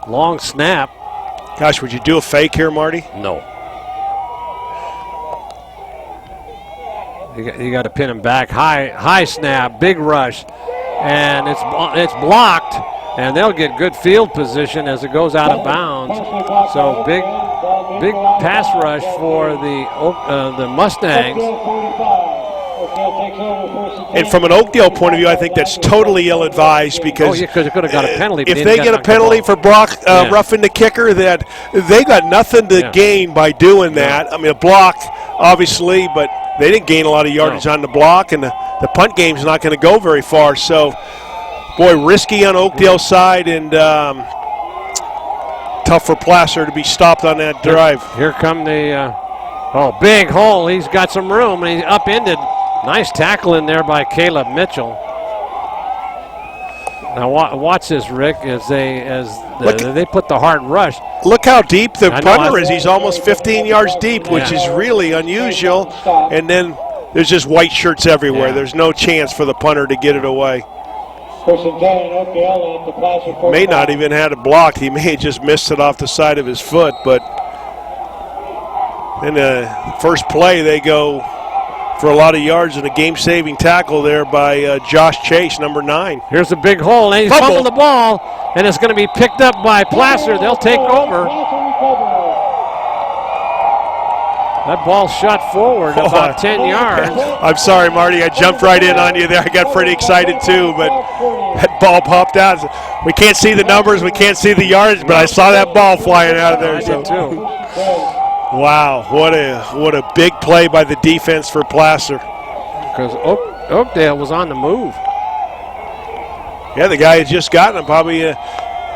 Long snap. Gosh, would you do a fake here, Marty? No. You got to pin him back. High snap, big rush. And it's blocked. And they'll get good field position as it goes out of bounds. So big pass rush for the Mustangs. And from an Oakdale point of view, I think that's totally ill-advised because it could have got a penalty. If they get a penalty for roughing the kicker, that they got nothing to gain by doing that. I mean, a block, obviously, but they didn't gain a lot of yardage on the block, and the punt game's not going to go very far. So, boy, risky on Oakdale's side, and tough for Placer to be stopped on that drive. Here come the big hole. He's got some room, and he's upended. Nice tackle in there by Caleb Mitchell. Now watch this, Rick, as they put the hard rush. Look how deep the punter is. He's almost 15 yards deep, which is really unusual. And then there's just white shirts everywhere. Yeah. There's no chance for the punter to get it away. May not even had it blocked. He may have just missed it off the side of his foot. But in the first play, they go for a lot of yards and a game-saving tackle there by Josh Chase, number 9. Here's a big hole, and he's fumbled the ball, and it's going to be picked up by Placer. They'll take over. That ball shot forward about 10 yards. I'm sorry, Marty. I jumped right in on you there. I got pretty excited, too, but that ball popped out. We can't see the numbers. We can't see the yardage, but I saw that ball flying out of there. I did, too. Wow, what a big play by the defense for Placer. Because Oakdale was on the move. Yeah, the guy had just gotten him, probably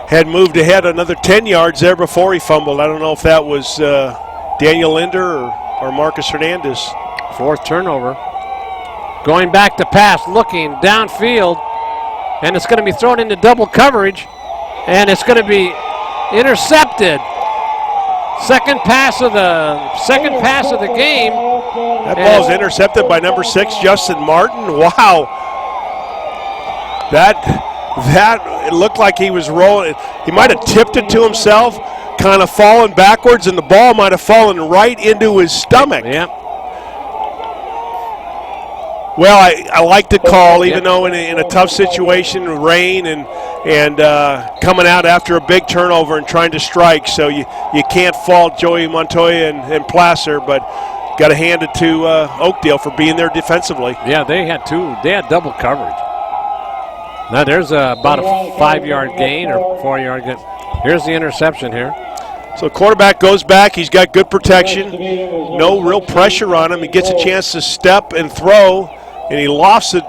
had moved ahead another 10 yards there before he fumbled. I don't know if that was Daniel Linder or Marcus Hernandez. 4th turnover. Going back to pass, looking downfield, and it's going to be thrown into double coverage, and it's going to be intercepted. Second pass of the game. That ball's intercepted by number 6, Justin Martin. Wow. That it looked like he was rolling. He might have tipped it to himself, kind of fallen backwards, and the ball might have fallen right into his stomach. Yep. Well, I like the call, even though in a tough situation, rain and coming out after a big turnover and trying to strike. So you can't fault Joey Montoya and Placer, but got to hand it to Oakdale for being there defensively. Yeah, they had double coverage. Now there's about a 5-yard gain or 4-yard gain. Here's the interception here. So quarterback goes back. He's got good protection. No real pressure on him. He gets a chance to step and throw, and he lofts it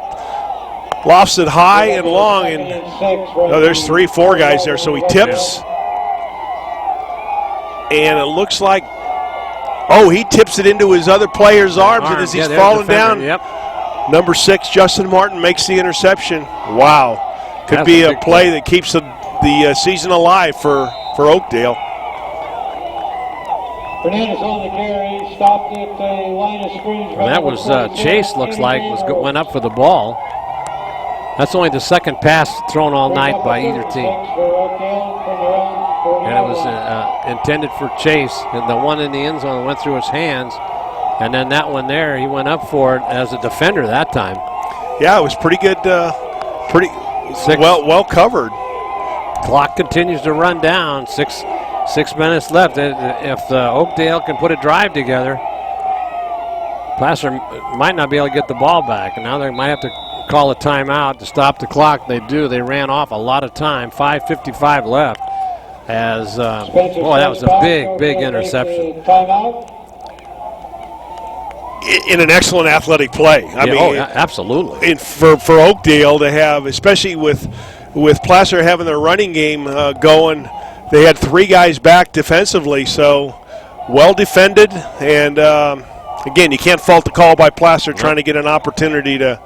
high and long. And there's 3-4 guys there. So he tips, and it looks like, he tips it into his other player's arms, and as he's falling down, number 6, Justin Martin, makes the interception. Wow. Could be a play that keeps the season alive for Oakdale. Hernandez on the carry, stopped at the line of scrimmage. And that was Chase, looks like, went up for the ball. That's only the second pass thrown all night by either team. And it was intended for Chase, and the one in the end zone went through his hands. And then that one there, he went up for it as a defender that time. Yeah, it was pretty good, well covered. Clock continues to run down. 6 minutes left. If Oakdale can put a drive together, Placer might not be able to get the ball back. And now they might have to call a timeout to stop the clock. They do. They ran off a lot of time. 5:55 left. As boy, that was a big interception. In an excellent athletic play. I mean, absolutely. For Oakdale to have, especially with Placer having their running game going, they had 3 guys back defensively, so well defended. And again, you can't fault the call by Placer trying to get an opportunity to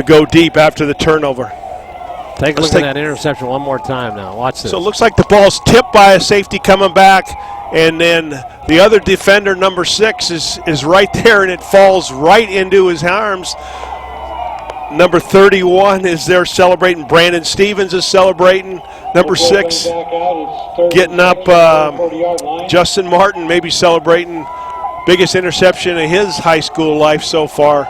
go deep after the turnover. Take a look at that interception one more time now. Watch this. So it looks like the ball's tipped by a safety coming back, and then the other defender, number 6, is right there, and it falls right into his arms. Number 31 is there celebrating. Brandon Stevens is celebrating. Number 6 getting up. Justin Martin maybe celebrating. Biggest interception of his high school life so far.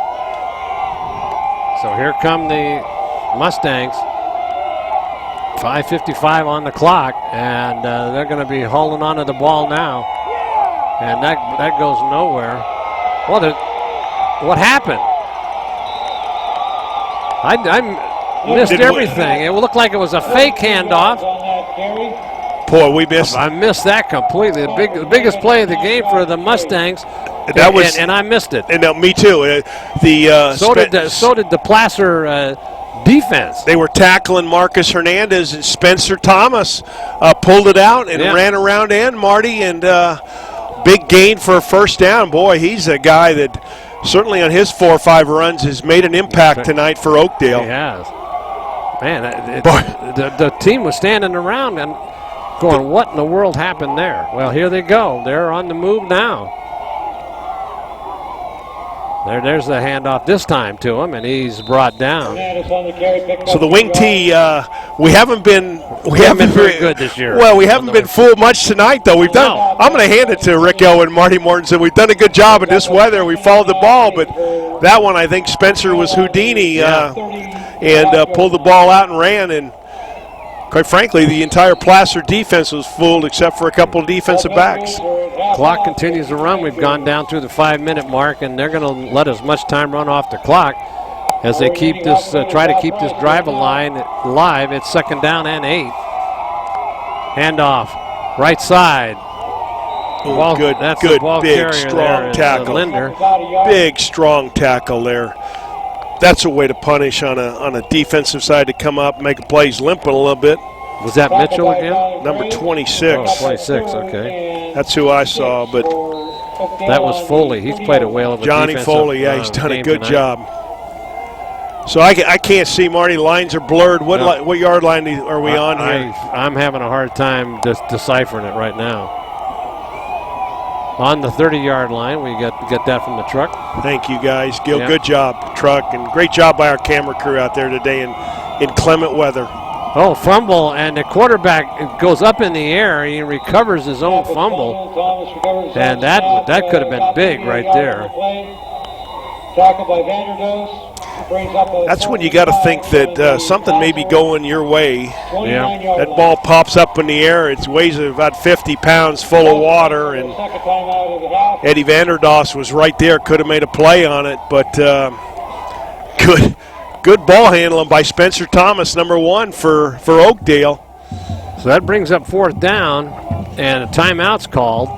So here come the Mustangs. 5:55 on the clock, and they're going to be holding on to the ball now. And that goes nowhere. Well, what happened? I missed everything. It looked like it was a fake handoff. Boy, we missed. I missed that completely. The biggest play of the game for the Mustangs. That was, and I missed it. And me too. So did the Placer defense. They were tackling Marcus Hernandez, and Spencer Thomas pulled it out and ran around and Marty, and big gain for a first down. Boy, he's a guy that certainly on his 4 or 5 runs has made an impact tonight for Oakdale. He has. Man, the team was standing around and going, what in the world happened there? Well, here they go. They're on the move now. There's the handoff this time to him, and he's brought down. So the wing tee, we haven't been very good this year. Well, we haven't been fooled much tonight, though. We've done. I'm going to hand it to Rick Ellwood and Marty Mortensen. We've done a good job in this weather. We followed the ball, but that one I think Spencer was Houdini and pulled the ball out and ran. And quite frankly, the entire Placer defense was fooled except for a couple of defensive backs. Clock continues to run. We've gone down through the 5-minute mark, and they're going to let as much time run off the clock as they keep this, try to keep this drive alive. It's 2nd down and 8. Handoff, right side. Ball, good, big, strong tackle. Linder. Big, strong tackle there. That's a way to punish on a defensive side to come up and make a play. He's limping a little bit. Was that Mitchell again? Number 26. Oh, 26, okay. That's who I saw, but that was Foley. He's played a whale of a Johnny Foley, yeah, he's done a good job. So I can't see, Marty. Lines are blurred. What yard line are we on here? I'm having a hard time deciphering it right now. On the 30-yard line, we get that from the truck. Thank you, guys. Gil, good job, truck, and great job by our camera crew out there today in inclement weather. Oh, fumble, and the quarterback goes up in the air. He recovers his own fumble, and that could have been big right there. That's when you got to think that something may be going your way. Yeah. That ball pops up in the air. It weighs about 50 pounds full of water, and Eddie Vanderdoss was right there. Could have made a play on it, but good ball handling by Spencer Thomas, number 1 for Oakdale. So that brings up 4th down, and a timeout's called.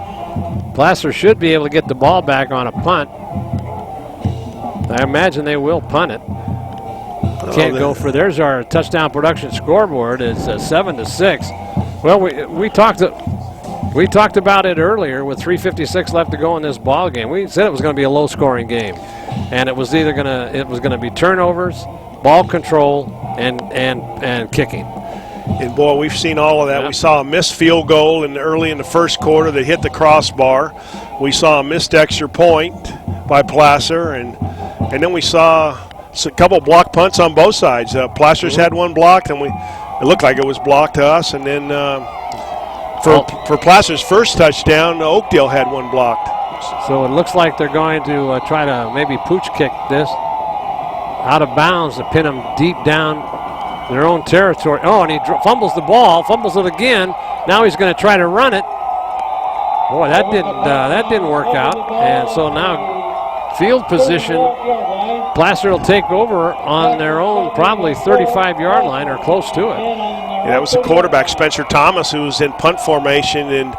Placer should be able to get the ball back on a punt. I imagine they will punt it. Can't go for. There's our touchdown production scoreboard. It's 7-6. Well, we talked about it earlier with 3:56 left to go in this ball game. We said it was going to be a low-scoring game, and it was either gonna be turnovers, ball control, and kicking. And boy, we've seen all of that. Yeah. We saw a missed field goal early in the first quarter that hit the crossbar. We saw a missed extra point by Placer, and then we saw a couple block punts on both sides. Placer's had one blocked, and it looked like it was blocked to us. And then for Placer's first touchdown, Oakdale had one blocked. So it looks like they're going to try to maybe pooch kick this out of bounds to pin them deep down their own territory. Oh, and he fumbles the ball, fumbles it again. Now he's going to try to run it. Boy, that didn't work out. And so now field position, Placer will take over on their own probably 35-yard line or close to it. Yeah, that was the quarterback, Spencer Thomas, who was in punt formation and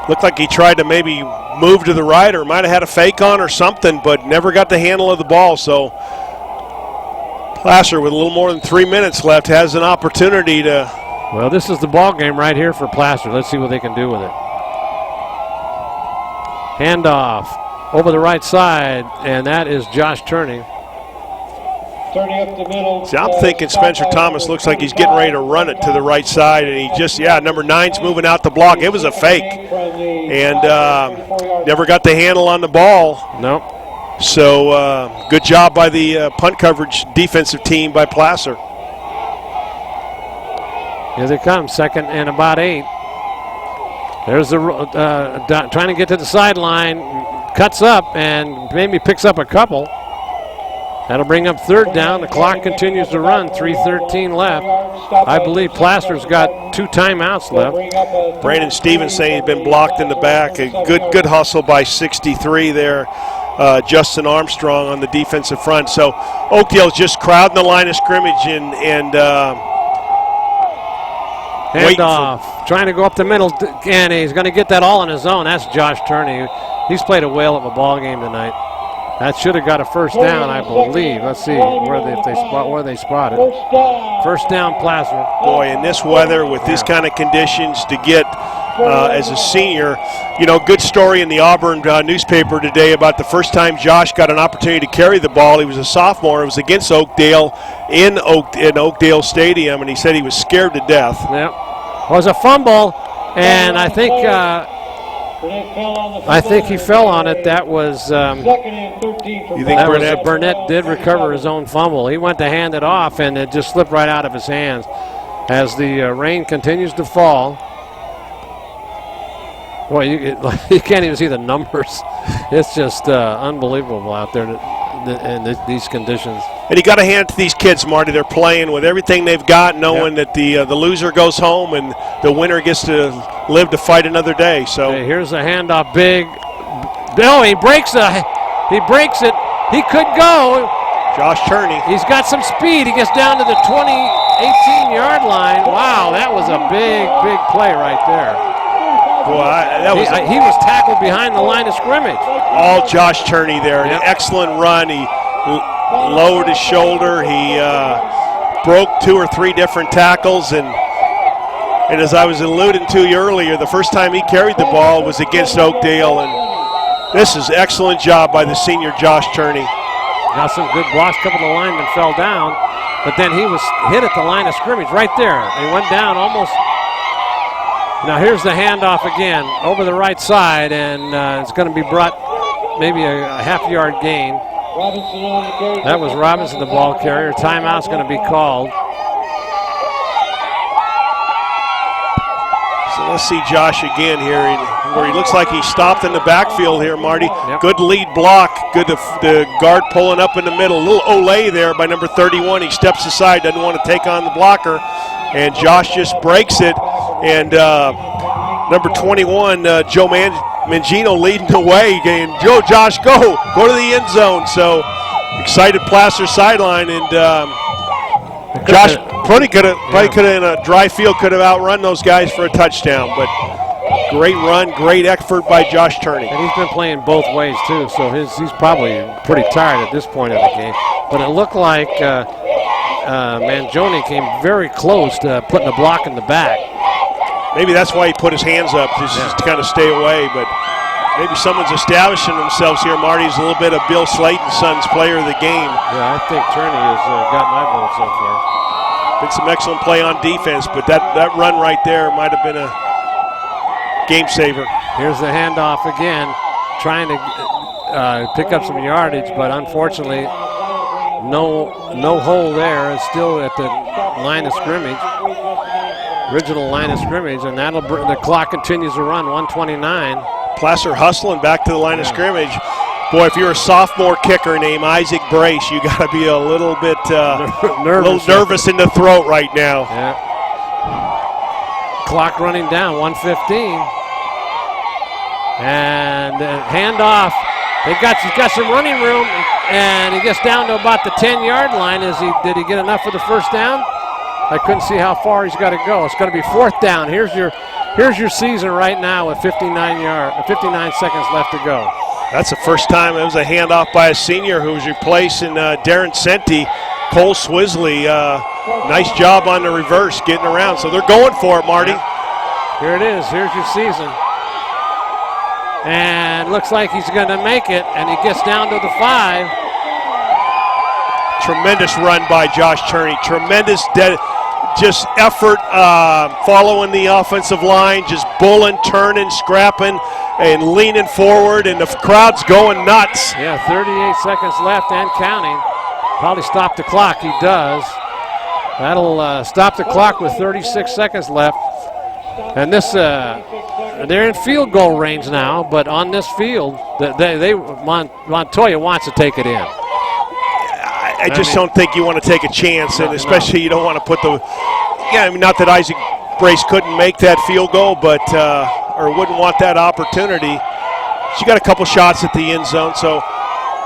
looked like he tried to maybe move to the right or might have had a fake on or something, but never got the handle of the ball. So Placer, with a little more than 3 minutes left, has an opportunity to. Well, this is the ball game right here for Placer. Let's see what they can do with it. Handoff over the right side, and that is Josh Turney. See, I'm thinking Spencer Thomas looks like he's getting ready to run it to the right side, and he just, number 9's moving out the block. It was a fake, and never got the handle on the ball. Nope. So good job by the punt coverage defensive team by Placer. Here they come, 2nd and about 8. There's the trying to get to the sideline, cuts up and maybe picks up a couple. That'll bring up 3rd down. The clock continues to run. 3:13 left. I believe Placer's got 2 timeouts left. Brandon Stevens saying he's been blocked in the back. A good hustle by 63 there. Justin Armstrong on the defensive front. So Oakdale's just crowding the line of scrimmage and handoff, trying to go up the middle, and he's going to get that all on his own. That's Josh Turney. He's played a whale of a ball game tonight. That should have got a first down, I believe. Let's see where they spotted. First down, Placer. Boy, in this weather with this kind of conditions to get as a senior, you know, good story in the Auburn newspaper today about the first time Josh got an opportunity to carry the ball. He was a sophomore. It was against Oakdale in Oakdale Stadium, and he said he was scared to death. Yep. It was a fumble, and I think he fell on it. That was Burnett did recover his own fumble. He went to hand it off, and it just slipped right out of his hands as the rain continues to fall. Boy, you can't even see the numbers. It's just unbelievable out there in these conditions. And you got to hand it to these kids, Marty. They're playing with everything they've got, knowing that the loser goes home and the winner gets to live to fight another day. So okay, here's a handoff, big. No, he breaks it. He could go. Josh Turney. He's got some speed. He gets down to the 18-yard line. Wow, that was a big play right there. Boy, he was tackled behind the line of scrimmage. All Josh Turney there. An excellent run. He lowered his shoulder. He broke 2 or 3 different tackles. And as I was alluding to you earlier, the first time he carried the ball was against Oakdale. And this is excellent job by the senior Josh Turney. Now some good blocks. A couple of the linemen fell down. But then he was hit at the line of scrimmage right there. He went down almost. Now here's the handoff again over the right side, and it's going to be brought maybe a half-yard gain. That was Robinson, the ball carrier. Timeout's going to be called. So let's see Josh again here, where he looks like he stopped in the backfield here, Marty. Yep. Good lead block. Good the guard pulling up in the middle. A little Olay there by number 31. He steps aside, doesn't want to take on the blocker, and Josh just breaks it. And number 21, Joe Mangino leading the way. And Josh, go to the end zone. So excited Placer sideline, and Josh probably could have in a dry field could have outrun those guys for a touchdown. But great run, great effort by Josh Turney. And he's been playing both ways too, so he's probably pretty tired at this point of the game. But it looked like Mangione came very close to putting a block in the back. Maybe that's why he put his hands up, just to kind of stay away. But maybe someone's establishing themselves here. Marty's a little bit of Bill Slayton's son's player of the game. Yeah, I think Turney has got my vote so far. Been some excellent play on defense, but that run right there might have been a game saver. Here's the handoff again, trying to pick up some yardage, but unfortunately, no hole there. It's still at the line of scrimmage. Original line of scrimmage, and the clock continues to run. 1:29. Placer hustling back to the line of scrimmage. Boy, if you're a sophomore kicker named Isaac Brace, you got to be a little bit nervous in the throat right now. Yeah. Clock running down. 1:15, and handoff. He's got some running room, and he gets down to about the 10-yard line. Did he get enough for the first down? I couldn't see how far he's got to go. It's going to be 4th down. Here's your season right now with 59 seconds left to go. That's the first time. It was a handoff by a senior who was replacing Darren Senti. Cole Swisley, nice job on the reverse, getting around. So they're going for it, Marty. Here it is. Here's your season. And looks like he's going to make it, and he gets down to the 5. Tremendous run by Josh Turney. Tremendous just effort following the offensive line, just bulling, turning, scrapping, and leaning forward, and the crowd's going nuts. Yeah, 38 seconds left and counting. Probably stop the clock. He does. That'll stop the clock with 36 seconds left. And this, they're in field goal range now, but on this field, Montoya wants to take it in. I just don't think you want to take a chance, and especially you don't want to put not that Isaac Brace couldn't make that field goal, but or wouldn't want that opportunity. She got a couple shots at the end zone, so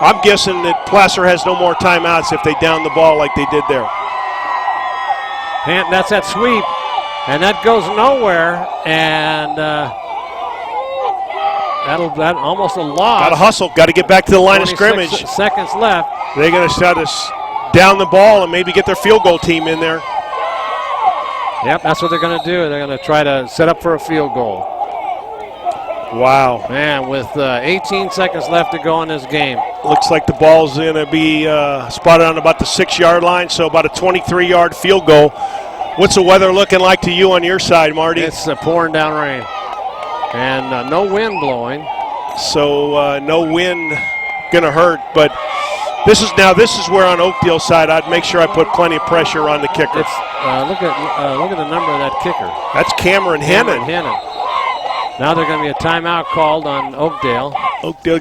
I'm guessing that Placer has no more timeouts if they down the ball like they did there. And that's that sweep, and that goes nowhere, and That almost a loss. Got to hustle. Got to get back to the line of scrimmage. Seconds left. They're going to try to down the ball and maybe get their field goal team in there. Yep, that's what they're going to do. They're going to try to set up for a field goal. Wow. Man, with 18 seconds left to go in this game. Looks like the ball's going to be spotted on about the 6-yard line, so about a 23-yard field goal. What's the weather looking like to you on your side, Marty? It's pouring down rain. And no wind blowing. So no wind going to hurt, but this is where on Oakdale side I'd make sure I put plenty of pressure on the kicker. It's, look at the number of that kicker. That's Cameron Hennon. Now they're going to be a timeout called on Oakdale. Oakdale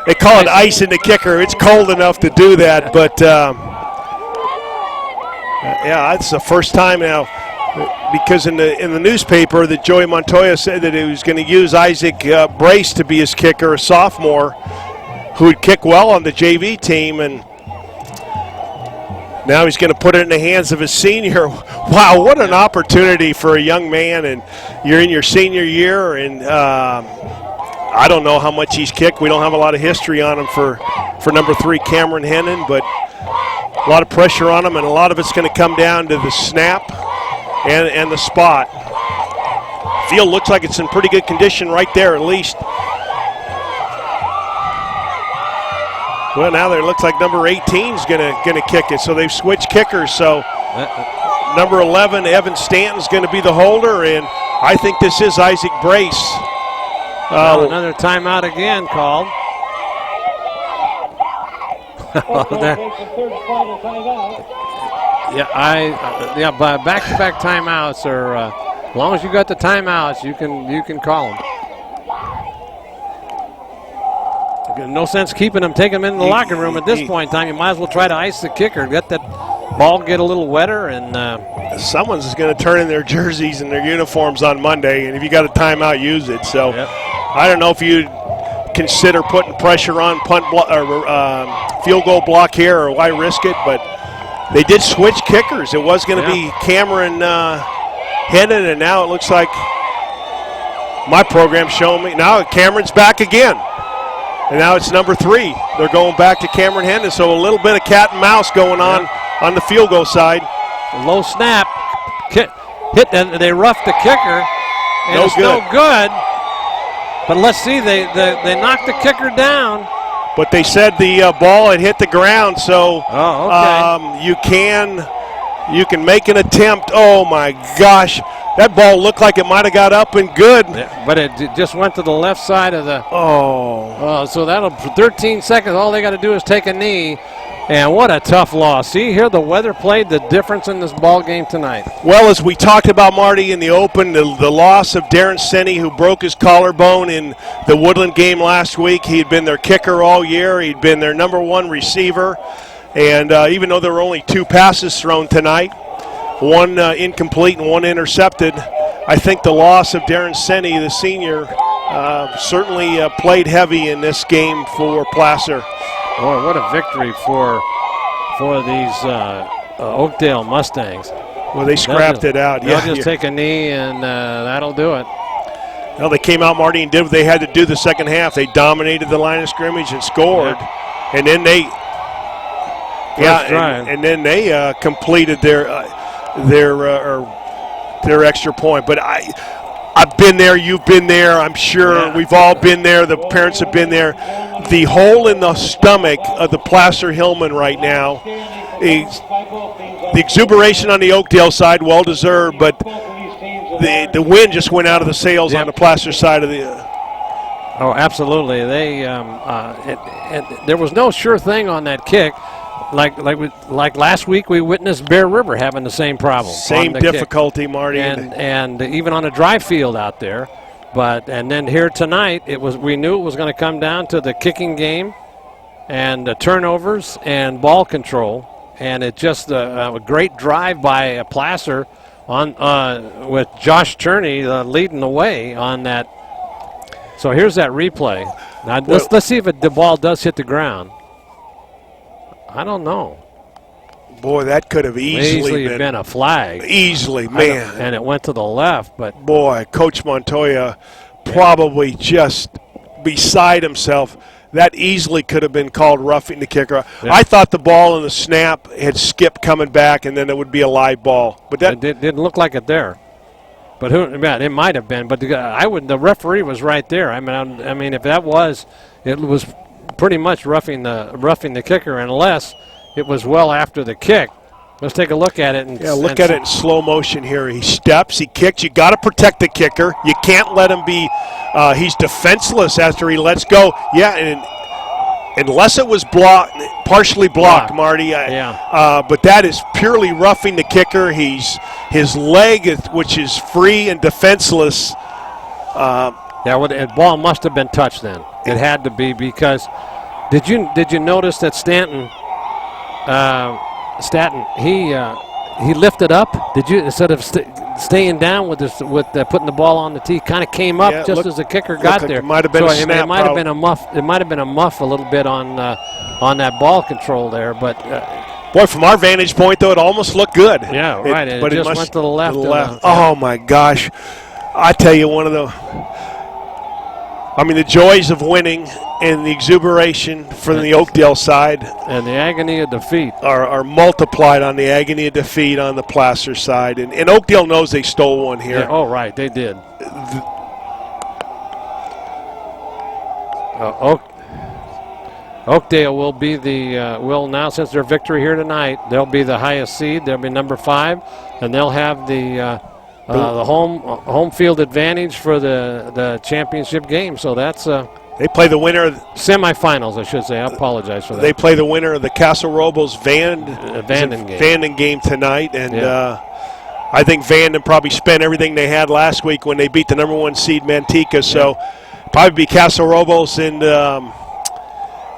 they call it ice in the kicker. It's cold enough to do that, but yeah, that's the first time now. Because in the newspaper that Joey Montoya said that he was going to use Isaac Brace to be his kicker, a sophomore who would kick well on the JV team, and now he's going to put it in the hands of his senior. Wow, what an opportunity for a young man, and you're in your senior year, and I don't know how much he's kicked. We don't have a lot of history on him for number 3, Cameron Hennon, but a lot of pressure on him, and a lot of it's going to come down to the snap and the spot. Field looks like it's in pretty good condition right there, at least. Well, now it looks like number 18 is gonna kick it, so they've switched kickers. So number 11, Evan Stanton's going to be the holder, and I think this is Isaac Brace. Another timeout again called. Back-to-back timeouts are. As long as you got the timeouts, you can call them. No sense keeping them, taking them in the locker room at this point in time. You might as well try to ice the kicker, get that ball get a little wetter, and someone's going to turn in their jerseys and their uniforms on Monday, and if you got a timeout, use it. So I don't know if you'd consider putting pressure on field goal block here, or why risk it, but they did switch kickers. It was going to be Cameron Hennon, and now it looks like my program's showing me. Now Cameron's back again. And now it's number 3. They're going back to Cameron Hennon. So a little bit of cat and mouse going on the field goal side. Low snap. Hit, and they roughed the kicker. And it's no good. But let's see, they knocked the kicker down. But they said the ball had hit the ground, so you can make an attempt. Oh, my gosh. That ball looked like it might have got up and good. Yeah, but it just went to the left side of the. So that'll 13 seconds. All they got to do is take a knee. And what a tough loss. See here, the weather played the difference in this ball game tonight. Well, as we talked about, Marty, in the open, the loss of Darren Senni, who broke his collarbone in the Woodland game last week. He had been their kicker all year. He'd been their number 1 receiver. And even though there were only 2 passes thrown tonight, 1 incomplete and 1 intercepted, I think the loss of Darren Senni, the senior, certainly played heavy in this game for Placer. Boy, what a victory for these Oakdale Mustangs. Well, they scrapped it out. They'll just take a knee, and that'll do it. Well, they came out, Marty, and did what they had to do the second half. They dominated the line of scrimmage and scored, and then they and then they completed their extra point. But I've been there, you've been there, I'm sure we've all been there, the parents have been there. The hole in the stomach of the Placer Hillmen right now is the exuberation on the Oakdale side, well deserved, but the wind just went out of the sails on the Placer side of the. Oh, absolutely. They there was no sure thing on that kick. Like last week, we witnessed Bear River having the same problem. Same difficulty, Marty, and even on a dry field out there. And then here tonight, we knew it was going to come down to the kicking game, and the turnovers and ball control, and it just a great drive by Placer on with Josh Turney leading the way on that. So here's that replay. Now let's see if the ball does hit the ground. I don't know. Boy, that could have easily been a flag. Easily, man. And it went to the left, but boy, Coach Montoya probably just beside himself. That easily could have been called roughing the kicker. Yeah. I thought the ball in the snap had skipped coming back, and then it would be a live ball. But that didn't look like it there. But it might have been. But the referee was right there. I mean, if that was, it was pretty much roughing the kicker, unless it was well after the kick. Let's take a look at it. Look at it in slow motion here. He steps, he kicks. You got to protect the kicker. You can't let him be. He's defenseless after he lets go. Yeah, and unless it was partially blocked, Marty. But that is purely roughing the kicker. His leg, which is free and defenseless. The ball must have been touched then. It had to be, because did you notice that Stanton, he lifted up? Did you, instead of staying down with putting the ball on the tee, kind of came up just as the kicker got there? It might have been a snap. It might have been a muff. It might have been a muff a little bit on that ball control there, but. Boy, from our vantage point, though, it almost looked good. Yeah, right. But it just went to the left. Oh, my gosh. I tell you, the joys of winning and the exuberation from the Oakdale side. And the agony of defeat. Are multiplied on the agony of defeat on the Placer side. And Oakdale knows they stole one here. Yeah, right, they did. Oakdale will be will now, since their victory here tonight, they'll be the highest seed. They'll be number 5, and they'll have the home field advantage for the championship game. So that's they play the winner of semifinals, I should say. I apologize for that. They play the winner of the Castle Robles Vanden game tonight, and I think Vanden probably spent everything they had last week when they beat the number 1 seed Manteca. So probably be Castle Robles and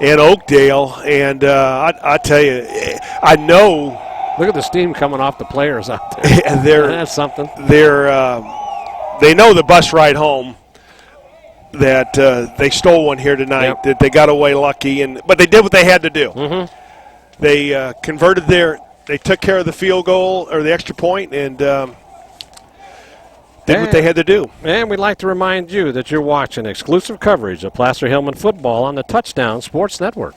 Oakdale, and I tell you, I know. Look at the steam coming off the players out there. That's something. They know the bus ride home, that they stole one here tonight, that they got away lucky, but they did what they had to do. Mm-hmm. They they took care of the field goal or the extra point, and did what they had to do. And we'd like to remind you that you're watching exclusive coverage of Placer Hillmen football on the Touchdown Sports Network.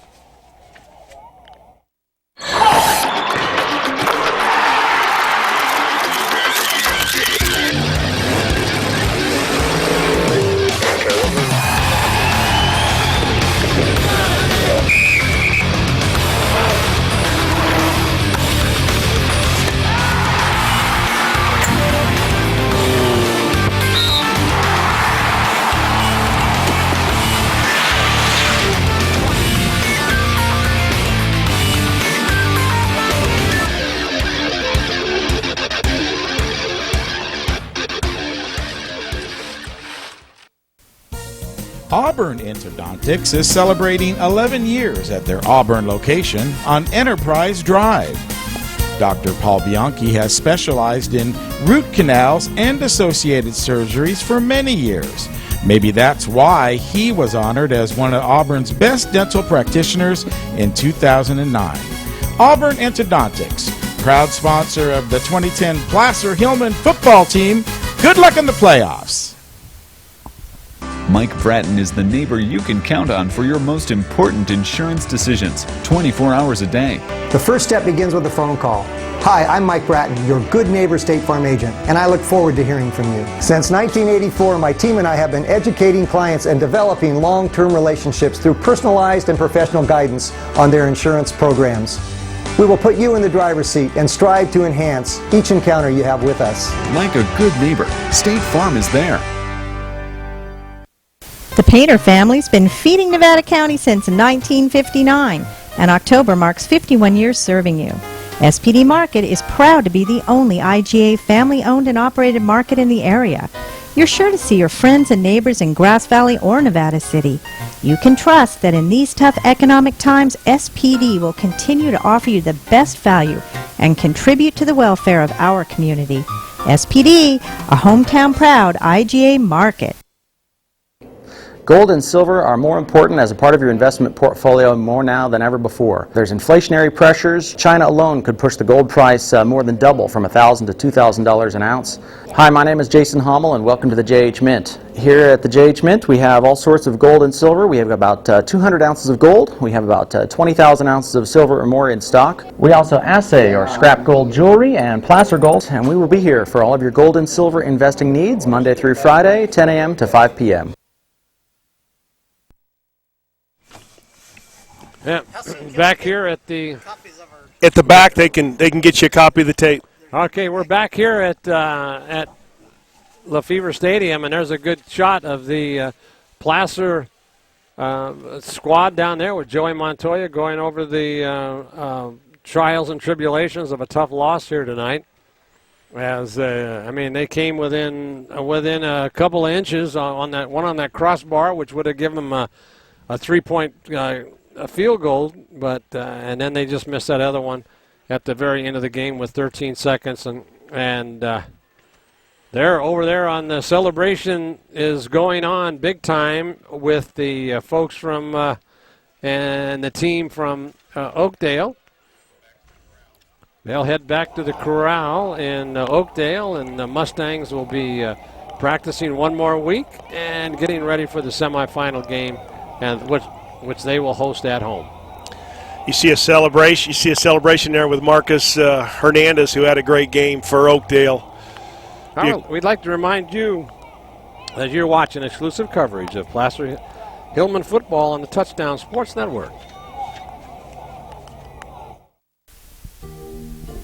Auburn Endodontics is celebrating 11 years at their Auburn location on Enterprise Drive. Dr. Paul Bianchi has specialized in root canals and associated surgeries for many years. Maybe that's why he was honored as one of Auburn's best dental practitioners in 2009. Auburn Endodontics, proud sponsor of the 2010 Placer Hillmen football team. Good luck in the playoffs. Mike Bratton is the neighbor you can count on for your most important insurance decisions, 24 hours a day. The first step begins with a phone call. Hi, I'm Mike Bratton, your good neighbor State Farm agent, and I look forward to hearing from you. Since 1984, my team and I have been educating clients and developing long-term relationships through personalized and professional guidance on their insurance programs. We will put you in the driver's seat and strive to enhance each encounter you have with us. Like a good neighbor, State Farm is there. The Painter family's been feeding Nevada County since 1959, and October marks 51 years serving you. SPD Market is proud to be the only IGA family-owned and operated market in the area. You're sure to see your friends and neighbors in Grass Valley or Nevada City. You can trust that in these tough economic times, SPD will continue to offer you the best value and contribute to the welfare of our community. SPD, a hometown proud IGA market. Gold and silver are more important as a part of your investment portfolio more now than ever before. There's inflationary pressures. China alone could push the gold price more than double from $1,000 to $2,000 an ounce. Hi, my name is Jason Hommel and welcome to the JH Mint. Here at the JH Mint we have all sorts of gold and silver. We have about 200 ounces of gold. We have about 20,000 ounces of silver or more in stock. We also assay or scrap gold jewelry and placer gold, and we will be here for all of your gold and silver investing needs Monday through Friday, 10 a.m. to 5 p.m. Yeah, back here at the back, they can get you a copy of the tape. Okay, we're back here at LeFebvre Stadium, and there's a good shot of the Placer squad down there with Joey Montoya going over the trials and tribulations of a tough loss here tonight. As I mean, they came within a couple of inches on that crossbar, which would have given them a 3-point. A field goal, but and then they just missed that other one at the very end of the game with 13 seconds, and they're over there on the celebration is going on big time with the folks from and the team from Oakdale. They'll head back to the corral in Oakdale, and the Mustangs will be practicing one more week and getting ready for the semifinal game, and which they will host at home. You see a celebration. You see a celebration there with Marcus Hernandez, who had a great game for Oakdale. We'd like to remind you that you're watching exclusive coverage of Placer Hillmen football on the Touchdown Sports Network.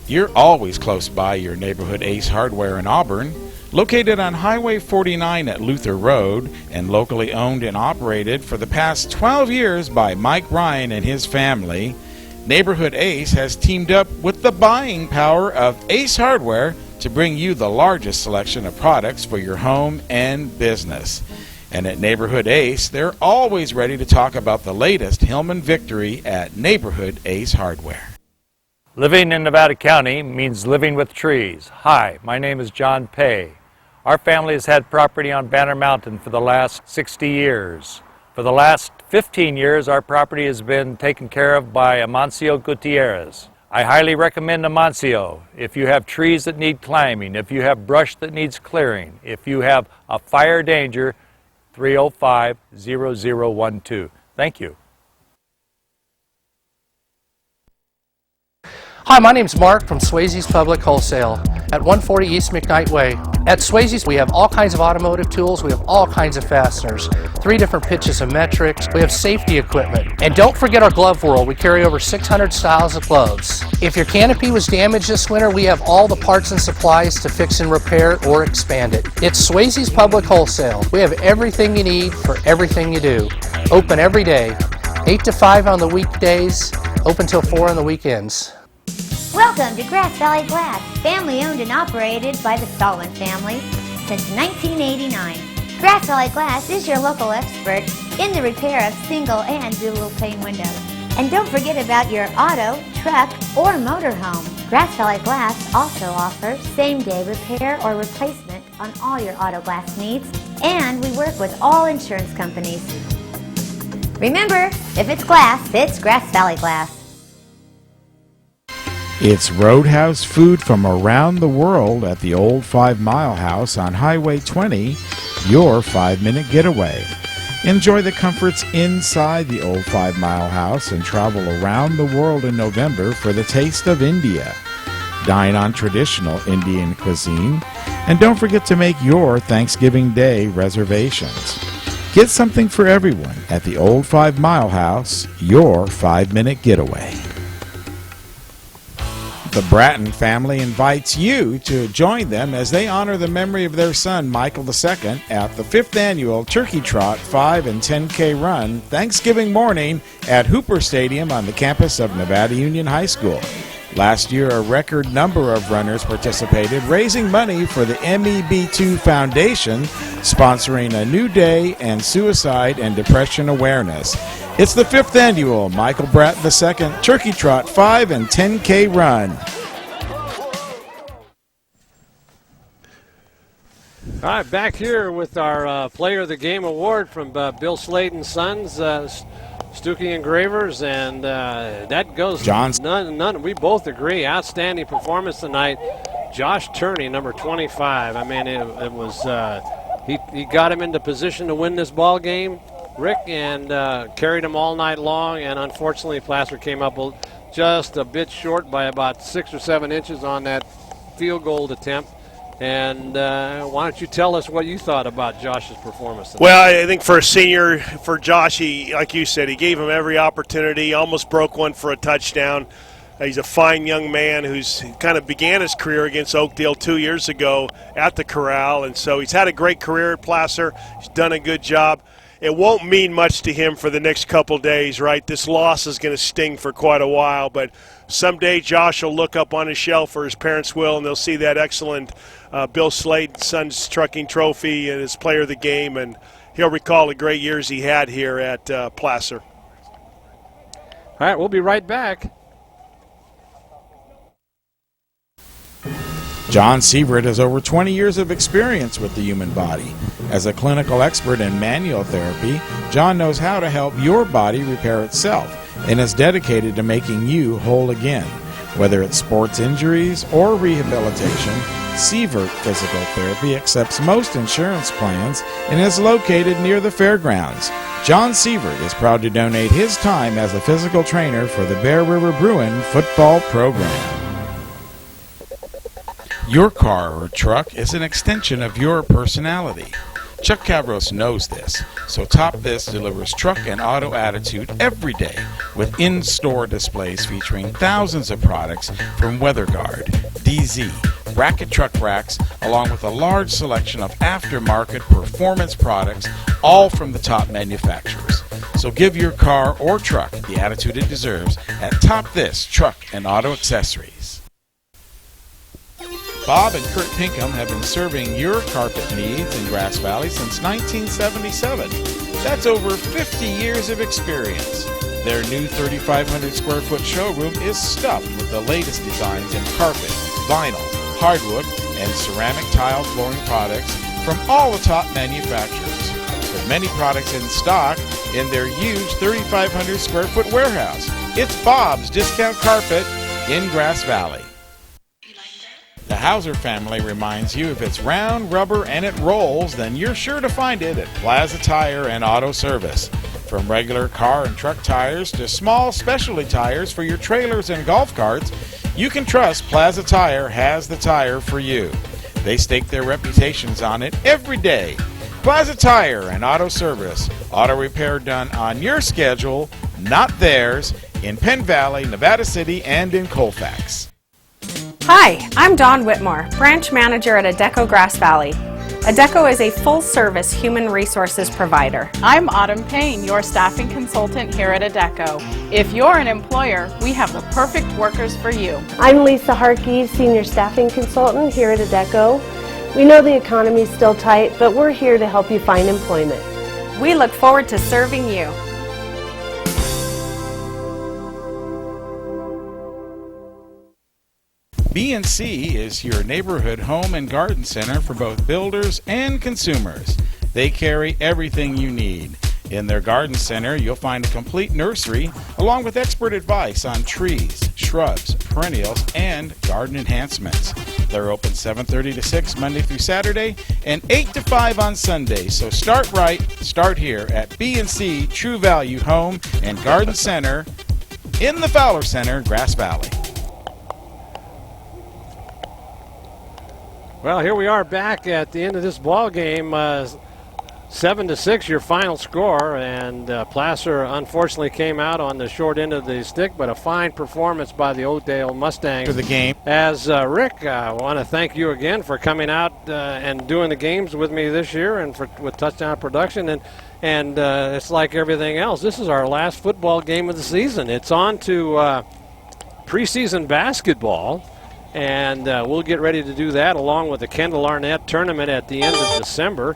You're always close by your neighborhood Ace Hardware in Auburn. Located on Highway 49 at Luther Road and locally owned and operated for the past 12 years by Mike Ryan and his family, Neighborhood Ace has teamed up with the buying power of Ace Hardware to bring you the largest selection of products for your home and business. And at Neighborhood Ace, they're always ready to talk about the latest Hillman victory at Neighborhood Ace Hardware. Living in Nevada County means living with trees. Hi, my name is John Pay. Our family has had property on Banner Mountain for the last 60 years. For the last 15 years, our property has been taken care of by Amancio Gutierrez. I highly recommend Amancio if you have trees that need climbing, if you have brush that needs clearing, if you have a fire danger, 305-0012. Thank you. Hi, my name's Mark from Swayze's Public Wholesale at 140 East McKnight Way. At Swayze's, we have all kinds of automotive tools. We have all kinds of fasteners, 3 different pitches of metrics. We have safety equipment. And don't forget our glove world. We carry over 600 styles of gloves. If your canopy was damaged this winter, we have all the parts and supplies to fix and repair or expand it. It's Swayze's Public Wholesale. We have everything you need for everything you do. Open every day, 8 to 5 on the weekdays, open till 4 on the weekends. Welcome to Grass Valley Glass, family owned and operated by the Solomon family since 1989. Grass Valley Glass is your local expert in the repair of single and dual pane windows. And don't forget about your auto, truck, or motorhome. Grass Valley Glass also offers same-day repair or replacement on all your auto glass needs, and we work with all insurance companies. Remember, if it's glass, it's Grass Valley Glass. It's Roadhouse food from around the world at the Old 5 Mile House on Highway 20, your 5-minute getaway. Enjoy the comforts inside the Old 5 Mile House and travel around the world in November for the taste of India. Dine on traditional Indian cuisine, and don't forget to make your Thanksgiving Day reservations. Get something for everyone at the Old 5 Mile House, your 5-minute getaway. The Bratton family invites you to join them as they honor the memory of their son, Michael II, at the 5th Annual Turkey Trot 5 and 10K Run Thanksgiving morning at Hooper Stadium on the campus of Nevada Union High School. Last year, a record number of runners participated, raising money for the MEB2 Foundation, sponsoring a new day and suicide and depression awareness. It's the 5th Annual Michael Bratton II Turkey Trot 5 and 10K Run. All right, back here with our Player of the Game award from Bill Slade and Sons, Stuckey Engravers, and that goes John's. None. We both agree. Outstanding performance tonight. Josh Turney, number 25. I mean, it was he got him into position to win this ball game, Rick, and carried him all night long. And unfortunately, Placer came up just a bit short by about 6 or 7 inches on that field goal attempt. And why don't you tell us what you thought about Josh's performance tonight? Well, I think for a senior, for Josh, he, like you said, he gave him every opportunity, almost broke one for a touchdown. He's a fine young man who's kind of began his career against Oakdale 2 years ago at the Corral, and so he's had a great career at Placer. He's done a good job. It won't mean much to him for the next couple days, right? This loss is going to sting for quite a while, but someday Josh will look up on his shelf, or his parents will, and they'll see that excellent Bill Slade Sons Trucking Trophy and his Player of the Game, and he'll recall the great years he had here at Placer. All right, we'll be right back. John Sievert has over 20 years of experience with the human body. As a clinical expert in manual therapy, John knows how to help your body repair itself and is dedicated to making you whole again. Whether it's sports injuries or rehabilitation, Sievert Physical Therapy accepts most insurance plans and is located near the fairgrounds. John Sievert is proud to donate his time as a physical trainer for the Bear River Bruin football program. Your car or truck is an extension of your personality. Chuck Cavros knows this, so Top This delivers truck and auto attitude every day with in-store displays featuring thousands of products from WeatherGuard, DZ, bracket truck racks, along with a large selection of aftermarket performance products, all from the top manufacturers. So give your car or truck the attitude it deserves at Top This Truck and Auto Accessories. Bob and Kurt Pinkham have been serving your carpet needs in Grass Valley since 1977. That's over 50 years of experience. Their new 3,500 square foot showroom is stuffed with the latest designs in carpet, vinyl, hardwood, and ceramic tile flooring products from all the top manufacturers. With many products in stock in their huge 3,500 square foot warehouse. It's Bob's Discount Carpet in Grass Valley. The Hauser family reminds you if it's round, rubber, and it rolls, then you're sure to find it at Plaza Tire and Auto Service. From regular car and truck tires to small specialty tires for your trailers and golf carts, you can trust Plaza Tire has the tire for you. They stake their reputations on it every day. Plaza Tire and Auto Service. Auto repair done on your schedule, not theirs, in Penn Valley, Nevada City, and in Colfax. Hi, I'm Dawn Whitmore, branch manager at Adecco Grass Valley. Adecco is a full-service human resources provider. I'm Autumn Payne, your staffing consultant here at Adecco. If you're an employer, we have the perfect workers for you. I'm Lisa Harkey, senior staffing consultant here at Adecco. We know the economy is still tight, but we're here to help you find employment. We look forward to serving you. B&C is your neighborhood home and garden center for both builders and consumers. They carry everything you need. In their garden center, you'll find a complete nursery along with expert advice on trees, shrubs, perennials, and garden enhancements. They're open 7:30 to 6 Monday through Saturday and 8 to 5 on Sunday. So start right, start here at B&C True Value Home and Garden Center in the Fowler Center, Grass Valley. Well, here we are back at the end of this ball game. 7-6 your final score, and Placer unfortunately came out on the short end of the stick, but a fine performance by the OakDale Mustangs for the game. As Rick, I want to thank you again for coming out and doing the games with me this year and with Touchdown Production, and it's like everything else. This is our last football game of the season. It's on to preseason basketball. And we'll get ready to do that along with the Kendall Arnett tournament at the end of December,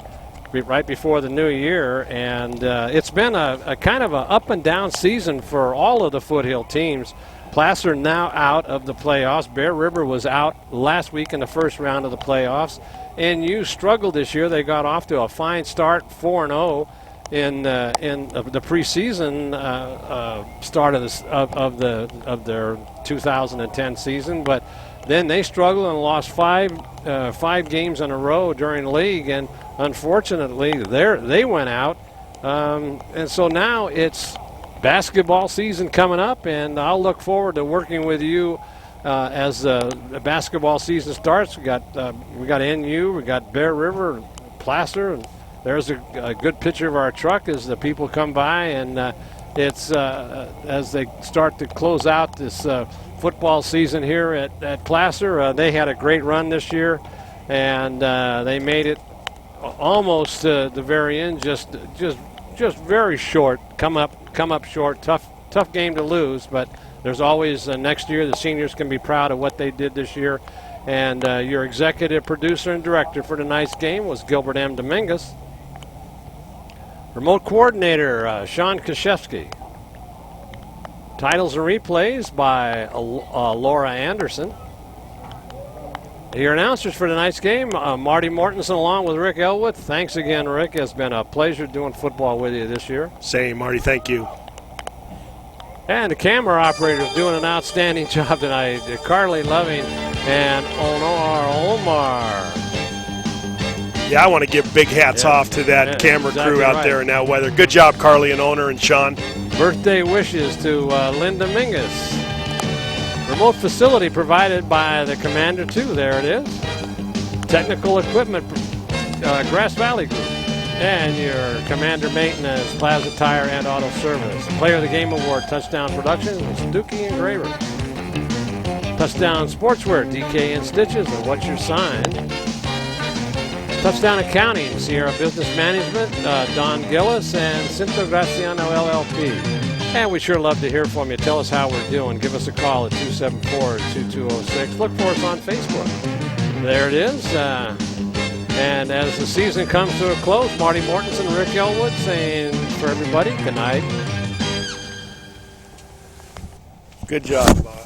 right before the new year. And it's been a kind of an up and down season for all of the Foothill teams. Placer now out of the playoffs. Bear River was out last week in the first round of the playoffs. NU struggled this year. They got off to a fine start, 4-0 in the preseason start of their 2010 season, but then they struggled and lost five games in a row during league, and unfortunately they went out, and so now it's basketball season coming up, and I'll look forward to working with you as the basketball season starts. We got NU, we got Bear River, Placer, and there's a good picture of our truck as the people come by, and it's as they start to close out this football season here at Placer. They had a great run this year, and they made it almost to the very end, just very short. Come up short. Tough game to lose, but there's always next year. The seniors can be proud of what they did this year. And your executive producer and director for tonight's game was Gilbert M. Dominguez. Remote coordinator Sean Kashevsky. Titles and replays by Laura Anderson. Your announcers for tonight's game, Marty Mortensen along with Rick Ellwood. Thanks again, Rick. It's been a pleasure doing football with you this year. Same, Marty. Thank you. And the camera operator is doing an outstanding job tonight. Carly Loving and Omar. Yeah, I want to give big hats off to that camera crew out there in that weather. Good job, Carly and Owner and Sean. Birthday wishes to Linda Mingus. Remote facility provided by the Commander 2. There it is. Technical equipment, Grass Valley Group. And your Commander Maintenance, Plaza Tire and Auto Service. Player of the Game Award, Touchdown Productions, Dookie and Graver. Touchdown Sportswear, DK and Stitches, and What's Your Sign? Touchdown Accounting, Sierra Business Management, Don Gillis, and Cinto Graciano LLP. And we sure love to hear from you. Tell us how we're doing. Give us a call at 274-2206. Look for us on Facebook. There it is. And as the season comes to a close, Marty Mortensen and Rick Ellwood saying for everybody, good night. Good job, Bob.